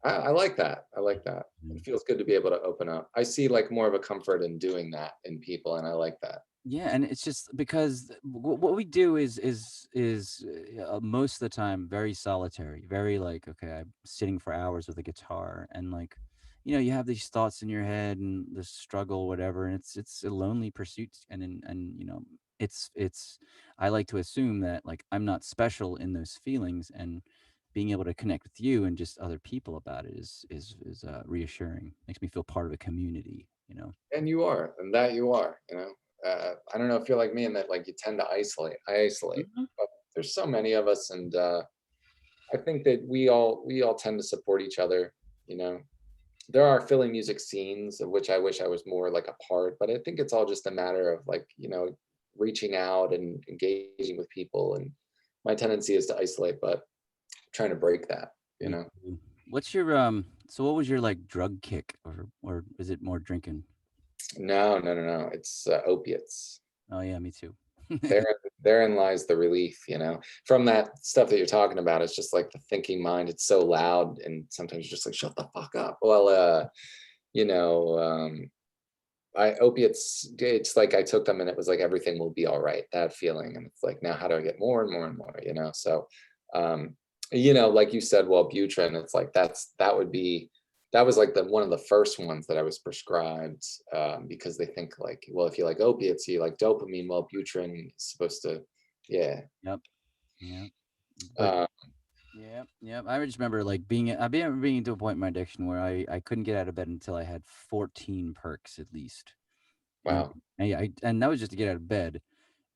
[SPEAKER 2] I like that. I like that.
[SPEAKER 1] Mm.
[SPEAKER 2] It feels good to be able to open up. I see like more of a comfort in doing that in people, and I like that.
[SPEAKER 1] Yeah, and it's just because what we do is most of the time very solitary, very like, okay, I'm sitting for hours with a guitar and like, you have these thoughts in your head and the struggle, whatever, and it's a lonely pursuit, and it's I like to assume that like I'm not special in those feelings, and being able to connect with you and just other people about it is reassuring. Makes me feel part of a community.
[SPEAKER 2] And you are, and that you are. I don't know if you're like me in that like you tend to isolate. I isolate,
[SPEAKER 1] Mhm.
[SPEAKER 2] but there's so many of us, and I think that we all tend to support each other. You know, there are Philly music scenes of which I wish I was more like a part, but I think it's all just a matter of like reaching out and engaging with people and my tendency is to isolate, but I'm trying to break that, you
[SPEAKER 1] Me
[SPEAKER 2] know?
[SPEAKER 1] too. What's your, so what was your, like, drug kick, or is it more drinking?
[SPEAKER 2] No, no, no, no. It's opiates.
[SPEAKER 1] Oh, yeah, me too.
[SPEAKER 2] There, therein lies the relief, from that stuff that you're talking about. It's just like the thinking mind. It's so loud, and sometimes you're just like, shut the fuck up. Well, you know, I opiates. It's like I took them, and it was like everything will be all right. That feeling, and it's like now, how do I get more and more and more? So, um, like you said, Wellbutrin. It's like that was like the one of the first ones that I was prescribed, because they think like, well, if you like opiates, you like dopamine. Wellbutrin is supposed to, yeah.
[SPEAKER 1] Yep, yep. But
[SPEAKER 2] Uh,
[SPEAKER 1] yeah, yeah. I just remember like being to a point in my addiction where I couldn't get out of bed until I had 14 perks at least. And
[SPEAKER 2] wow.
[SPEAKER 1] and that was just to get out of bed.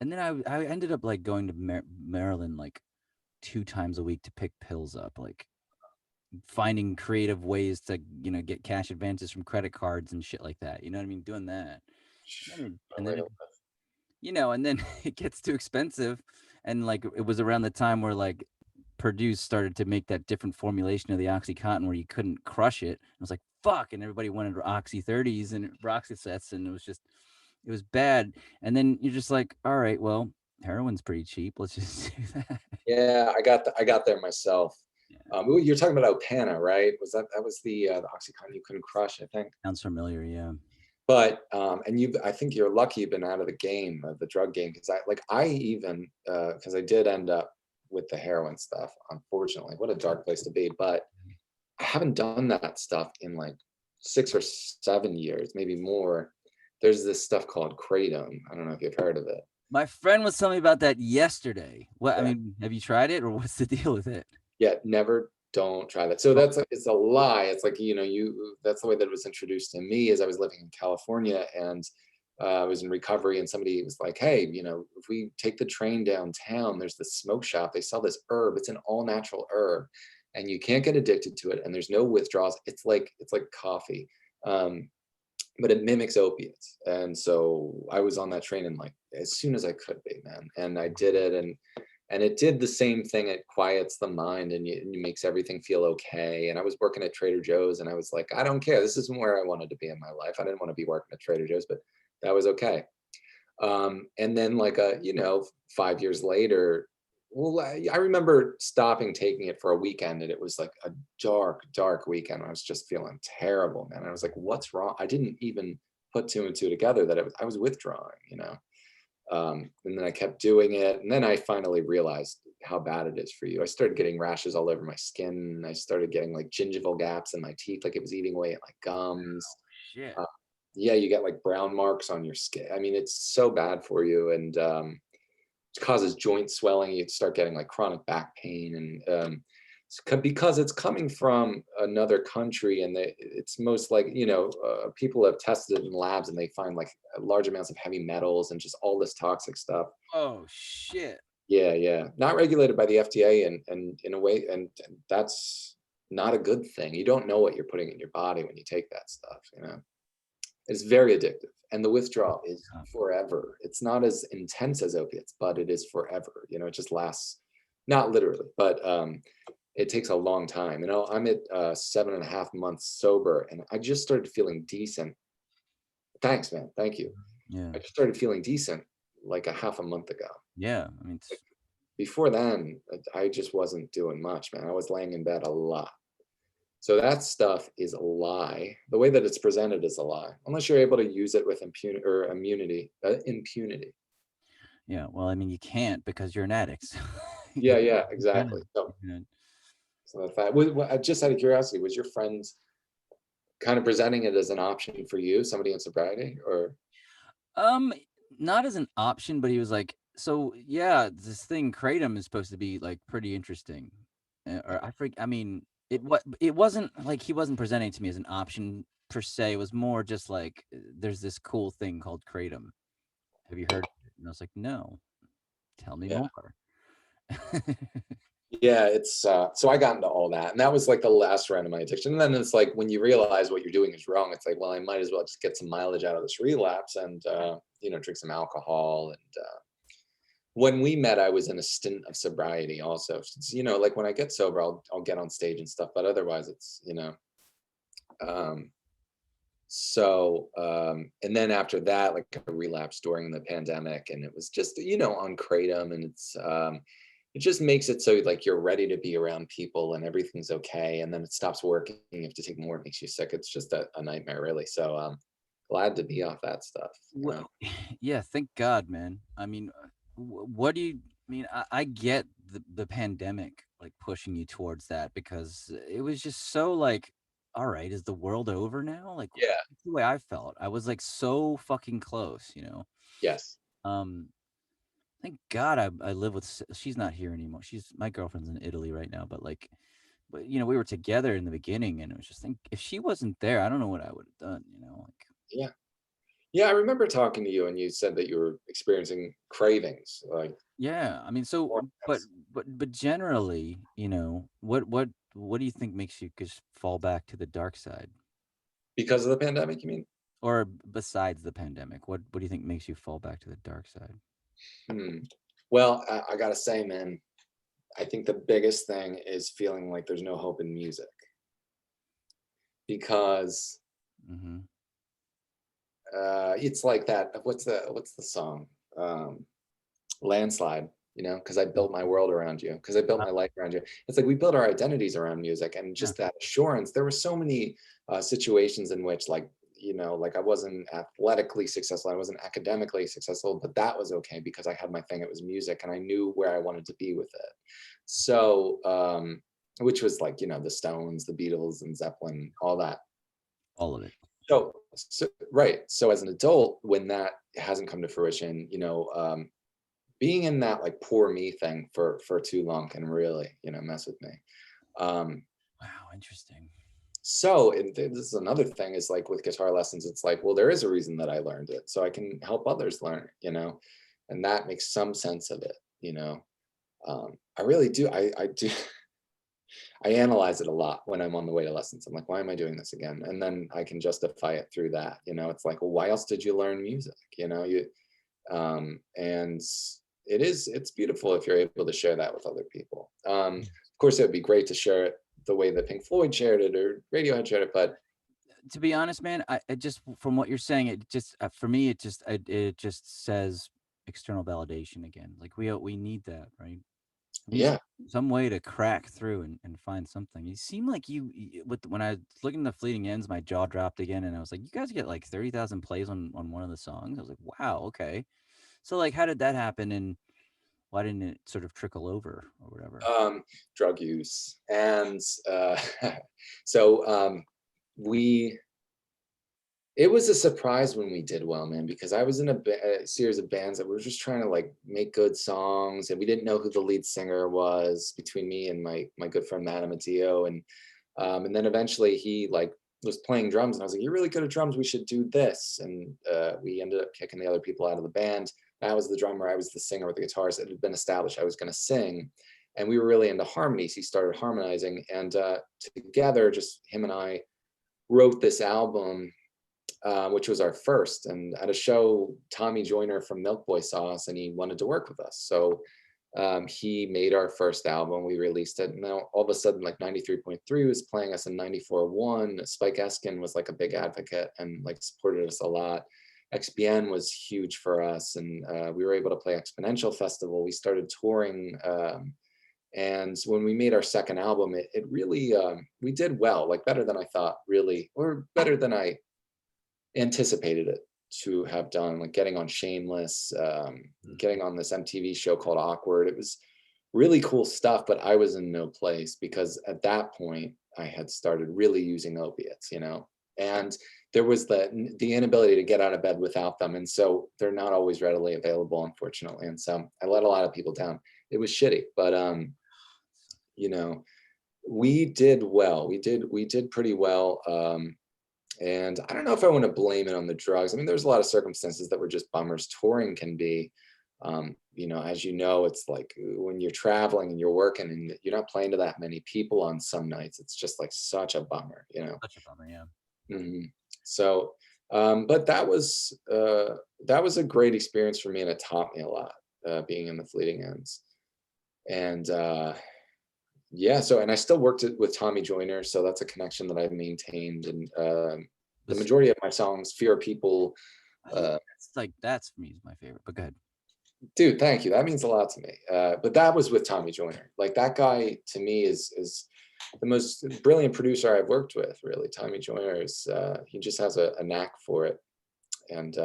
[SPEAKER 1] And then I ended up like going to Maryland like 2 times a week to pick pills up, like finding creative ways to, get cash advances from credit cards and shit like that. You know what I mean? Doing that. And then
[SPEAKER 2] No way to live.
[SPEAKER 1] and then it gets too expensive. And like it was around the time where like Purdue started to make that different formulation of the OxyContin where you couldn't crush it. I was like, fuck. And everybody wanted Oxy 30s and Roxysets. And it was bad. And then you're just like, all right, well, heroin's pretty cheap. Let's just do that.
[SPEAKER 2] Yeah, I got there myself.
[SPEAKER 1] Yeah.
[SPEAKER 2] You're talking about Opana, right? That was the OxyContin you couldn't crush, I think.
[SPEAKER 1] Sounds familiar. Yeah.
[SPEAKER 2] But and I think you're lucky you've been out of the game, of the drug game, because I even because I did end up with the heroin stuff. Unfortunately, what a dark place to be. But I haven't done that stuff in like 6 or 7 years, maybe more. There's this stuff called kratom. I don't know if you've heard of it.
[SPEAKER 1] My friend was telling me about that yesterday. What I
[SPEAKER 2] Yeah.
[SPEAKER 1] mean, have you tried it or what's the deal with it?
[SPEAKER 2] Yeah, never, don't try that. So it's a lie. It's like, that's the way that it was introduced to me, as I was living in California, and I was in recovery, and somebody was like, hey, if we take the train downtown, there's this smoke shop. They sell this herb. It's an all natural herb, and you can't get addicted to it. And there's no withdrawals. It's like coffee. Um, but it mimics opiates. And so I was on that train, and like as soon as I could be, man. And I did it, and it did the same thing. It quiets the mind, and it makes everything feel okay. And I was working at Trader Joe's, and I was like, I don't care. This isn't where I wanted to be in my life. I didn't want to be working at Trader Joe's, but that was okay. And then like 5 years later, well, I remember stopping taking it for a weekend, and it was like a dark, dark weekend. I was just feeling terrible, man. I was like, what's wrong? I didn't even put two and two together that I was withdrawing. And then I kept doing it. And then I finally realized how bad it is for you. I started getting rashes all over my skin. I started getting like gingival gaps in my teeth, like it was eating away at my gums.
[SPEAKER 1] Shit.
[SPEAKER 2] Uh, yeah, you get like brown marks on your skin. I mean, it's so bad for you. And it causes joint swelling. You start getting like chronic back pain. And because it's coming from another country, and it's most like, people have tested it in labs, and they find like large amounts of heavy metals and just all this toxic stuff.
[SPEAKER 1] Oh shit.
[SPEAKER 2] Yeah, yeah, not regulated by the FDA, and in a way, and that's not a good thing. You don't know what you're putting in your body when you take that stuff. It's very addictive, and the withdrawal is forever. It's not as intense as opiates, but it is forever. It just lasts, not literally, but it takes a long time. I'm at 7.5 months sober, and I just started feeling decent. Thanks, man. Thank you.
[SPEAKER 1] Yeah.
[SPEAKER 2] I just started feeling decent like a half a month ago.
[SPEAKER 1] Yeah. I mean,
[SPEAKER 2] Before then, I just wasn't doing much, man. I was laying in bed a lot. So that stuff is a lie. The way that it's presented is a lie, unless you're able to use it with impunity or impunity.
[SPEAKER 1] yeah. Well, I mean, you can't because you're an addict.
[SPEAKER 2] Yeah,
[SPEAKER 1] You
[SPEAKER 2] yeah,
[SPEAKER 1] can't.
[SPEAKER 2] exactly. So,
[SPEAKER 1] You can't.
[SPEAKER 2] so the fact, just out of curiosity, was your friend kind of presenting it as an option for you, somebody in sobriety, or?
[SPEAKER 1] Um, not as an option, but he was like, so yeah, this thing kratom is supposed to be like pretty interesting. Or I mean, it wasn't like he wasn't presenting it to me as an option per se. It was more just like there's this cool thing called kratom. Have you heard of it? And I was like, no. Tell me
[SPEAKER 2] Yeah.
[SPEAKER 1] more.
[SPEAKER 2] Yeah, it's so I got into all that, and that was like the last round of my addiction. And then it's like when you realize what you're doing is wrong, it's like, well, I might as well just get some mileage out of this relapse, and drink some alcohol. And when we met, I was in a stint of sobriety also. Like when I get sober, I'll get on stage and stuff, but otherwise um, and then after that, like I relapsed during the pandemic, and it was just, on kratom, and it just makes it so like you're ready to be around people and everything's okay, and then it stops working. You have to take more, it makes you sick. It's just a nightmare, really. So glad to be off that stuff.
[SPEAKER 1] Wha Yeah, thank God, man. I mean, what do you I mean, I get the pandemic, like, pushing you towards that because it was just so, like, "Alright, is the world over now?" Like,
[SPEAKER 2] Yeah.
[SPEAKER 1] that's the way I felt. I was, like, so fucking close, you know?
[SPEAKER 2] Yes.
[SPEAKER 1] Um, thank God I live with she's not here anymore. My girlfriend's in Italy right now, but, we were together in the beginning, and it was just think if she wasn't there, I don't know what I would've done, like
[SPEAKER 2] Yeah. Yeah, I remember talking to you, and you said that you were experiencing cravings, like
[SPEAKER 1] Yeah, I mean,
[SPEAKER 2] more
[SPEAKER 1] but
[SPEAKER 2] intense
[SPEAKER 1] but generally, what do you think makes you just fall back to the dark side?
[SPEAKER 2] because of the pandemic, you mean?
[SPEAKER 1] Or besides the pandemic, what do you think makes you fall back to the dark side?
[SPEAKER 2] Hmm. Well, I gotta say, man, I think the biggest thing is feeling like there's no hope in music because
[SPEAKER 1] Mhm.
[SPEAKER 2] it's like that. What's the song? Um, Landslide. Because I built my world around you. Because I built
[SPEAKER 1] Uh,
[SPEAKER 2] my life around you. It's like we built our identities around music, and
[SPEAKER 1] yeah,
[SPEAKER 2] just that assurance. There were so many situations in which, like I wasn't athletically successful, I wasn't academically successful, but that was okay because I had my thing. It was music, and I knew where I wanted to be with it. So, which was like the Stones, the Beatles, and Zeppelin, all that.
[SPEAKER 1] all of it.
[SPEAKER 2] So right. So as an adult, when that hasn't come to fruition, being in that like poor me thing for too long can really mess with me. Um,
[SPEAKER 1] Wow, interesting.
[SPEAKER 2] this is another thing is like with guitar lessons, it's like, well, there is a reason that I learned it, so I can help others learn it, and that makes some sense of it. I really do. I do. I analyze it a lot when I'm on the way to lessons. I'm like, why am I doing this again? And then I can justify it through that. It's like, well, why else did you learn music? And it's beautiful if you're able to share that with other people. Of course, it would be great to share it the way that Pink Floyd shared it or Radiohead shared it, but
[SPEAKER 1] To be honest, man, I just from what you're saying, it just for me, it just says external validation again. Like we need that, right? We need
[SPEAKER 2] yeah,
[SPEAKER 1] some way to crack through and find something. You seem like when I was looking at the Fleeting Ends, my jaw dropped again, and I was like, "You guys get like 30,000 plays on one of the songs." I was like, "Wow, okay." So like, how did that happen, and why didn't it sort of trickle over or whatever?
[SPEAKER 2] drug use, and so we it was a surprise when we did well, man, because I was in a series of bands that were just trying to like make good songs, and we didn't know who the lead singer was between me and my good friend Matt Vantine, and then eventually he like was playing drums, and I was like, "You're really good at drums. We should do this." And we ended up kicking the other people out of the band. Matt was the drummer. I was the singer with the guitars. It had been established I was going to sing, and we were really into harmonies. He started harmonizing, and together, just him and I wrote this album, which was our first. And at a show, Tommy Joyner from Milk Boy saw us and he wanted to work with us. So he made our first album. We released it. And now all of a sudden, like 93.3 was playing us in 94.1. Spike Eskin was like a big advocate and like supported us a lot. XBN was huge for us. And we were able to play Exponential Festival. We started touring. And when we made our second album, it really, we did well, like better than I thought, really, or better than I anticipated it to have done, like getting on Shameless, getting on this MTV show called Awkward. It was really cool stuff, but I was in no place because at that point I had started really using opiates, and there was the inability to get out of bed without them, and so they're not always readily available, unfortunately. And so I let a lot of people down. It was shitty, but you know, we did well. We did pretty well. And I don't know if I want to blame it on the drugs. I mean, there's a lot of circumstances that were just bummers. Touring can be, as you know, it's like when you're traveling and you're working and you're not playing to that many people on some nights, it's just like such a bummer.
[SPEAKER 1] Such a bummer, yeah.
[SPEAKER 2] Mhm. So, but that was a great experience for me, and it taught me a lot. being in the Fleeting Ends. And yeah, so and I still worked with Tommy Joyner, so that's a connection that I've maintained. And the
[SPEAKER 1] Was
[SPEAKER 2] majority of my songs, Fear People, uh,
[SPEAKER 1] that's like that's for me is my favorite. But go ahead.
[SPEAKER 2] dude, thank you. That means a lot to me. But that was with Tommy Joyner. Like that guy to me is the most brilliant producer I've worked with. Really, Tommy Joyner is he just has a knack for it. And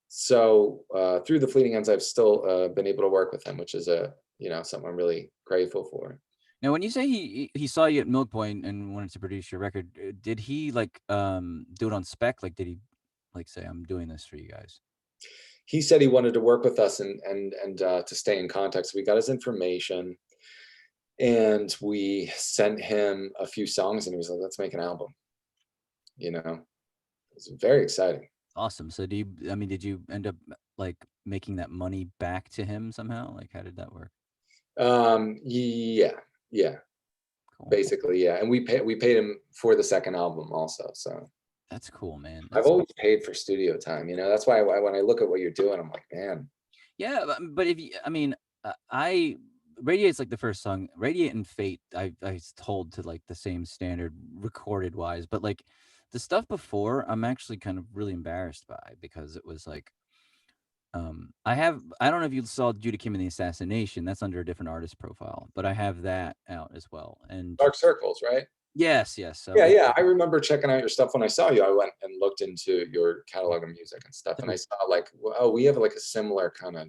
[SPEAKER 2] so through the Fleeting Ends, I've still been able to work with him, which is a something I'm really grateful for.
[SPEAKER 1] Now, when you say he saw you at Milk Point and wanted to produce your record, did he like do it on spec? Like, did he like say, "I'm doing this for you guys"?
[SPEAKER 2] He said he wanted to work with us and to stay in contact. So we got his information and we sent him a few songs, and he was like, "Let's make an album." You know, it's very exciting.
[SPEAKER 1] Awesome. So, do you? I mean, did you end up like making that money back to him somehow? Like, how did that work?
[SPEAKER 2] Yeah, yeah,
[SPEAKER 1] Cool.
[SPEAKER 2] basically, yeah. And we paid him for the second album also. So
[SPEAKER 1] That's cool, man.
[SPEAKER 2] I've
[SPEAKER 1] That's
[SPEAKER 2] always paid for studio time. That's why when I look at what you're doing, I'm like, man,
[SPEAKER 1] yeah. But if you, I mean, I Radiate's like the first song. Radiate and Fate, I hold to like the same standard recorded wise, but like the stuff before, I'm actually kind of really embarrassed by because it was like I don't know if you saw Judah Kim and the Assassination. That's under a different artist profile, but I have that out as well. And
[SPEAKER 2] Dark Circles, right?
[SPEAKER 1] yes, yes. So
[SPEAKER 2] Yeah, yeah. I remember checking out your stuff when I saw you. I went and looked into your catalog of music and stuff, and I saw like, oh, we have like a similar kind of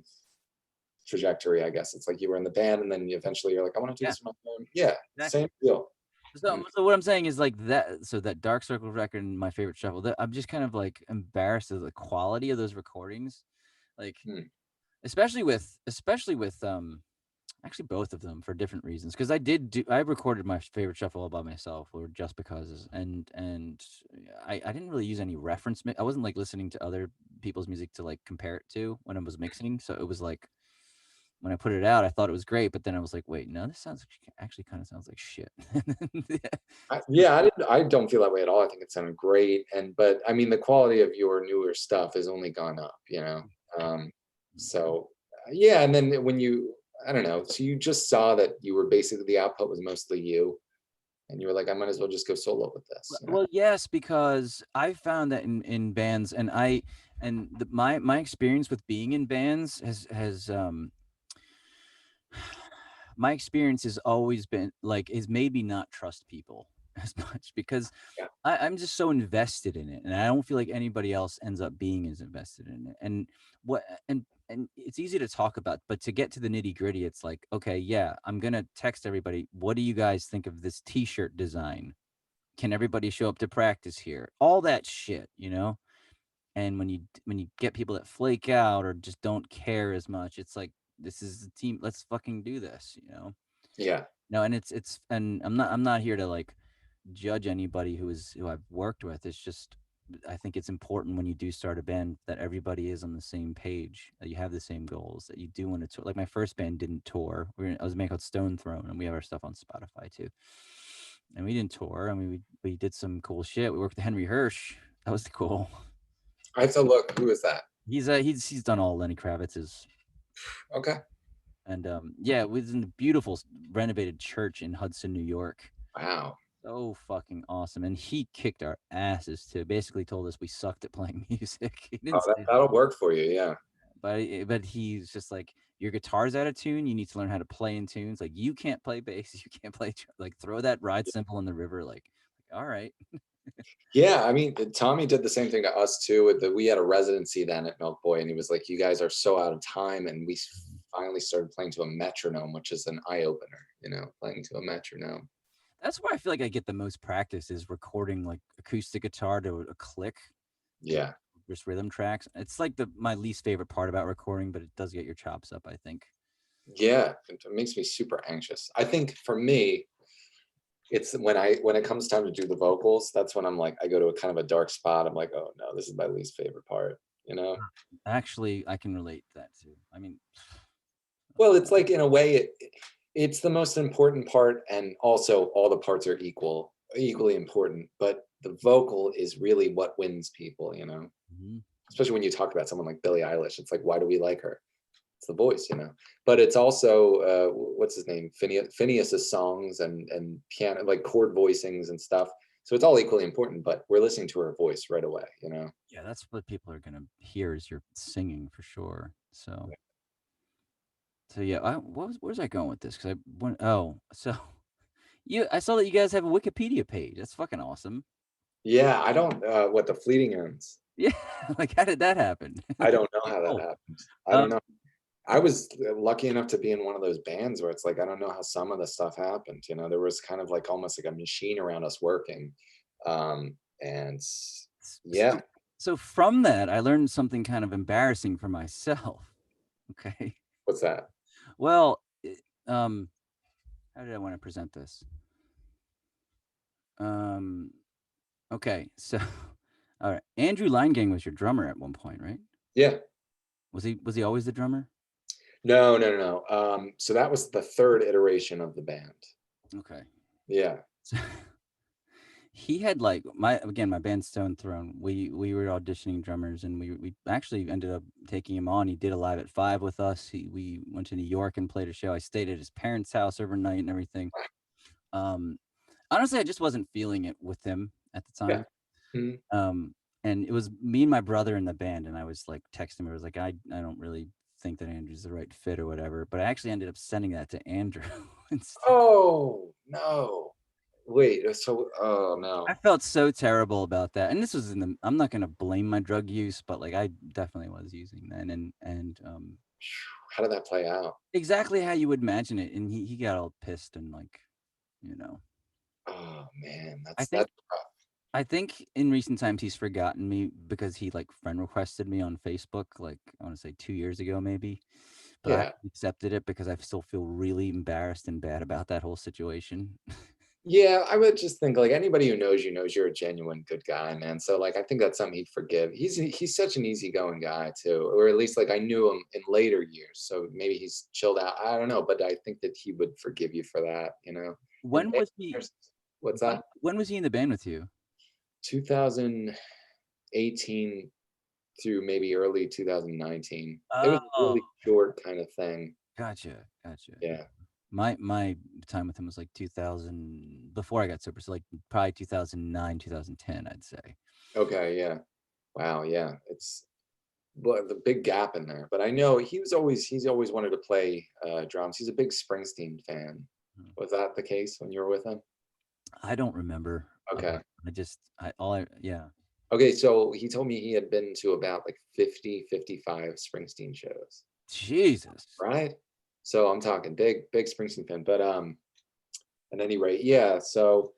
[SPEAKER 2] trajectory, I guess. It's like you were in the band, and then eventually you're like, I want to do
[SPEAKER 1] yeah,
[SPEAKER 2] this for my own. Yeah,
[SPEAKER 1] exactly.
[SPEAKER 2] same deal.
[SPEAKER 1] So,
[SPEAKER 2] Mm,
[SPEAKER 1] so what I'm saying is like that. So that Dark Circle record and my favorite shuffle. That I'm just kind of like embarrassed of the quality of those recordings, like
[SPEAKER 2] mm,
[SPEAKER 1] especially with actually both of them for different reasons. Because I recorded my favorite shuffle all by myself or just because, and I didn't really use any reference. I wasn't like listening to other people's music to like compare it to when I was mixing. So it was like when I put it out, I thought it was great, but then I was like, wait, no, this sounds actually kind of sounds like shit.
[SPEAKER 2] yeah, I don't feel that way at all. I think it sounded great, but I mean, the quality of your newer stuff has only gone up. Um, so yeah, and then when I don't know, so you just saw that you were basically the output was mostly you, and you were like, I might as well just go solo with this.
[SPEAKER 1] Well, yes, because I found that in bands, and my experience with being in bands has my experience has always been like has made me not trust people as much because
[SPEAKER 2] Yeah,
[SPEAKER 1] I'm just so invested in it, and I don't feel like anybody else ends up being as invested in it. And what and it's easy to talk about, but to get to the nitty gritty, it's like, okay, yeah, I'm gonna text everybody. What do you guys think of this T-shirt design? Can everybody show up to practice here? All that shit, you know. And when you get people that flake out or just don't care as much, it's like this is the team. Let's fucking do this, you know.
[SPEAKER 2] yeah,
[SPEAKER 1] No, and it's and I'm not here to like judge anybody who I've worked with. It's just I think it's important when you do start a band that everybody is on the same page, that you have the same goals, that you do want to tour. Like my first band didn't tour. I was a band called Stone Throne, and we have our stuff on Spotify too. And we didn't tour. I mean, we did some cool shit. We worked with Henry Hirsch. That was cool.
[SPEAKER 2] I have to look. Who is that?
[SPEAKER 1] He's done all Lenny Kravitz's.
[SPEAKER 2] Okay.
[SPEAKER 1] And yeah, it was in a beautiful renovated church in Hudson, New York.
[SPEAKER 2] Wow.
[SPEAKER 1] So fucking awesome. And he kicked our asses too. Basically told us we sucked at playing music. He
[SPEAKER 2] Oh,
[SPEAKER 1] didn't say
[SPEAKER 2] that'll work for you. Yeah.
[SPEAKER 1] but he's just like, your guitar's out of tune. You need to learn how to play in tunes. Like you can't play bass, you can't play like throw that ride cymbal in the river. Like all right.
[SPEAKER 2] Yeah, I mean, Tommy did the same thing to us too. We had a residency then at Milk Boy, and he was like, "You guys are so out of time," and we finally started playing to a metronome, which is an eye opener. Playing to a metronome.
[SPEAKER 1] That's where I feel like I get the most practice is recording like acoustic guitar to a click, like
[SPEAKER 2] Yeah,
[SPEAKER 1] just rhythm tracks. It's like my least favorite part about recording, but it does get your chops up, I think.
[SPEAKER 2] yeah, it makes me super anxious. I think for me, it's when it comes time to do the vocals, that's when I'm like, I go to a kind of a dark spot. I'm like, oh no, this is my least favorite part. You know?
[SPEAKER 1] Actually, I can relate to that too. I mean,
[SPEAKER 2] Well, it's like in a way, it's the most important part, and also all the parts are equally important. But the vocal is really what wins people.
[SPEAKER 1] mhm.
[SPEAKER 2] Especially when you talk about someone like Billie Eilish. It's like, why do we like her? it's the voice, you know. But it's also what's his name, Phineas's songs and piano, like chord voicings and stuff. So it's all equally important, but we're listening to her voice right away, you know.
[SPEAKER 1] Yeah, that's what people are gonna hear is your singing for sure. So yeah, where's I going with this? Because I went. Oh, so I saw that you guys have a Wikipedia page. That's fucking awesome.
[SPEAKER 2] Yeah, I don't what the fleeting ends.
[SPEAKER 1] Yeah, like how did that happen?
[SPEAKER 2] I don't know
[SPEAKER 1] Pretty
[SPEAKER 2] how that
[SPEAKER 1] cool.
[SPEAKER 2] happened. I
[SPEAKER 1] Um,
[SPEAKER 2] don't know. I was lucky enough to be in one of those bands where it's like I don't know how some of the stuff happened. You know, there was kind of like almost like a machine around us working, and
[SPEAKER 1] so
[SPEAKER 2] yeah,
[SPEAKER 1] so from that, I learned something kind of embarrassing for myself. Okay.
[SPEAKER 2] what's that?
[SPEAKER 1] Well, how did I want to present this? Um, okay, so all right, Andrew Leingang was your drummer at one point, right?
[SPEAKER 2] Yeah,
[SPEAKER 1] Was he always the drummer?
[SPEAKER 2] no, no, no, no. So that was the third iteration of the band.
[SPEAKER 1] Okay.
[SPEAKER 2] Yeah,
[SPEAKER 1] So he had like my band Stone Throne. We were auditioning drummers, and we actually ended up taking him on. He did a live at 5 with us. We went to New York and played a show. I stayed at his parents' house overnight and everything. Um, honestly, I just wasn't feeling it with him at the
[SPEAKER 2] yeah.
[SPEAKER 1] time.
[SPEAKER 2] Mhm.
[SPEAKER 1] Um, and it was me and my brother in the band, and I was like texting him. I was like, I don't really think that Andrew's the right fit or whatever. But I actually ended up sending that to Andrew instead.
[SPEAKER 2] Oh no! Wait, so oh
[SPEAKER 1] I
[SPEAKER 2] no!
[SPEAKER 1] felt so terrible about that, and this was I'm not gonna blame my drug use, but, like, I definitely was using then, and
[SPEAKER 2] How did that play out?
[SPEAKER 1] exactly how you would imagine it, and he got all pissed and, like, you know.
[SPEAKER 2] Oh man,
[SPEAKER 1] I think
[SPEAKER 2] that's rough.
[SPEAKER 1] I think in recent times he's forgotten me because he, like, friend requested me on Facebook, like, I wanna say 2 years ago maybe, but I
[SPEAKER 2] Yeah.
[SPEAKER 1] accepted it because I still feel really embarrassed and bad about that whole situation.
[SPEAKER 2] Yeah, I would just think like anybody who knows you knows you're a genuine good guy, man. So like I think that's something he'd forgive. He's such an easygoing guy too, or at least like I knew him in later years. So maybe he's chilled out. I don't know, but I think that he would forgive you for that, you know. And
[SPEAKER 1] When was he
[SPEAKER 2] what's that?
[SPEAKER 1] when was he in the band with you?
[SPEAKER 2] 2018 through maybe early 2019. It was a
[SPEAKER 1] Oh.
[SPEAKER 2] really short kind of thing.
[SPEAKER 1] Gotcha.
[SPEAKER 2] Yeah.
[SPEAKER 1] My time with him was, like, 2000 before I got sober, so, like, probably 2009, 2010, I'd say.
[SPEAKER 2] Okay. Yeah. Wow. Yeah. It's but the big gap in there. But I know he's always wanted to play drums. He's a big Springsteen fan.
[SPEAKER 1] Mm.
[SPEAKER 2] Was that the case when you were with him?
[SPEAKER 1] I don't remember,
[SPEAKER 2] Okay.
[SPEAKER 1] I just I all I yeah.
[SPEAKER 2] Okay, so he told me he had been to about like 50, 55 Springsteen shows,
[SPEAKER 1] Jesus.
[SPEAKER 2] right? So I'm talking big Springsteen fan. But at any rate, yeah. So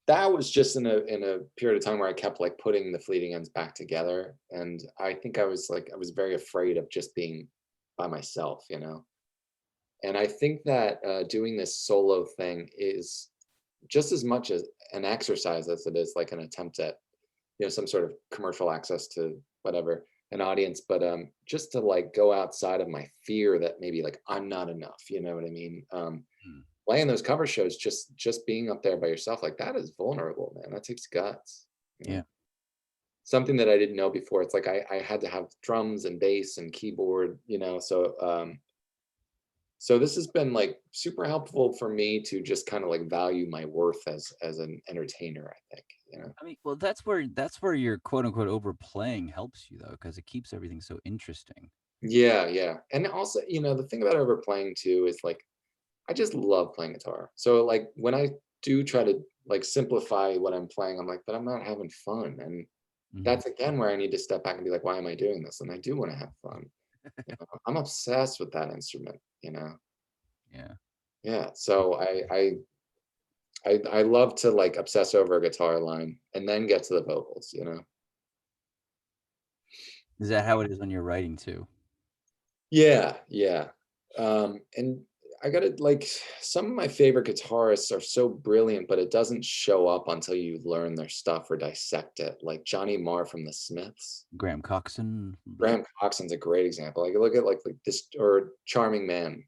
[SPEAKER 2] that was just in a period of time where I kept like putting the fleeting ends back together. And I think I was very afraid of just being by myself, you know. And I think that doing this solo thing is just as much as an exercise as it is like an attempt at, you know, some sort of commercial access to whatever an audience, but just to like go outside of my fear that maybe like I'm not enough, you know what I mean?
[SPEAKER 1] Mm,
[SPEAKER 2] Playing those cover shows, just being up there by yourself, like that is vulnerable, man. That takes guts, you
[SPEAKER 1] yeah.
[SPEAKER 2] know. Something that I didn't know before. It's like I had to have drums and bass and keyboard, you know. So this has been like super helpful for me to just kind of like value my worth as an entertainer, I think, you know.
[SPEAKER 1] I mean, well, that's where your quote unquote overplaying helps you though, because it keeps everything so interesting.
[SPEAKER 2] Yeah, yeah. And also, you know, the thing about overplaying too is like I just love playing guitar. So like when I do try to like simplify what I'm playing, I'm like, but I'm not having fun. And
[SPEAKER 1] Mhm.
[SPEAKER 2] that's again where I need to step back and be like, why am I doing this? And I do want to have fun. You know? I'm obsessed with that instrument, you know.
[SPEAKER 1] Yeah.
[SPEAKER 2] Yeah. So I love to like obsess over a guitar line and then get to the vocals, you know.
[SPEAKER 1] Is that how it is when you're writing too?
[SPEAKER 2] Yeah, yeah. And I gotta like some of my favorite guitarists are so brilliant, but it doesn't show up until you learn their stuff or dissect it. Like Johnny Marr from the Smiths.
[SPEAKER 1] Graham Coxon?
[SPEAKER 2] Graham Coxon's a great example. Like look at like this or Charming Man,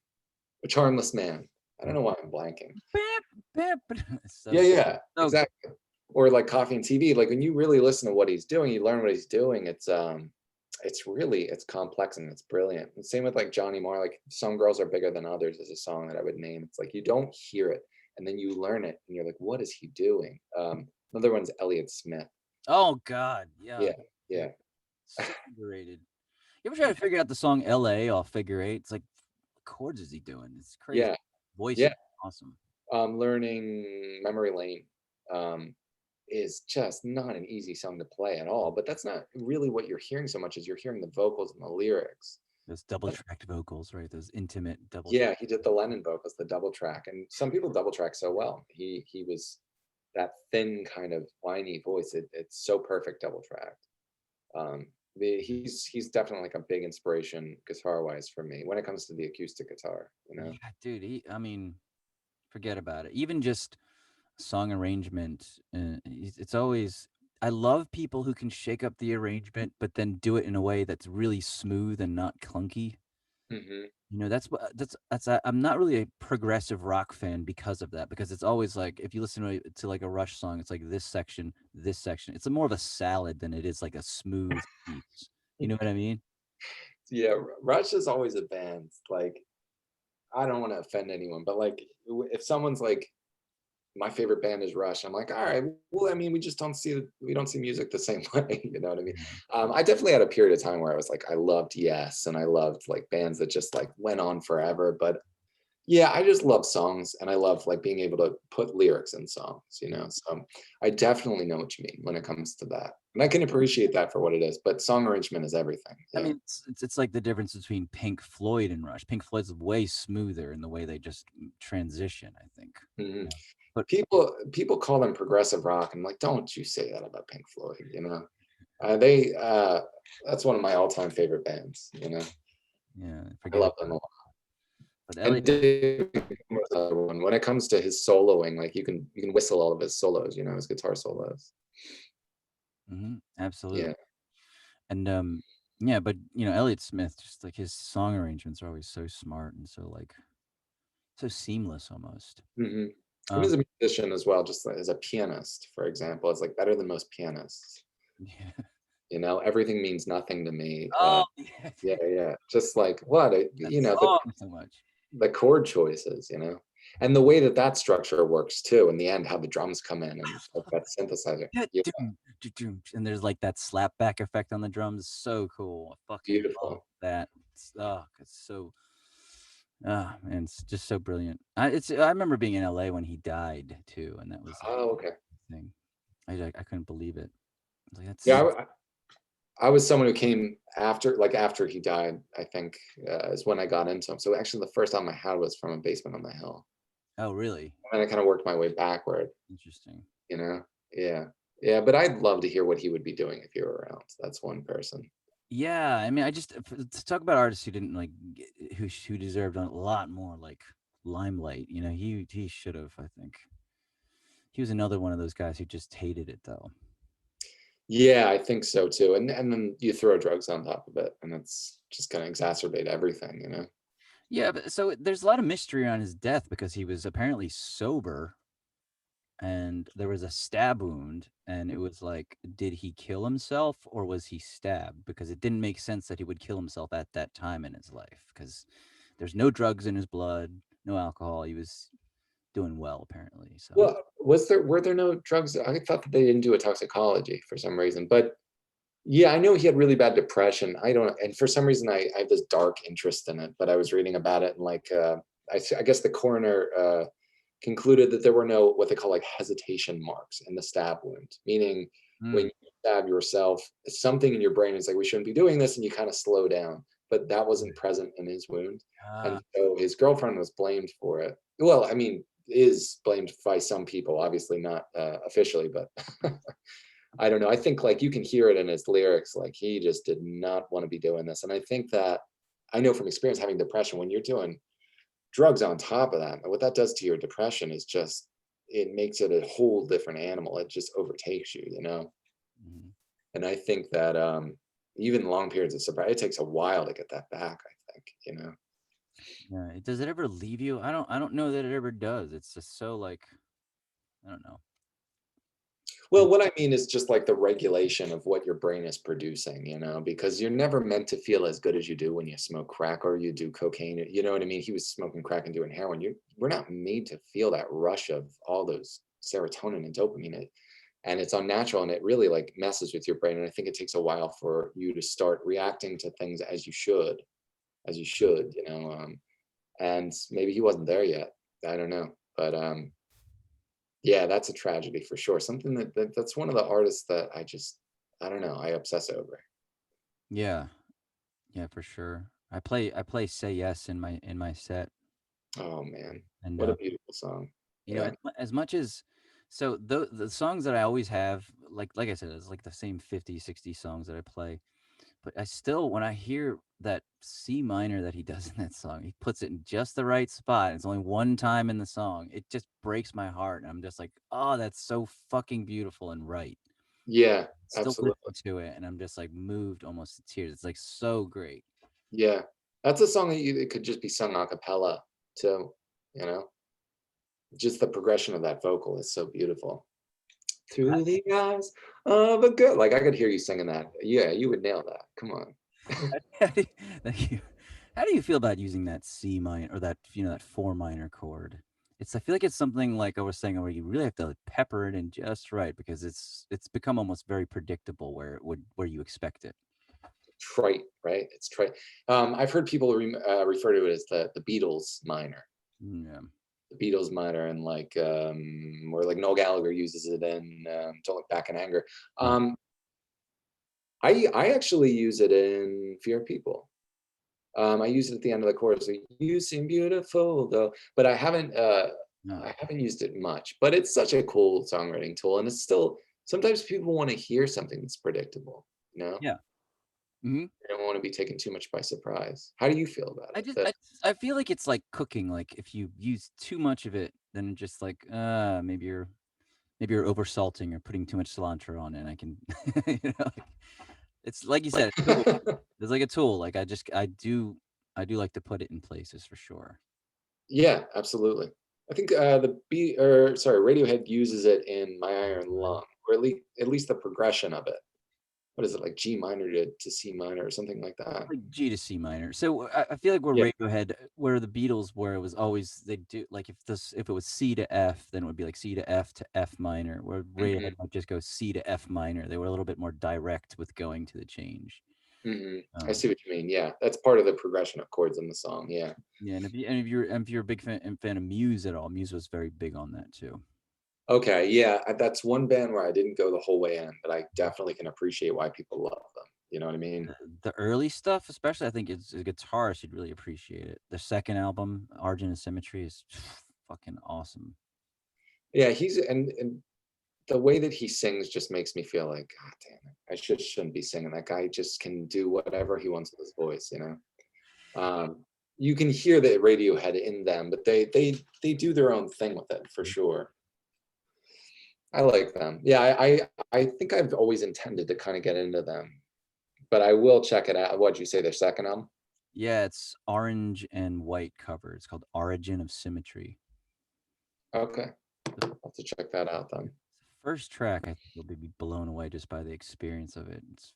[SPEAKER 2] a Charmless Man. I don't know why I'm blanking.
[SPEAKER 1] Bap, bap,
[SPEAKER 2] Yeah,
[SPEAKER 1] so
[SPEAKER 2] yeah,
[SPEAKER 1] so good.
[SPEAKER 2] exactly. Or like Coffee and TV. Like when you really listen to what he's doing, you learn what he's doing. It's it's complex and it's brilliant. And same with like Johnny Marr, like Some Girls Are Bigger Than Others is a song that I would name. It's like you don't hear it and then you learn it and you're like, what is he doing? Another one's Elliott Smith.
[SPEAKER 1] Oh god, yeah,
[SPEAKER 2] Yeah,
[SPEAKER 1] dude,
[SPEAKER 2] yeah,
[SPEAKER 1] so underrated. You ever try to figure out the song "L.A." off Figure Eight? It's like, what chords is he doing? It's crazy.
[SPEAKER 2] yeah,
[SPEAKER 1] Voice
[SPEAKER 2] yeah.
[SPEAKER 1] is awesome.
[SPEAKER 2] Learning Memory Lane um, is just not an easy song to play at all. But that's not really what you're hearing so much as you're hearing the vocals and the lyrics.
[SPEAKER 1] Those double-tracked vocals, right? Those intimate double track.
[SPEAKER 2] Yeah, he did the Lennon vocals, the double track, and some people double track so well. He was that thin kind of whiny voice. It's so perfect double tracked. He's definitely like a big inspiration guitar wise for me when it comes to the acoustic guitar. You know.
[SPEAKER 1] Yeah, dude, I mean, forget about it. Even just song arrangement, it's always I love people who can shake up the arrangement, but then do it in a way that's really smooth and not clunky.
[SPEAKER 2] Hmm.
[SPEAKER 1] You know, I'm not really a progressive rock fan because of that, because it's always like if you listen to like a Rush song, it's like this section, this section. It's more of a salad than it is like a smooth piece. You know what I mean?
[SPEAKER 2] Yeah, Rush is always a band. Like I don't want to offend anyone, but like if someone's like my favorite band is Rush. I'm like, all right, well, I mean, we don't see music the same way. You know what I mean?
[SPEAKER 1] Yeah.
[SPEAKER 2] I definitely had a period of time where I was like, I loved Yes, and I loved like bands that just like went on forever. But yeah, I just love songs, and I love like being able to put lyrics in songs. You know, so I definitely know what you mean when it comes to that, and I can appreciate that for what it is. But song arrangement is everything.
[SPEAKER 1] I
[SPEAKER 2] Yeah.
[SPEAKER 1] mean, it's like the difference between Pink Floyd and Rush. Pink Floyd's way smoother in the way they just transition, I think.
[SPEAKER 2] Hmm.
[SPEAKER 1] Yeah. But
[SPEAKER 2] People call them progressive rock. I'm like, don't you say that about Pink Floyd? You know, they that's one of my all-time favorite bands. You know,
[SPEAKER 1] yeah,
[SPEAKER 2] I
[SPEAKER 1] forget
[SPEAKER 2] love
[SPEAKER 1] it.
[SPEAKER 2] them a lot.
[SPEAKER 1] But
[SPEAKER 2] And
[SPEAKER 1] Elliot,
[SPEAKER 2] Dave was another one. When it comes to his soloing, like you can whistle all of his solos. You know, his guitar solos.
[SPEAKER 1] absolutely.
[SPEAKER 2] Yeah.
[SPEAKER 1] And yeah, but Elliott Smith, just like his song arrangements are always so smart and so like so seamless almost.
[SPEAKER 2] Hmm. And
[SPEAKER 1] Um,
[SPEAKER 2] as a musician as well, just like as a pianist, for example, is like better than most pianists.
[SPEAKER 1] yeah.
[SPEAKER 2] You know, everything means nothing to me.
[SPEAKER 1] Oh, yeah,
[SPEAKER 2] Yeah,
[SPEAKER 1] dude,
[SPEAKER 2] yeah. Just like what
[SPEAKER 1] that
[SPEAKER 2] you know,
[SPEAKER 1] song so much.
[SPEAKER 2] the chord choices, you know, and the way that that structure works too. In the end, how the drums come in and like that synthesizer.
[SPEAKER 1] Yeah,
[SPEAKER 2] Yeah,
[SPEAKER 1] doom, doom, and there's like that slap back effect on the drums. So cool. I fucking love
[SPEAKER 2] beautiful.
[SPEAKER 1] that. It's so man, it's just so brilliant. I remember being in LA when he died too, and that was like
[SPEAKER 2] Oh, okay.
[SPEAKER 1] the thing. I couldn't believe it. I was like,
[SPEAKER 2] Yeah,
[SPEAKER 1] that's
[SPEAKER 2] I was someone who came after, like after he died. I think is when I got into him. So actually, the first album I had was from A Basement on the Hill,
[SPEAKER 1] oh really?
[SPEAKER 2] and I kind of worked my way backward.
[SPEAKER 1] Interesting.
[SPEAKER 2] You know, yeah, yeah. But I'd love to hear what he would be doing if you were around. That's one person.
[SPEAKER 1] Yeah, I mean, to talk about artists who didn't like who deserved a lot more like limelight. He should have. I think he was another one of those guys who just hated it though.
[SPEAKER 2] Yeah, I think so too. And then you throw drugs on top of it, and it's just gonna exacerbate everything. You know.
[SPEAKER 1] Yeah, but so there's a lot of mystery on his death because he was apparently sober and there was a stab wound and it was like, did he kill himself or was he stabbed? Because it didn't make sense that he would kill himself at that time in his life because there's no drugs in his blood, no alcohol. He was doing well apparently. So
[SPEAKER 2] Well, were there no drugs? I thought that they didn't do a toxicology for some reason, but yeah, I know he had really bad depression. I don't, and for some reason, I have this dark interest in it. But I was reading about it, and like, I guess the coroner concluded that there were no what they call like hesitation marks in the stab wound, meaning when
[SPEAKER 1] mm,
[SPEAKER 2] you stab yourself, something in your brain is like, we shouldn't be doing this, and you kind of slow down. But that wasn't present in his wound,
[SPEAKER 1] ah,
[SPEAKER 2] and so his girlfriend was blamed for it. Well, I mean, is blamed by some people, obviously not officially, but I don't know. I think like you can hear it in his lyrics, like he just did not want to be doing this. And I think that I know from experience having depression, when you're doing drugs on top of that, what that does to your depression is just it makes it a whole different animal. It just overtakes you, you know.
[SPEAKER 1] mhm.
[SPEAKER 2] And I think that even long periods of sobriety, it takes a while to get that back, I think, you know.
[SPEAKER 1] Yeah. Does it ever leave you? I don't know that it ever does. It's just so like, I don't know.
[SPEAKER 2] Well, what I mean is just like the regulation of what your brain is producing, because you're never meant to feel as good as you do when you smoke crack or you do cocaine. You know what I mean? He was smoking crack and doing heroin. We're not made to feel that rush of all those serotonin and dopamine. And it's unnatural and it really like messes with your brain. And I think it takes a while for you to start reacting to things as you should, and maybe he wasn't there yet. I don't know. But yeah, that's a tragedy for sure. Something that's one of the artists that I don't know, I obsess over.
[SPEAKER 1] Yeah. Yeah, for sure. I play "Say Yes" in my set,
[SPEAKER 2] Oh man,
[SPEAKER 1] and,
[SPEAKER 2] what a beautiful song. Yeah.
[SPEAKER 1] as much as so the songs that I always have, like I said, it's like the same 50, 60 songs that I play, but I still when I hear that C minor that he does in that song, he puts it in just the right spot, it's only one time in the song, it just breaks my heart, and I'm just like, "Oh, that's so fucking beautiful and right."
[SPEAKER 2] Yeah,
[SPEAKER 1] Still
[SPEAKER 2] absolutely.
[SPEAKER 1] listen to it, and I'm just, like, moved almost to tears, it's, like, so great.
[SPEAKER 2] Yeah. That's a song that it could just be sung a cappella too, you know? Just the progression of that vocal is so beautiful. Through the eyes of a girl. Like I could hear you singing that. Yeah, you would nail that. Come on.
[SPEAKER 1] How do you thank you. How do you feel about using that C minor or that, that 4 minor chord? I feel like it's something like I was saying where you really have to pepper it in just right because it's become almost very predictable where you expect it.
[SPEAKER 2] Trite, right? It's trite. I've heard people refer to it as the Beatles minor.
[SPEAKER 1] Yeah.
[SPEAKER 2] The Beatles minor, and like where like Noel Gallagher uses it in "Don't Look Back in Anger."
[SPEAKER 1] Right.
[SPEAKER 2] Um, I actually use it in "Fear of People." I use it at the end of the chorus. Like, you seem beautiful, though, but
[SPEAKER 1] No.
[SPEAKER 2] I haven't used it much. But it's such a cool songwriting tool, and it's still sometimes people want to hear something that's predictable.
[SPEAKER 1] Yeah. Mhm.
[SPEAKER 2] They don't want to be taken too much by surprise. How do you feel about
[SPEAKER 1] I
[SPEAKER 2] it?
[SPEAKER 1] just I feel like it's like cooking, like, if you use too much of it, then just like, maybe you're oversalting or putting too much cilantro on it, and I can like, it's like you said, a tool. It's like a tool, like, I do like to put it in places for sure.
[SPEAKER 2] Yeah, absolutely. I think the B or sorry, Radiohead uses it in My Iron Lung, or at least the progression of it. What is it like G minor to C minor or something like that?
[SPEAKER 1] Like G to C minor. So I feel like where
[SPEAKER 2] Yeah.
[SPEAKER 1] Radiohead where the Beatles were, it was always they do like if it was C to F, then it would be like C to F to F minor, where
[SPEAKER 2] Hmm.
[SPEAKER 1] Radiohead might just go C to F minor. They were a little bit more direct with going to the change.
[SPEAKER 2] Hmm. I
[SPEAKER 1] Um,
[SPEAKER 2] see what you mean. Yeah, that's part of the progression of chords in the song. Yeah.
[SPEAKER 1] yeah, and if you're a big fan of Muse at all, Muse was very big on that too.
[SPEAKER 2] Okay. Yeah, that's one band where I didn't go the whole way in, but I definitely can appreciate why people love them. You know what I mean?
[SPEAKER 1] The early stuff, especially, I think as a guitarist, you'd really appreciate it. The second album, Argent and Symmetry, is fucking awesome.
[SPEAKER 2] Yeah, he's and the way that he sings just makes me feel like, God damn it, I shouldn't be singing. That guy just can do whatever he wants with his voice. You can hear the Radiohead in them, but they do their own thing with it for sure. I like them. Yeah, I think I've always intended to kind of get into them, but I will check it out. What'd you say? Their second album?
[SPEAKER 1] Yeah, it's orange and white cover. It's called Origin of Symmetry.
[SPEAKER 2] Okay,
[SPEAKER 1] The
[SPEAKER 2] I'll have to check that out then.
[SPEAKER 1] first track, I think you'll be blown away just by the experience of it. It's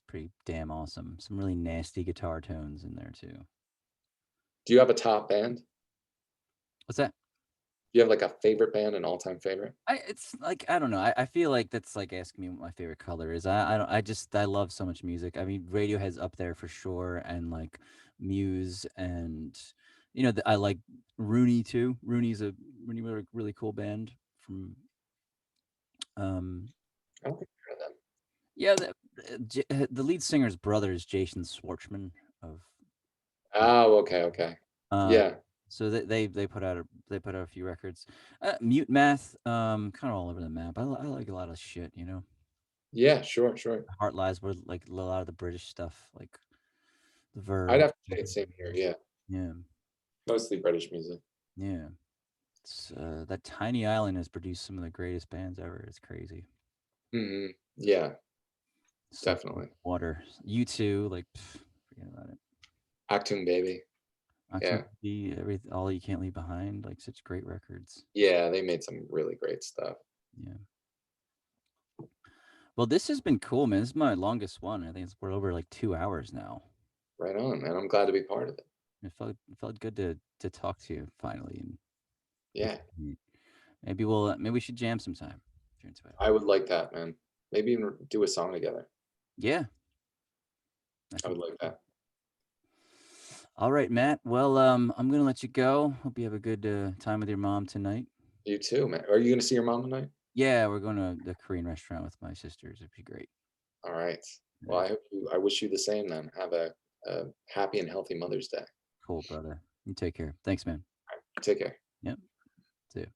[SPEAKER 1] pretty damn awesome. Some really nasty guitar tones in there too.
[SPEAKER 2] Do you have a top band? Do
[SPEAKER 1] What's that?
[SPEAKER 2] you have like a favorite band, an all-time favorite?
[SPEAKER 1] It's like I don't know. I feel like that's like asking me what my favorite color is. I don't. I love so much music. I mean, Radiohead's up there for sure, and like Muse, and I like Rooney too. Rooney really cool band from um
[SPEAKER 2] I don't think I've heard of them.
[SPEAKER 1] yeah the lead singer's brother is Jason Schwartzman of
[SPEAKER 2] Oh, okay, okay.
[SPEAKER 1] uh
[SPEAKER 2] Yeah,
[SPEAKER 1] so they put out a few records. Mute Math, kind of all over the map. I like a lot of shit.
[SPEAKER 2] yeah, sure, sure.
[SPEAKER 1] Heart Lies were like a lot of the British stuff, like The
[SPEAKER 2] I'd
[SPEAKER 1] Verve.
[SPEAKER 2] have to say it's same here. Yeah,
[SPEAKER 1] Yeah,
[SPEAKER 2] mostly British music.
[SPEAKER 1] yeah. That tiny island has produced some of the greatest bands ever. It's crazy.
[SPEAKER 2] Yeah,
[SPEAKER 1] Salt
[SPEAKER 2] definitely.
[SPEAKER 1] Water, U2, like forget about it.
[SPEAKER 2] Actung Baby.
[SPEAKER 1] October,
[SPEAKER 2] Yeah,
[SPEAKER 1] All You Can't Leave Behind, like such great records.
[SPEAKER 2] yeah, they made some really great stuff.
[SPEAKER 1] Yeah. Well, this has been cool, man. This is my longest one. I think we're over like 2 hours now.
[SPEAKER 2] Right on, man. I'm glad to be part of it.
[SPEAKER 1] It felt good to talk to you finally, and
[SPEAKER 2] Yeah,
[SPEAKER 1] maybe maybe we should jam sometime if you're into it.
[SPEAKER 2] I would like that, man. Maybe even do a song together.
[SPEAKER 1] Yeah, I
[SPEAKER 2] I
[SPEAKER 1] think.
[SPEAKER 2] would like that.
[SPEAKER 1] All right, Matt. Well, I'm gonna let you go. Hope you have a good time with your mom tonight.
[SPEAKER 2] You too, man. Are you gonna see your mom tonight?
[SPEAKER 1] Yeah, we're going to the Korean restaurant with my sisters. It'd be great.
[SPEAKER 2] All right. Well,
[SPEAKER 1] Yeah,
[SPEAKER 2] I wish you the same then. Have a happy and healthy Mother's Day.
[SPEAKER 1] cool, brother. You take care. Thanks, man.
[SPEAKER 2] Take care.
[SPEAKER 1] Yep. See ya.